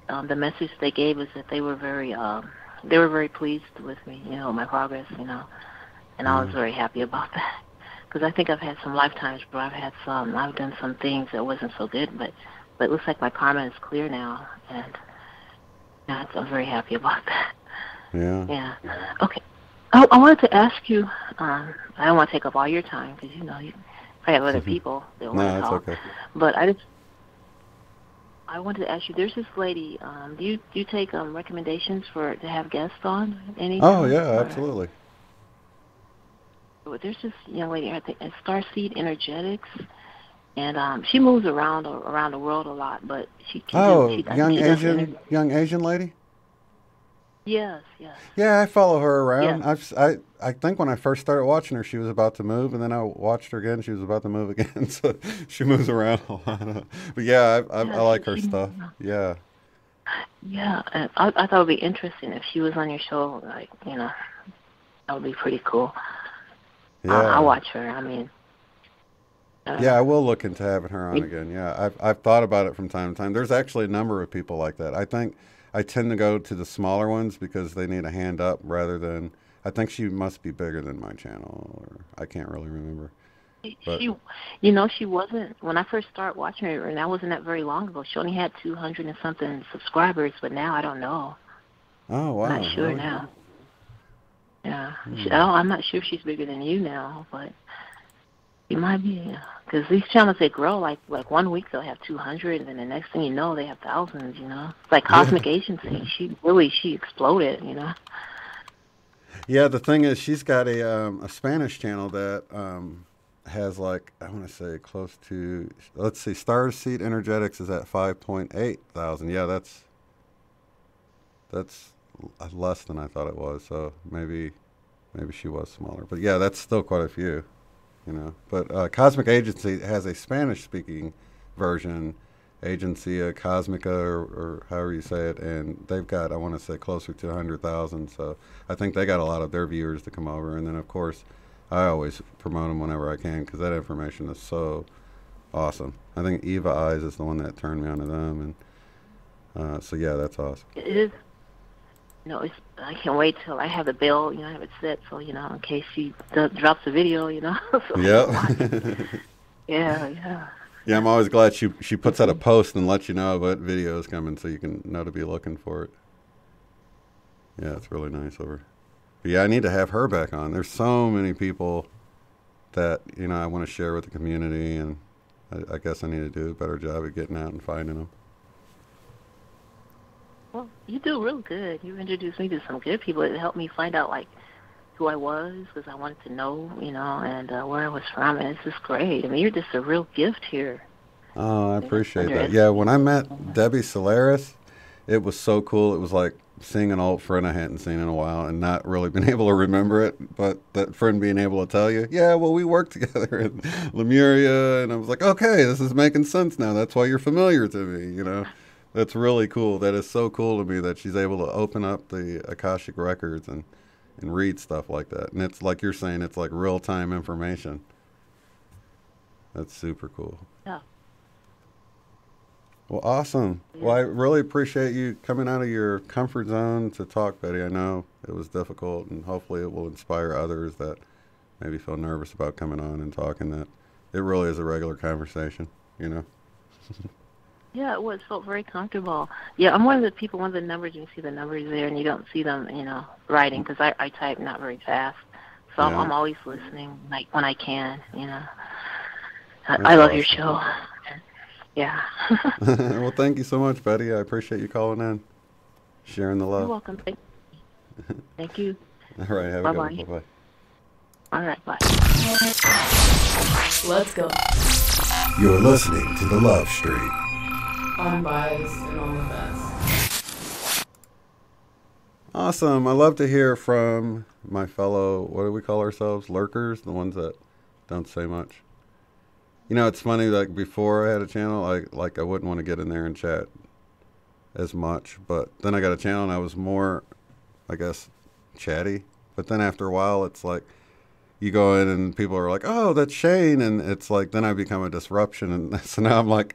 S13: the message they gave us that they were very pleased with me, my progress, and I was very happy about that, because I think I've had some lifetimes where I've done some things that wasn't so good, but it looks like my karma is clear now, and I'm very happy about that.
S9: Yeah.
S13: Yeah. Okay. I wanted to ask you, I don't want to take up all your time, because, I have other people that want to talk.
S9: Okay.
S13: But I wanted to ask you, there's this lady, do you take recommendations to have guests on anytime?
S9: Oh, yeah, absolutely.
S13: There's this young lady, I think, at Starseed Energetics, and she moves around the world a lot, but she can
S9: young Asian lady?
S13: Yes.
S9: Yeah, I follow her around.
S13: Yeah.
S9: I think when I first started watching her, she was about to move, and then I watched her again. She was about to move again, so she moves around a lot. But yeah, I like her stuff. Yeah.
S13: Yeah, and I thought it would be interesting if she was on your show. That would be pretty cool.
S9: Yeah.
S13: I watch her. I mean.
S9: Yeah, I will look into having her on again. Yeah, I've thought about it from time to time. There's actually a number of people like that. I think I tend to go to the smaller ones because they need a hand up rather than. I think she must be bigger than my channel, or I can't really remember. But,
S13: She wasn't when I first started watching her, and that wasn't that very long ago. She only had 200 and something subscribers, but now I don't know.
S9: Oh wow!
S13: I'm not sure
S9: really?
S13: now. Yeah, I'm not sure if she's bigger than you now, but. It might be, because these channels, they grow, like 1 week they'll have 200, and then the next thing you know, they have thousands, It's like Cosmic Agency. She exploded,
S9: Yeah, the thing is, she's got a Spanish channel that has, like, I want to say close to, let's see, Starseed Energetics is at 5.8 thousand. Yeah, that's less than I thought it was, so maybe she was smaller. But yeah, that's still quite a few. But Cosmic Agency has a Spanish-speaking version, Agencia Cosmica, or however you say it, and they've got, I want to say, closer to 100,000, so I think they got a lot of their viewers to come over, and then, of course, I always promote them whenever I can, because that information is so awesome. I think Eva Eyes is the one that turned me on to them, and so, yeah, that's awesome.
S13: It is. I can't wait till I have the bell, I have it set, so, in case she drops a video, So Yeah.
S9: Yeah, I'm always glad she puts out a post and lets you know what video is coming so you can know to be looking for it. Yeah, it's really nice of her. But yeah, I need to have her back on. There's so many people that, I want to share with the community, and I guess I need to do a better job at getting out and finding them.
S13: Well, you do real good. You introduced me to some good people. It helped me find out, who I was, because I wanted to know, and where I was from, and it's just great. I mean, you're just a real gift here.
S9: Oh, I appreciate that. Yeah, when I met Debbie Solaris, it was so cool. It was like seeing an old friend I hadn't seen in a while and not really been able to remember it, but that friend being able to tell you, yeah, well, we worked together in Lemuria, and I was like, okay, this is making sense now. That's why you're familiar to me, That's really cool. That is so cool to me that she's able to open up the Akashic Records and read stuff like that. And it's like you're saying, it's like real-time information. That's super cool.
S13: Yeah.
S9: Well, awesome. Yeah. Well, I really appreciate you coming out of your comfort zone to talk, Betty. I know it was difficult, and hopefully it will inspire others that maybe feel nervous about coming on and talking, that it really is a regular conversation,
S13: Yeah, it felt very comfortable. Yeah, I'm one of the numbers, you see the numbers there, and you don't see them, writing, because I type not very fast. So yeah. I'm always listening, when I can, I love your show. Yeah.
S9: Well, thank you so much, Betty. I appreciate you calling in, sharing the love.
S13: You're welcome. Thank you.
S9: All right, have a good one. Bye-bye.
S13: All right, bye.
S2: Let's go.
S12: You're listening to The Love Stream.
S2: Unbiased and on the fence.
S9: Awesome. I love to hear from my fellow, what do we call ourselves? Lurkers, the ones that don't say much. It's funny, before I had a channel, I wouldn't want to get in there and chat as much, but then I got a channel and I was more, I guess, chatty. But then after a while, it's like, you go in and people are like, oh, that's Shane, and it's like, then I become a disruption, and so now I'm like,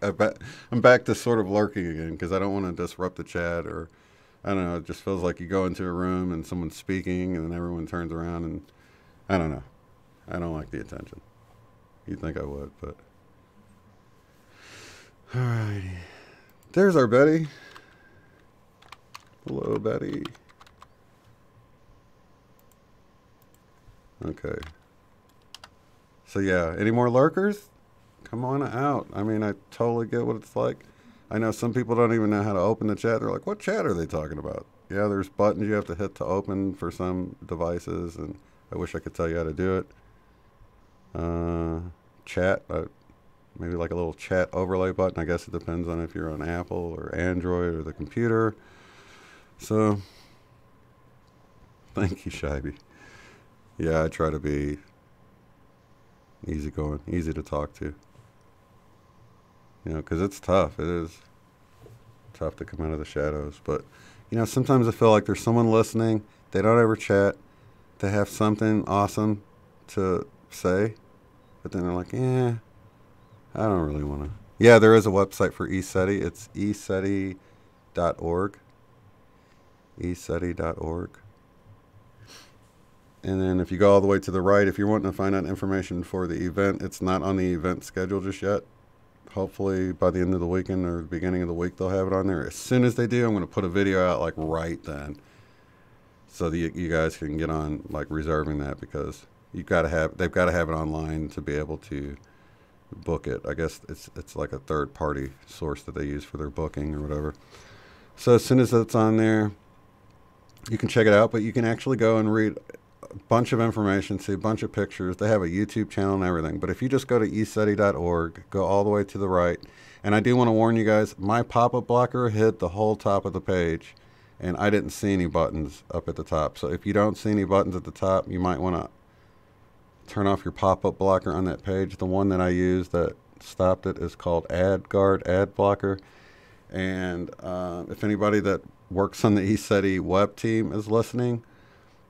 S9: I'm back to sort of lurking again, because I don't want to disrupt the chat, or I don't know, it just feels like you go into a room and someone's speaking and then everyone turns around, and I don't know, I don't like the attention. You'd think I would, but alrighty, there's our Betty. Hello, Betty. Okay. So yeah, any more lurkers? Come on out. I mean, I totally get what it's like. I know some people don't even know how to open the chat. They're like, what chat are they talking about? Yeah, there's buttons you have to hit to open for some devices, and I wish I could tell you how to do it. Chat, maybe like a little chat overlay button. I guess it depends on if you're on Apple or Android or the computer. So, thank you, Shivey. Yeah, I try to be easygoing, easy to talk to. Because it's tough. It is tough to come out of the shadows. But, sometimes I feel like there's someone listening. They don't ever chat. They have something awesome to say, but then they're like, I don't really want to. Yeah, there is a website for eSETI. It's eSETI.org. eSETI.org. And then if you go all the way to the right, if you're wanting to find out information for the event, it's not on the event schedule just yet. Hopefully by the end of the weekend or the beginning of the week, they'll have it on there. As soon as they do, I'm going to put a video out like right then, so that you guys can get on like reserving that, because they've got to have it online to be able to book it. I guess it's like a third party source that they use for their booking or whatever. So as soon as it's on there, you can check it out, but you can actually go and read a bunch of information, see a bunch of pictures. They have a YouTube channel and everything. But if you just go to eSETI.org, go all the way to the right, and I do want to warn you guys, my pop-up blocker hid the whole top of the page, and I didn't see any buttons up at the top. So if you don't see any buttons at the top, you might want to turn off your pop-up blocker on that page. The one that I use that stopped it is called AdGuard, Ad Blocker. And if anybody that works on the eSETI web team is listening,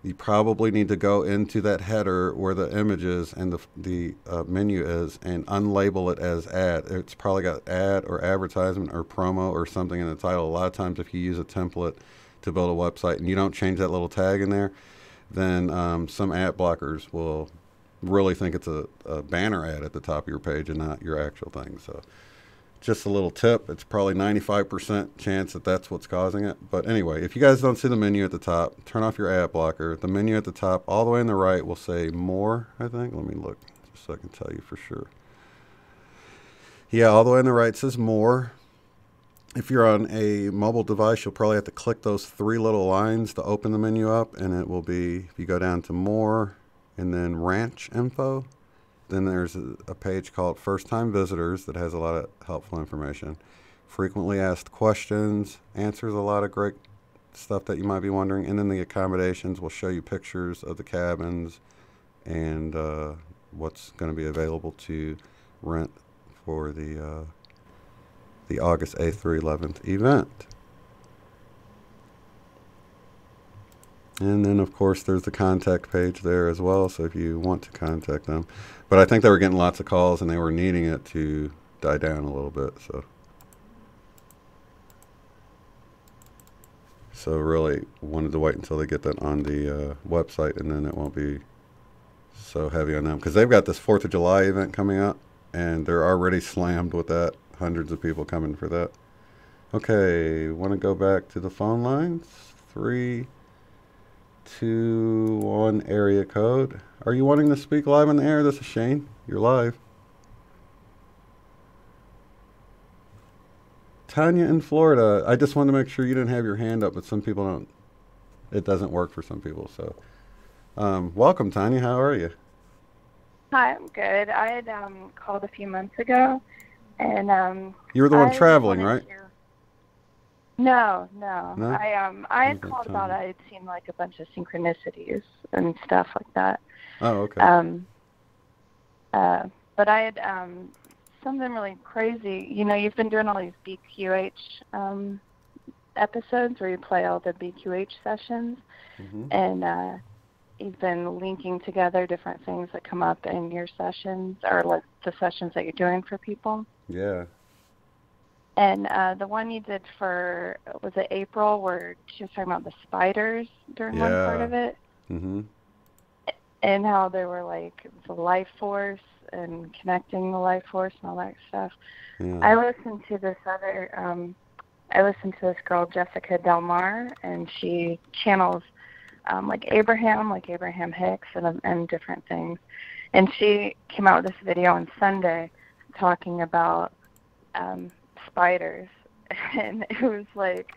S9: you probably need to go into that header where the image is and the menu is, and unlabel it as ad. It's probably got ad or advertisement or promo or something in the title. A lot of times if you use a template to build a website and you don't change that little tag in there, then some ad blockers will really think it's a banner ad at the top of your page and not your actual thing. So just a little tip. It's probably 95% chance that that's what's causing it. But anyway, if you guys don't see the menu at the top, turn off your ad blocker. The menu at the top, all the way on the right, will say more, I think. Let me look just so I can tell you for sure. Yeah, all the way on the right says more. If you're on a mobile device, you'll probably have to click those three little lines to open the menu up, and it will be, if you go down to more and then ranch info, then there's a page called First Time Visitors that has a lot of helpful information. Frequently asked questions, answers a lot of great stuff that you might be wondering. And then the accommodations will show you pictures of the cabins and what's going to be available to rent for the August 8th through 11th event. And then, of course, there's the contact page there as well, so if you want to contact them. But I think they were getting lots of calls, and they were needing it to die down a little bit. So really wanted to wait until they get that on the website, and then it won't be so heavy on them. Because they've got this 4th of July event coming up, and they're already slammed with that. Hundreds of people coming for that. Okay, want to go back to the phone lines? 321 area code. Are you wanting to speak live on the air? This is Shane. You're live. Tanya in Florida. I just wanted to make sure you didn't have your hand up, but some people don't. It doesn't work for some people. So, welcome, Tanya. How are you?
S14: Hi, I'm good. I had called a few months ago, and
S9: you were the one traveling, right?
S14: No.
S9: No?
S14: I had called about I had seen like a bunch of synchronicities and stuff like that.
S9: Oh, okay.
S14: But I had something really crazy. You know, you've been doing all these BQH episodes where you play all the BQH sessions, and you've been linking together different things that come up in your sessions, or like the sessions that you're doing for people.
S9: Yeah.
S14: And the one you did for, was it April, where she was talking about the spiders during one part of it?
S9: Mm-hmm.
S14: And how they were like the life force and connecting the life force and all that stuff.
S9: Yeah.
S14: I listened to this girl, Jessica Del Mar, and she channels like Abraham Hicks and different things. And she came out with this video on Sunday talking about spiders, and it was like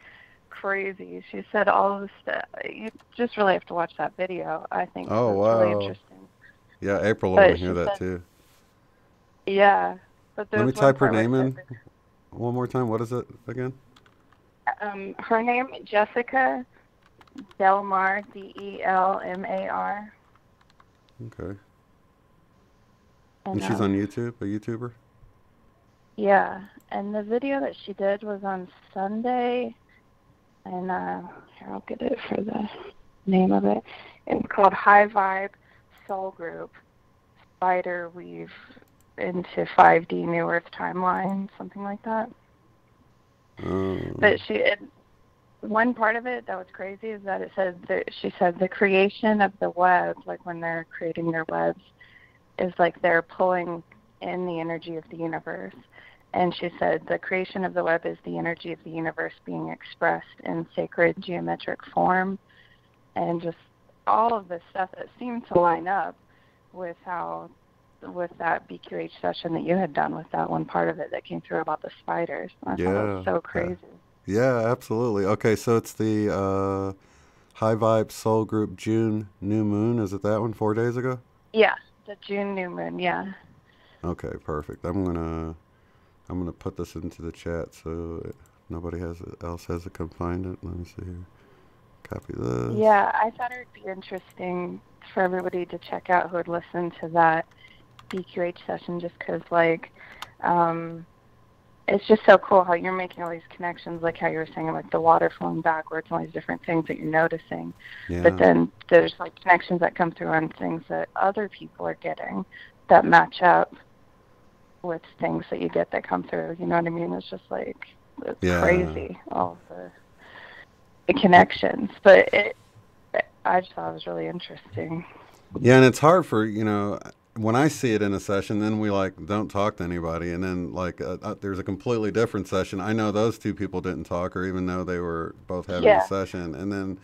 S14: crazy. She said all this stuff. You just really have to watch that video. I think it's really interesting.
S9: Yeah, April will hear that too.
S14: Yeah, but
S9: let me type her name in one more time. What is it again?
S14: Her name, Jessica Del Mar, Delmar.
S9: Okay. And she's on YouTube, a YouTuber?
S14: Yeah, and the video that she did was on Sunday, and here, I'll get it for the name of it. It's called High Vibe Soul Group. spider weave into 5D New Earth timeline, something like that. But one part of it that was crazy is that it said that she said the creation of the web, like when they're creating their webs, is like they're pulling in the energy of the universe. And she said the creation of the web is the energy of the universe being expressed in sacred geometric form, and just all of this stuff that seemed to line up with that BQH session that you had done with that one part of it that came through about the spiders. I thought it was so crazy.
S9: Yeah, absolutely. Okay, so it's the High Vibe Soul Group June New Moon. Is it that one 4 days ago?
S14: Yeah, the June New Moon, yeah.
S9: Okay, perfect. I'm gonna put this into the chat so nobody else has to come find it. Let me see here. Copy this.
S14: Yeah, I thought it would be interesting for everybody to check out who would listen to that BQH session, just because, like, it's just so cool how you're making all these connections, like how you were saying, like the water flowing backwards, all these different things that you're noticing.
S9: Yeah.
S14: But then there's like connections that come through on things that other people are getting that match up with things that you get that come through. You know what I mean? It's just like, it's crazy, all the connections. But I just thought it was really interesting.
S9: Yeah, and it's hard for, when I see it in a session, then we don't talk to anybody, and then there's a completely different session. I know those two people didn't talk, or even though they were both having a session, and then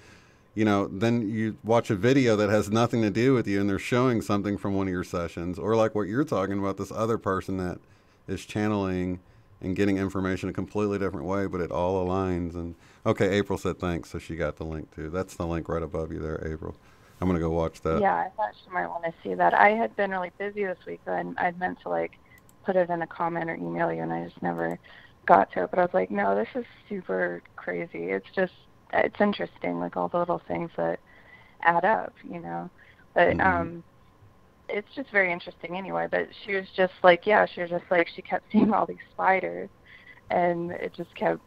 S9: then you watch a video that has nothing to do with you, and they're showing something from one of your sessions, or like what you're talking about, this other person that is channeling and getting information a completely different way, but it all aligns. And okay, April said thanks, so she got the link too. That's the link right above you there, April. I'm going to go watch that.
S14: Yeah, I thought she might want to see that. I had been really busy this week, and I'd meant to, put it in a comment or email you, and I just never got to it. But I was like, no, this is super crazy. It's interesting, all the little things that add up, But it's just very interesting anyway. But she was just she kept seeing all these spiders, and it just kept,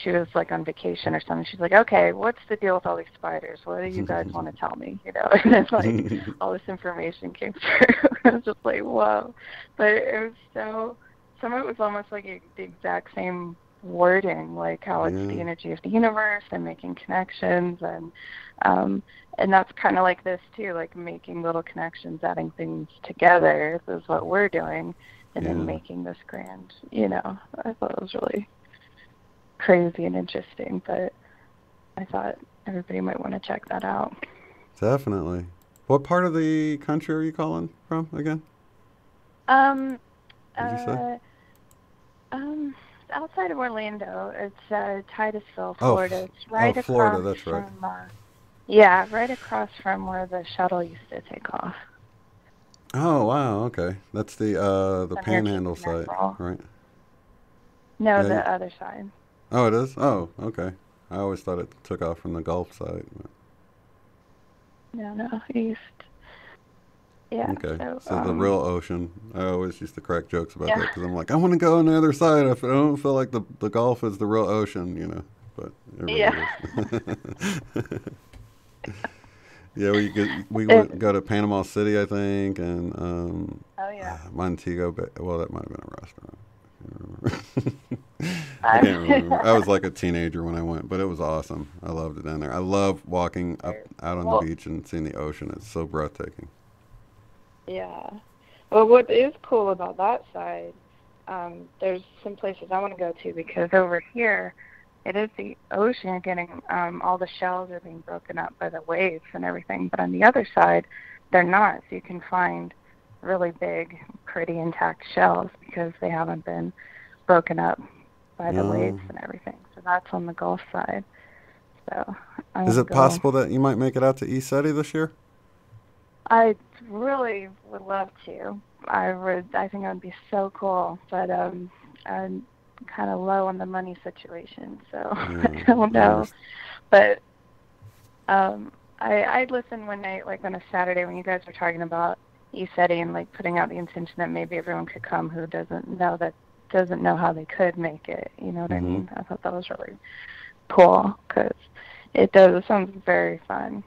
S14: she was on vacation or something. She's like, okay, what's the deal with all these spiders? What do you guys want to tell me? And then all this information came through. I was just like, whoa. But it was some of it was almost the exact same wording, how it's the energy of the universe and making connections, and that's kind of like this too, making little connections, adding things together. This is what we're doing, and then making this grand, I thought it was really crazy and interesting, but I thought everybody might want to check that out.
S9: Definitely. What part of the country are you calling from again?
S14: Did you say? Outside of Orlando. It's Titusville, Florida. It's right across
S9: Florida, that's right.
S14: From, right across from where the shuttle used to take off.
S9: Oh, wow, okay. That's the Panhandle side, right?
S14: No, the other side.
S9: Oh, it is? Oh, okay. I always thought it took off from the Gulf side.
S14: No, east. Yeah.
S9: Okay, so the real ocean. I always used to crack jokes about that because I'm like, I want to go on the other side. I don't feel like the Gulf is the real ocean, but it really is. Yeah, we would go to Panama City, I think, and Montego Bay. Well, that might have been a restaurant. I can't remember. I was like a teenager when I went, but it was awesome. I loved it down there. I love walking out on the beach and seeing the ocean. It's so breathtaking.
S14: Yeah. Well, what is cool about that side, there's some places I want to go to, because over here, it is the ocean. You're getting all the shells are being broken up by the waves and everything, but on the other side, they're not. So you can find really big, pretty intact shells because they haven't been broken up by the waves and everything. So that's on the Gulf side. So
S9: is it possible that you might make it out to ECETI this year?
S14: I really would love to. I think it would be so cool, but I'm kind of low on the money situation, so I don't know. But I listened one night, on a Saturday, when you guys were talking about ECETI and putting out the intention that maybe everyone could come who doesn't know how they could make it. You know what I mean? I thought that was really cool because it sounds very fun.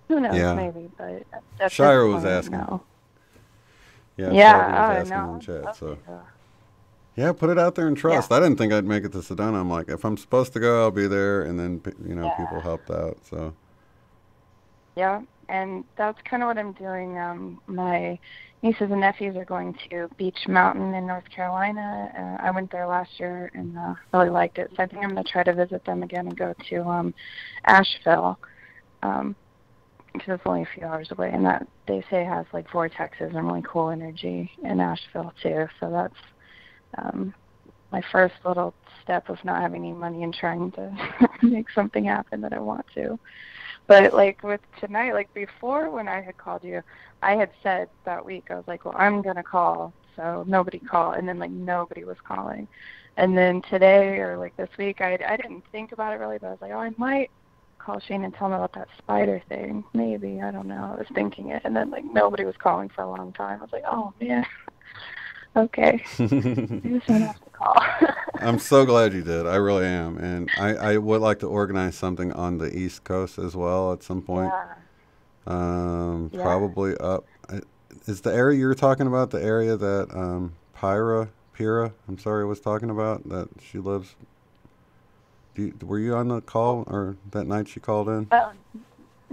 S14: Who knows? Maybe, but
S9: Shira was asking. Yeah,
S14: Yeah,
S9: Shelby was asking
S14: no.
S9: in chat, so. Yeah, put it out there and trust. I didn't think I'd make it to Sedona. I'm like, if I'm supposed to go, I'll be there, and then, you know, people helped out, so.
S14: Yeah, and that's kind of what I'm doing. My nieces and nephews are going to Beach Mountain in North Carolina. I went there last year and really liked it, so I think I'm going to try to visit them again and go to Asheville, because it's only a few hours away, and that they say has like vortexes and really cool energy in Asheville too. So that's my first little step of not having any money and trying to make something happen that I want to. But like with tonight, like before when I had called you, I had said that week, I was like, well, I'm going to call. So nobody called. And then like nobody was calling. And then today or like this week, I didn't think about it really, but I was like, oh, I might call Shane and tell him about that spider thing. Maybe, I don't know. I was thinking it. And then like nobody was calling for a long time. I was like, oh man. Okay. I just don't have to call.
S9: I'm so glad you did. I really am. And I would like to organize something on the East Coast as well at some point.
S14: Yeah.
S9: Probably up. Is the area you're talking about the area that Pira, I'm sorry, was talking about, that she lives? Were you on the call or that night she called in?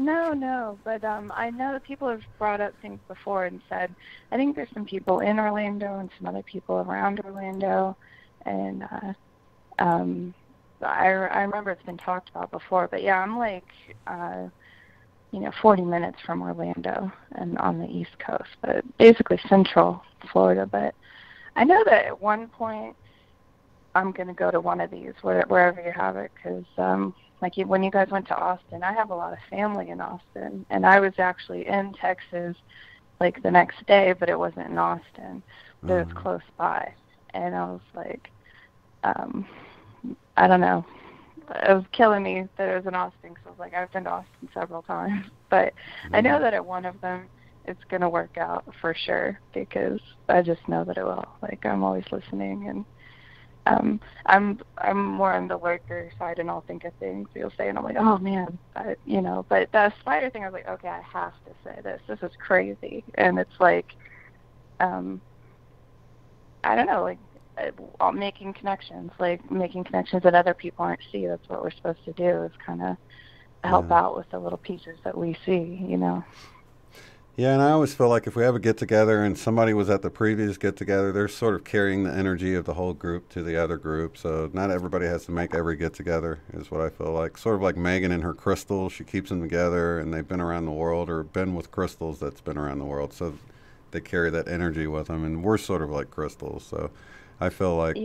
S14: No, but I know that people have brought up things before and said, I think there's some people in Orlando and some other people around Orlando, and I remember it's been talked about before, but yeah, I'm like, 40 minutes from Orlando and on the East Coast, but basically central Florida. But I know that at one point I'm going to go to one of these, wherever you have it, because when you guys went to Austin, I have a lot of family in Austin, and I was actually in Texas like the next day, but it wasn't in Austin, but it was close by, and I was like, I don't know, it was killing me that it was in Austin, because I was like, I've been to Austin several times, but I know that at one of them it's going to work out for sure, because I just know that it will. Like, I'm always listening, and I'm more on the lurker side, and I'll think of things you'll say, and I'm like, oh man, but the spider thing, I was like, okay, I have to say this is crazy. And it's like, I don't know, like making connections that other people aren't see. That's what we're supposed to do, is kind of help out with the little pieces that we see,
S9: Yeah, and I always feel like if we have a get-together and somebody was at the previous get-together, they're sort of carrying the energy of the whole group to the other group. So not everybody has to make every get-together, is what I feel like. Sort of like Megan and her crystals. She keeps them together, and they've been around the world, or been with crystals that's been around the world. So they carry that energy with them, and we're sort of like crystals. So I feel like,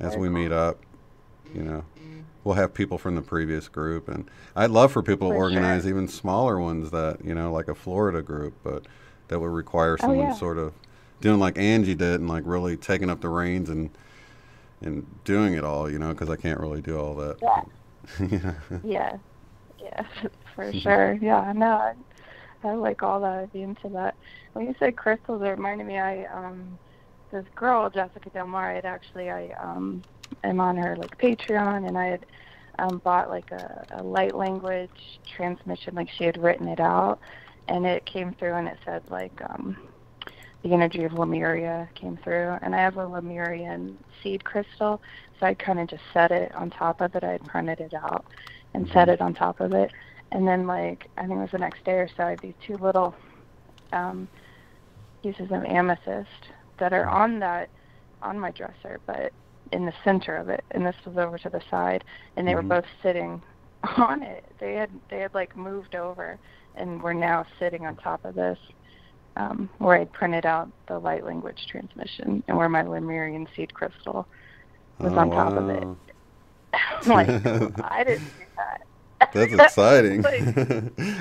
S9: as we meet up, we'll have people from the previous group, and I'd love for people to organize even smaller ones that, like a Florida group, but that would require someone sort of doing like Angie did, and like really taking up the reins and doing it all, because I can't really do all that.
S14: Yeah, for sure. Yeah, no, I like all that. I'd be into that. When you said crystals, it reminded me, this girl, Jessica Del Mar, I'm on her like Patreon, and I had bought like a light language transmission, like she had written it out, and it came through, and it said like the energy of Lemuria came through, and I have a Lemurian seed crystal, so I kind of just set it on top of it. I had printed it out and set it on top of it, and then like I think it was the next day or so, I had these two little pieces of amethyst that are on my dresser, but in the center of it, and this was over to the side, and they were both sitting on it. They had like moved over and were now sitting on top of this, where I'd printed out the light language transmission, and where my Lemurian seed crystal was on top of it. I'm like, I didn't do that.
S9: That's exciting.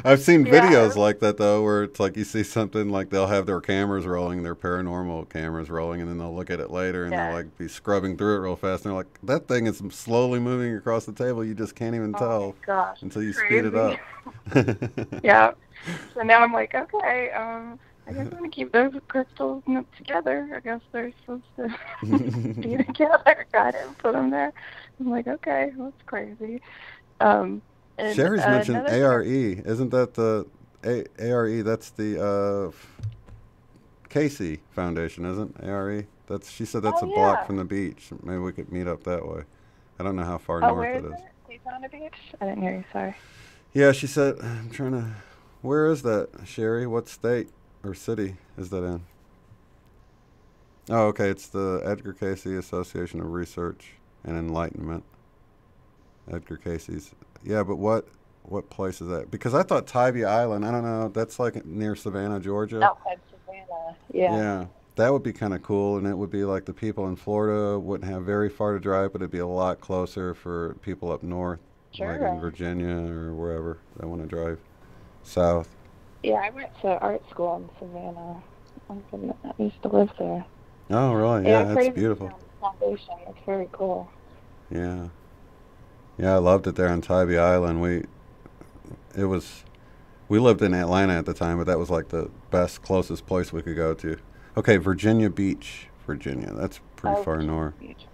S9: I've seen videos like that, though, where it's like you see something, like they'll have their cameras rolling, their paranormal cameras rolling, and then they'll look at it later, and they'll like be scrubbing through it real fast, and they're like, that thing is slowly moving across the table. You just can't even tell until you speed it up.
S14: Yeah. So now I'm like, okay, I guess I'm going to keep those crystals together. I guess they're supposed to be together. Got it, put them there. I'm like, okay, well, that's crazy.
S9: Sherry's mentioned ARE. Isn't that the ARE? That's the Casey Foundation, isn't ARE? She said that's a
S14: yeah.
S9: block from the beach. Maybe we could meet up that way. I don't know how far north
S14: where
S9: it is.
S14: Daytona Beach? I didn't hear you, sorry.
S9: Yeah, she said, I'm trying to, where is that, Sherry? What state or city is that in? Oh, okay, it's the Edgar Cayce Association of Research and Enlightenment. Edgar Cayce's. Yeah, but what place is that? Because I thought Tybee Island, I don't know, that's like near Savannah, Georgia.
S14: Outside Savannah, yeah.
S9: Yeah, that would be kind of cool, and it would be like the people in Florida wouldn't have very far to drive, but it'd be a lot closer for people up north, like in Virginia or wherever they want to drive south.
S14: Yeah, I went to art school in Savannah. I used to live there.
S9: Oh, really? Yeah, it's beautiful.
S14: Foundation. It's very cool.
S9: Yeah. Yeah, I loved it there on Tybee Island. We lived in Atlanta at the time, but that was like the best, closest place we could go to. Okay, Virginia Beach, Virginia. That's pretty far north.
S14: Beach.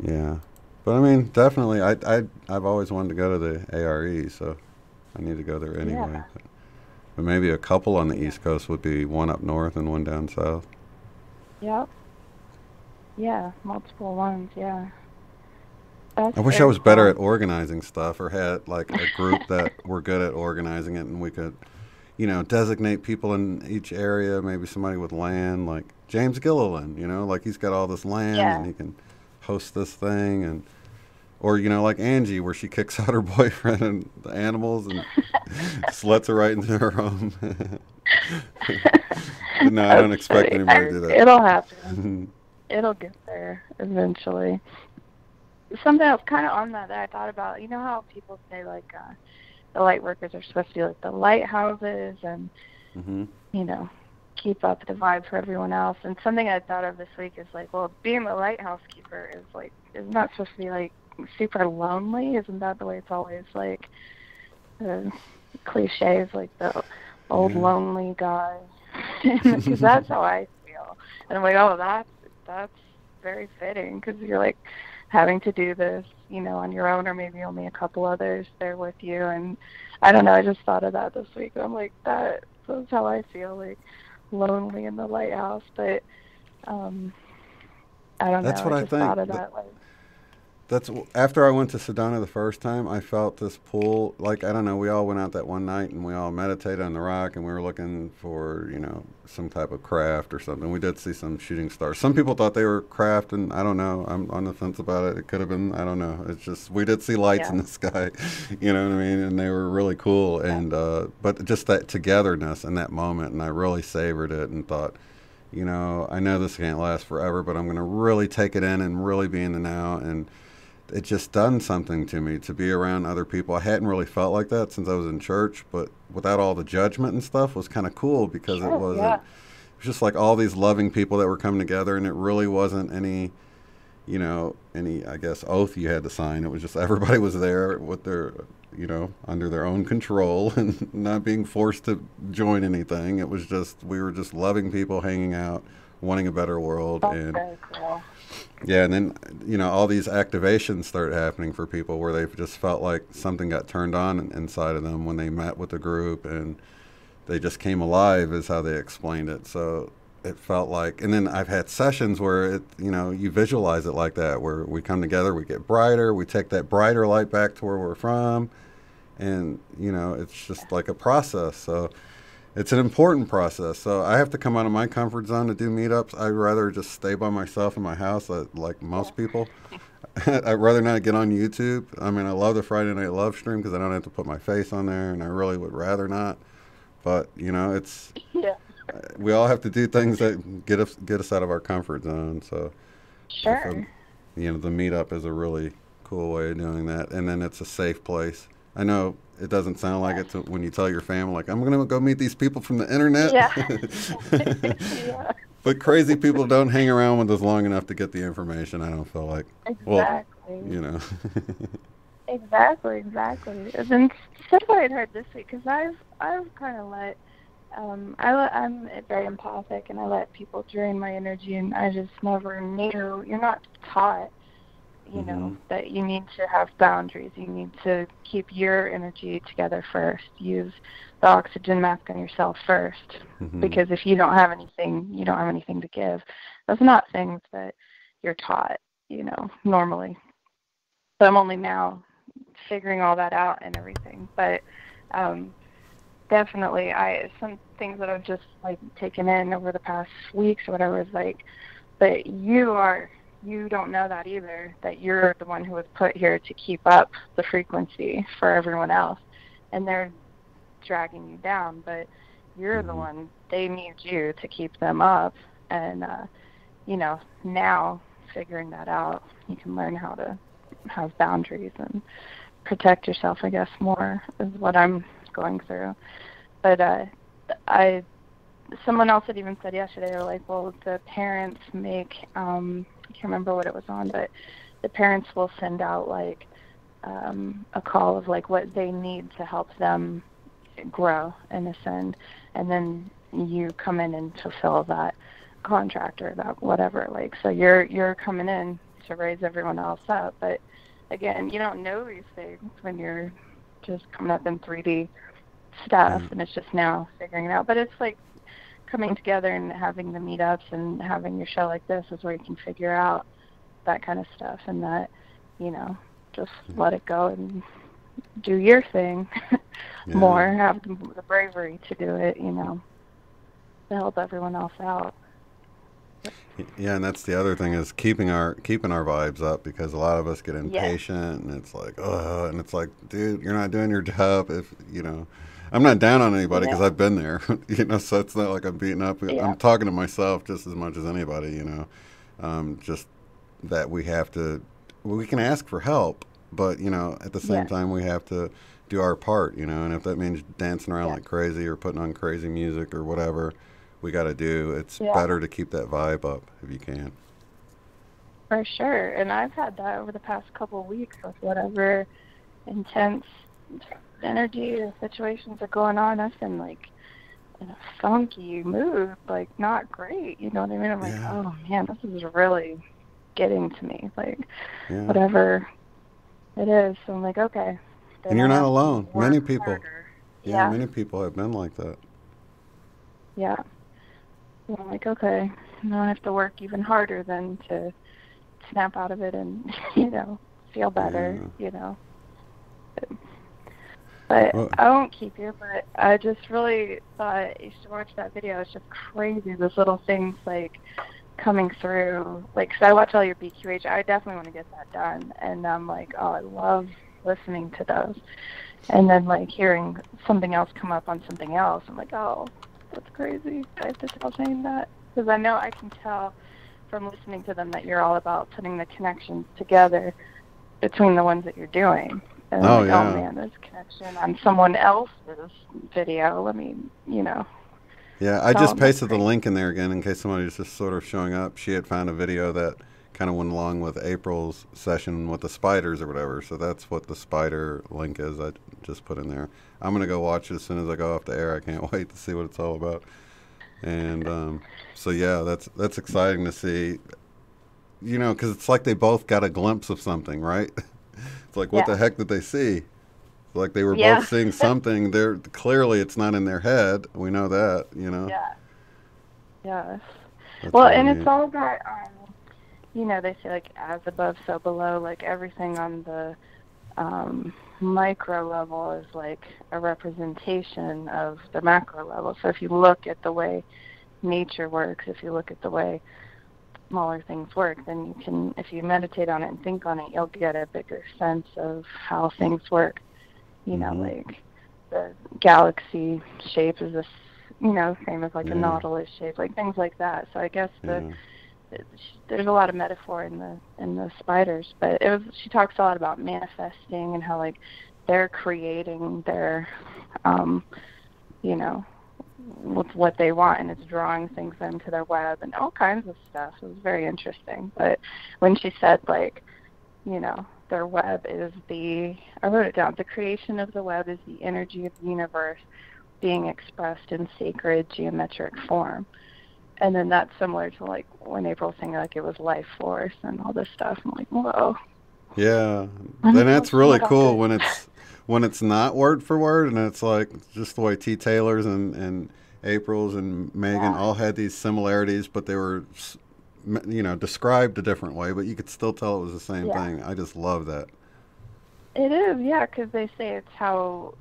S9: Yeah. But I mean, definitely, I've always wanted to go to the ARE, so I need to go there anyway.
S14: Yeah.
S9: But maybe a couple on the East Coast would be one up north and one down south.
S14: Yep. Yeah, multiple ones, yeah.
S9: I wish I was better at organizing stuff, or had like a group that were good at organizing it, and we could, designate people in each area, maybe somebody with land, like James Gilliland, like he's got all this land and he can host this thing, or like Angie, where she kicks out her boyfriend and the animals and just lets her right into her home. No, I don't expect anybody to do that.
S14: It'll happen. It'll get there eventually. Something else kind of on that I thought about, how people say like the light workers are supposed to be like the lighthouses and keep up the vibe for everyone else. And something I thought of this week is like, well, being the lighthouse keeper is not supposed to be like super lonely. Isn't that the way it's always like the cliches, like the old lonely guy? Because that's how I feel. And I'm like, oh, that's very fitting, because you're like having to do this, on your own, or maybe only a couple others there with you. And I don't know, I just thought of that this week. I'm like, that's how I feel, like lonely in the lighthouse. But I don't know.
S9: That's what I
S14: just
S9: think.
S14: Thought of that,
S9: That's after I went to Sedona the first time, I felt this pull. Like, I don't know, we all went out that one night and we all meditated on the rock, and we were looking for, some type of craft or something. We did see some shooting stars. Some people thought they were craft, and I don't know. I'm on the fence about it. It could have been, I don't know. It's just, we did see lights in the sky, you know what I mean? And they were really cool. And, but just that togetherness in that moment, and I really savored it and thought, I know this can't last forever, but I'm going to really take it in and really be in the now. And it just done something to me to be around other people. I hadn't really felt like that since I was in church, but without all the judgment and stuff was kind of cool, because it wasn't, it was just like all these loving people that were coming together, and it really wasn't any, I guess, oath you had to sign. It was just everybody was there with their, under their own control and not being forced to join anything. It was just, we were just loving people, hanging out, wanting a better world.
S14: That's
S9: and
S14: very cool.
S9: Yeah, and then, all these activations started happening for people where they just felt like something got turned on inside of them when they met with the group, and they just came alive, is how they explained it. So it felt like, and then I've had sessions where it, you visualize it like that, where we come together, we get brighter, we take that brighter light back to where we're from, and, it's just like a process. So it's an important process. So I have to come out of my comfort zone to do meetups. I'd rather just stay by myself in my house, like most people. I'd rather not get on YouTube. I mean, I love the Friday Night Love stream because I don't have to put my face on there, and I really would rather not. But, it's... We all have to do things that get us out of our comfort zone. So,
S14: sure.
S9: The meetup is a really cool way of doing that. And then it's a safe place. I know it doesn't sound like it when you tell your family, like, I'm going to go meet these people from the internet.
S14: Yeah.
S9: But crazy people don't hang around with us long enough to get the information, I don't feel like.
S14: Exactly.
S9: Well,
S14: Exactly. And then stuff I had heard this week, because I've kind of let, I'm very empathic, and I let people drain my energy, and I just never knew. You're not taught you know, that you need to have boundaries. You need to keep your energy together first. Use the oxygen mask on yourself first, because if you don't have anything, you don't have anything to give. Those are not things that you're taught, you know, normally. So I'm only now figuring all that out and everything. But definitely, some things that I've just like taken in over the past weeks or whatever is like, but you don't know that either, that you're the one who was put here to keep up the frequency for everyone else, and they're dragging you down, but you're the one, they need you to keep them up. And you know, now figuring that out, you can learn how to have boundaries and protect yourself, I guess, more is what I'm going through. But someone else had even said yesterday, they were like, well, the parents make, I can't remember what it was on, but the parents will send out like a call of like what they need to help them grow and ascend, and then you come in and fulfill that contract or that whatever. Like, so you're coming in to raise everyone else up, but again, you don't know these things when you're just coming up in 3D stuff, and it's just now figuring it out. But it's like coming together and having the meetups and having your show like this is where you can figure out that kind of stuff, and that, you know, just let it go and do your thing more, have the bravery to do it, you know, to help everyone else out.
S9: Yeah, and that's the other thing, is keeping our vibes up, because a lot of us get impatient, and it's like, oh, and it's like, dude, you're not doing your job. If you know, I'm not down on anybody because I've been there, you know. So it's not like I'm beating up. I'm talking to myself just as much as anybody, you know. Just that we can ask for help, but you know, at the same time, we have to do our part, you know. And if that means dancing around like crazy or putting on crazy music or whatever we got to do, it's better to keep that vibe up if you can.
S14: For sure. And I've had that over the past couple of weeks with whatever intense energy or situations are going on. I've been like in a funky mood, like not great, you know what I mean? I'm like, oh man, this is really getting to me, like whatever it is. So I'm like, okay.
S9: And you're not alone. Many people. Many people have been like that.
S14: Yeah. So I'm like, okay, now I have to work even harder then to snap out of it and, you know, feel better, you know. But I won't keep you, but I just really thought you should watch that video. It's just crazy, those little things, like, coming through. Like, 'cause I watch all your BQH. I definitely want to get that done. And I'm like, oh, I love listening to those. And then, like, hearing something else come up on something else, I'm like, oh, that's crazy. I have to tell Shane that, because I know I can tell from listening to them that you're all about putting the connections together between the ones that you're doing. And I'm like, oh man, there's a connection on someone else's video. Let me, you know.
S9: Yeah, I just pasted the link in there again in case somebody's just sort of showing up. She had found a video that kind of went along with April's session with the spiders or whatever. So that's what the spider link is. I just put in there. I'm going to go watch it as soon as I go off the air. I can't wait to see what it's all about. And so, yeah, that's exciting to see, you know, because it's like they both got a glimpse of something, right? It's like, what the heck did they see? It's like they were both seeing something. Clearly it's not in their head. We know that, you know.
S14: Yeah.
S9: That's
S14: well,
S9: really
S14: and
S9: neat.
S14: it's all that, you know, they say, like, as above, so below. Like, everything on the micro level is like a representation of the macro level. So if you look at the way nature works, if you look at the way smaller things work, then you can, if you meditate on it and think on it, you'll get a bigger sense of how things work. You know, like the galaxy shape is this, you know, same as like a nautilus shape, like things like that. So I guess there's a lot of metaphor in the spiders, but she talks a lot about manifesting and how, like, they're creating their you know, with what they want, and it's drawing things into their web and all kinds of stuff. It was very interesting. But when she said, like, you know, their web is I wrote it down, the creation of the web is the energy of the universe being expressed in sacred geometric form. And then that's similar to, like, when April was saying, like, it was life force and all this stuff. I'm like, whoa,
S9: Yeah, then that's really cool when it's not word for word, and it's like just the way T. Taylor's and April's and Megan all had these similarities, but they were, described a different way, but you could still tell it was the same thing. I just love that.
S14: It is, yeah, because they say it's how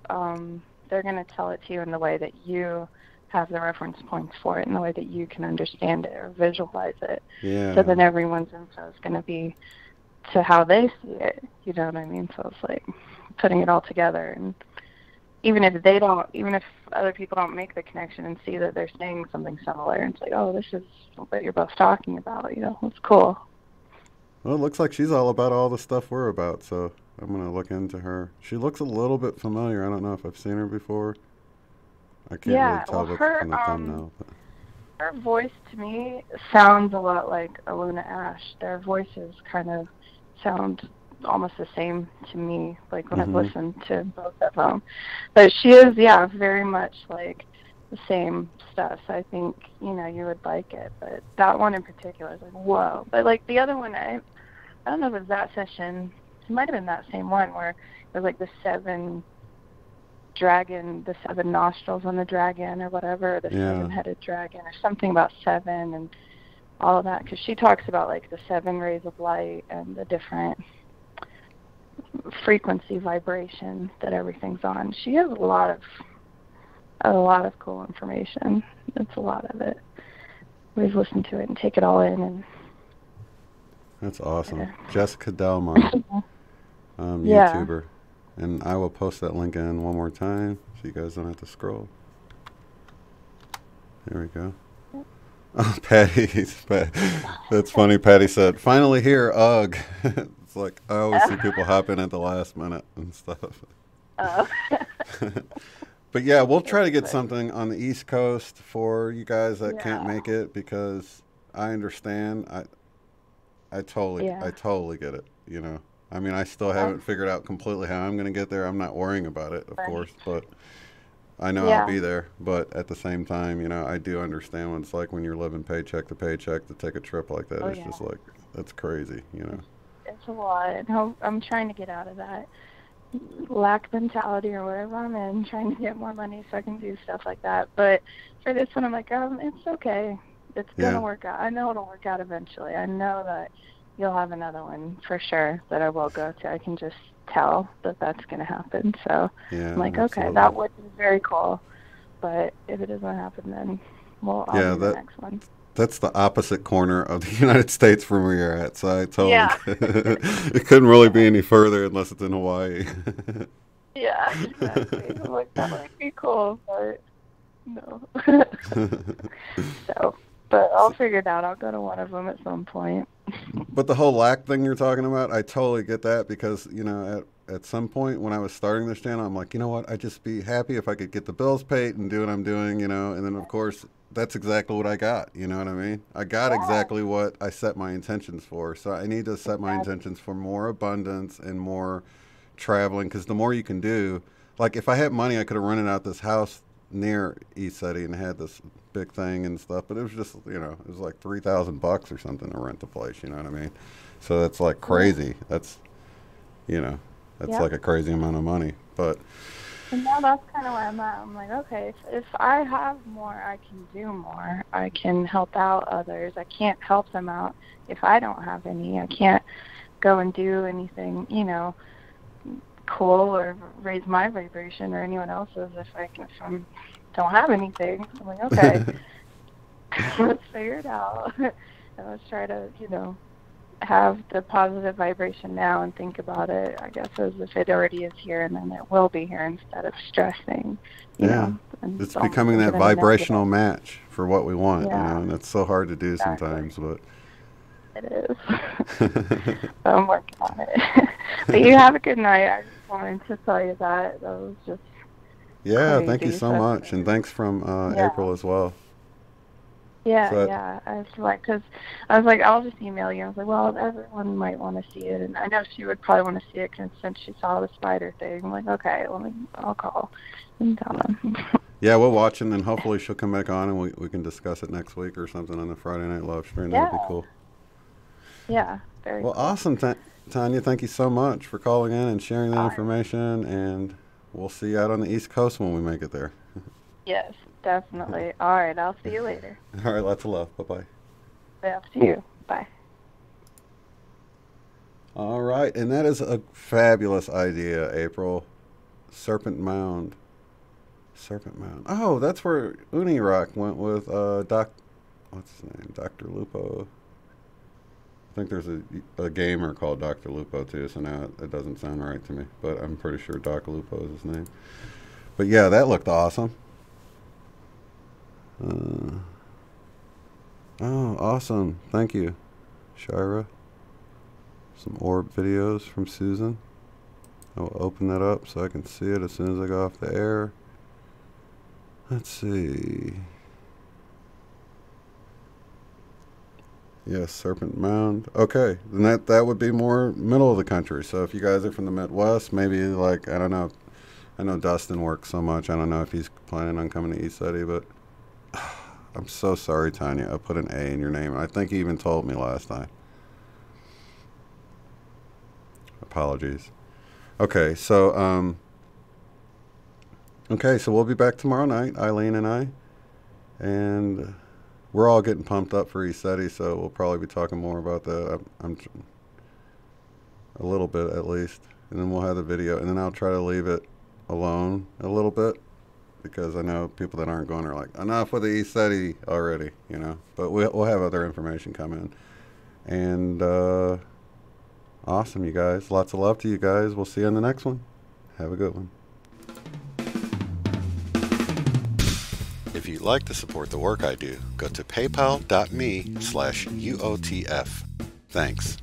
S14: they're going to tell it to you in the way that you have the reference points for it, in the way that you can understand it or visualize it.
S9: Yeah.
S14: So then everyone's info is going to be to how they see it. You know what I mean? So it's like putting it all together, and even if other people don't make the connection and see that they're saying something similar, and it's like, oh, this is what you're both talking about. It's cool.
S9: Well, it looks like she's all about all the stuff we're about, so I'm going to look into her. She looks a little bit familiar. I don't know if I've seen her before. I can't really tell from the thumbnail. But.
S14: Her voice to me sounds a lot like Aluna Ash. Their voices kind of sound almost the same to me, like when I've listened to both of them. But she is, very much like the same stuff. So I think, you would like it. But that one in particular is like, whoa. But like the other one, I don't know if it was that session. It might have been that same one where it was like the 7 nostrils on the dragon or whatever, the 7-headed dragon or something about 7 and all of that. Because she talks about like the 7 rays of light and the different frequency vibration that everything's on. She has a lot of cool information. It's a lot of it. We've listened to it and take it all in. And
S9: that's awesome. Jessica Delmar, YouTuber. And I will post that link in one more time so you guys don't have to scroll. There we go. Oh, Patty. That's funny. Patty said, finally here, ugh. It's like I always see people hop in at the last minute and stuff.
S14: Oh.
S9: But yeah, we'll try to get something on the East Coast for you guys that can't make it, because I understand. I totally get it, I mean, I still haven't figured out completely how I'm going to get there. I'm not worrying about it, of course, but I know I'll be there. But at the same time, I do understand what it's like when you're living paycheck to paycheck to take a trip like that. It's just like, that's crazy,
S14: It's a lot. I'm trying to get out of that lack mentality or whatever I'm in, trying to get more money so I can do stuff like that. But for this one, I'm like, it's okay. It's going to work out. I know it'll work out eventually. I know that you'll have another one for sure that I will go to. I can just tell that that's going to happen. So I'm like, okay, that would be very cool. But if it doesn't happen, then I'll do the next one.
S9: That's the opposite corner of the United States from where you're at. So I totally, it couldn't really be any further unless it's in Hawaii.
S14: Yeah, exactly. I'm like, that might be cool, but no. But I'll figure it out. I'll go to one of them at some point.
S9: But the whole lack thing you're talking about, I totally get that, because, at some point when I was starting this channel, I'm like, you know what, I'd just be happy if I could get the bills paid and do what I'm doing, and then, of course, that's exactly what I got, you know what I mean? I got exactly what I set my intentions for, so I need to set my intentions for more abundance and more traveling, because the more you can do, like, if I had money, I could have rented out this house near ECETI and had this big thing and stuff, but it was just, it was like $3,000 or something to rent the place, you know what I mean? So that's like crazy. That's, like a crazy amount of money, but.
S14: And now that's kind of where I'm at. I'm like, okay, if I have more, I can do more. I can help out others. I can't help them out if I don't have any. I can't go and do anything, cool or raise my vibration or anyone else's if I don't have anything. I'm like, okay, let's figure it out. And let's try to, have the positive vibration now and think about it, I guess, as if it already is here and then it will be here, instead of stressing, you know.
S9: It's becoming that vibrational match for what we want, and it's so hard to do sometimes, but.
S14: It is. But I'm working on it. But you have a good night. I just wanted to tell you that. That was just crazy.
S9: Thank you so much, and thanks from April as well.
S14: Yeah, I was like, because I was like, I'll just email you. I was like, well, everyone might want to see it, and I know she would probably want to see it since she saw the spider thing. I'm like, okay, I'll call and tell them.
S9: Yeah, we'll watch it, and hopefully she'll come back on, and we can discuss it next week or something on the Friday Night Love stream. That'd be cool.
S14: Yeah, Very
S9: well,
S14: cool.
S9: awesome, Tanya. Thank you so much for calling in and sharing that information. And we'll see you out on the East Coast when we make it there.
S14: Yes, definitely. All right, I'll see you later.
S9: All right, lots of love. Bye-bye.
S14: Love to you. Bye.
S9: All right, and that is a fabulous idea, April. Serpent Mound. Serpent Mound. Oh, that's where Uni Rock went with what's his name? Dr. Lupo. I think there's a gamer called Dr. Lupo too, so now it doesn't sound right to me, but I'm pretty sure Doc Lupo is his name. But yeah, that looked awesome. Oh, awesome. Thank you, Shira. Some orb videos from Susan. I will open that up so I can see it as soon as I go off the air. Let's see. Yes, Serpent Mound. Okay, then that would be more middle of the country. So if you guys are from the Midwest, maybe like, I don't know. I know Dustin works so much. I don't know if he's planning on coming to East City, but I'm so sorry, Tanya. I put an A in your name. I think he even told me last time. Apologies. Okay, so we'll be back tomorrow night, Eileen and I, and we're all getting pumped up for East City, so we'll probably be talking more about that. I'm a little bit at least, and then we'll have the video, and then I'll try to leave it alone a little bit, because I know people that aren't going are like, enough with the East City already, you know. But we'll have other information come in, and awesome, you guys. Lots of love to you guys. We'll see you on the next one. Have a good one.
S12: If you'd like to support the work I do, go to paypal.me/UOTF. Thanks.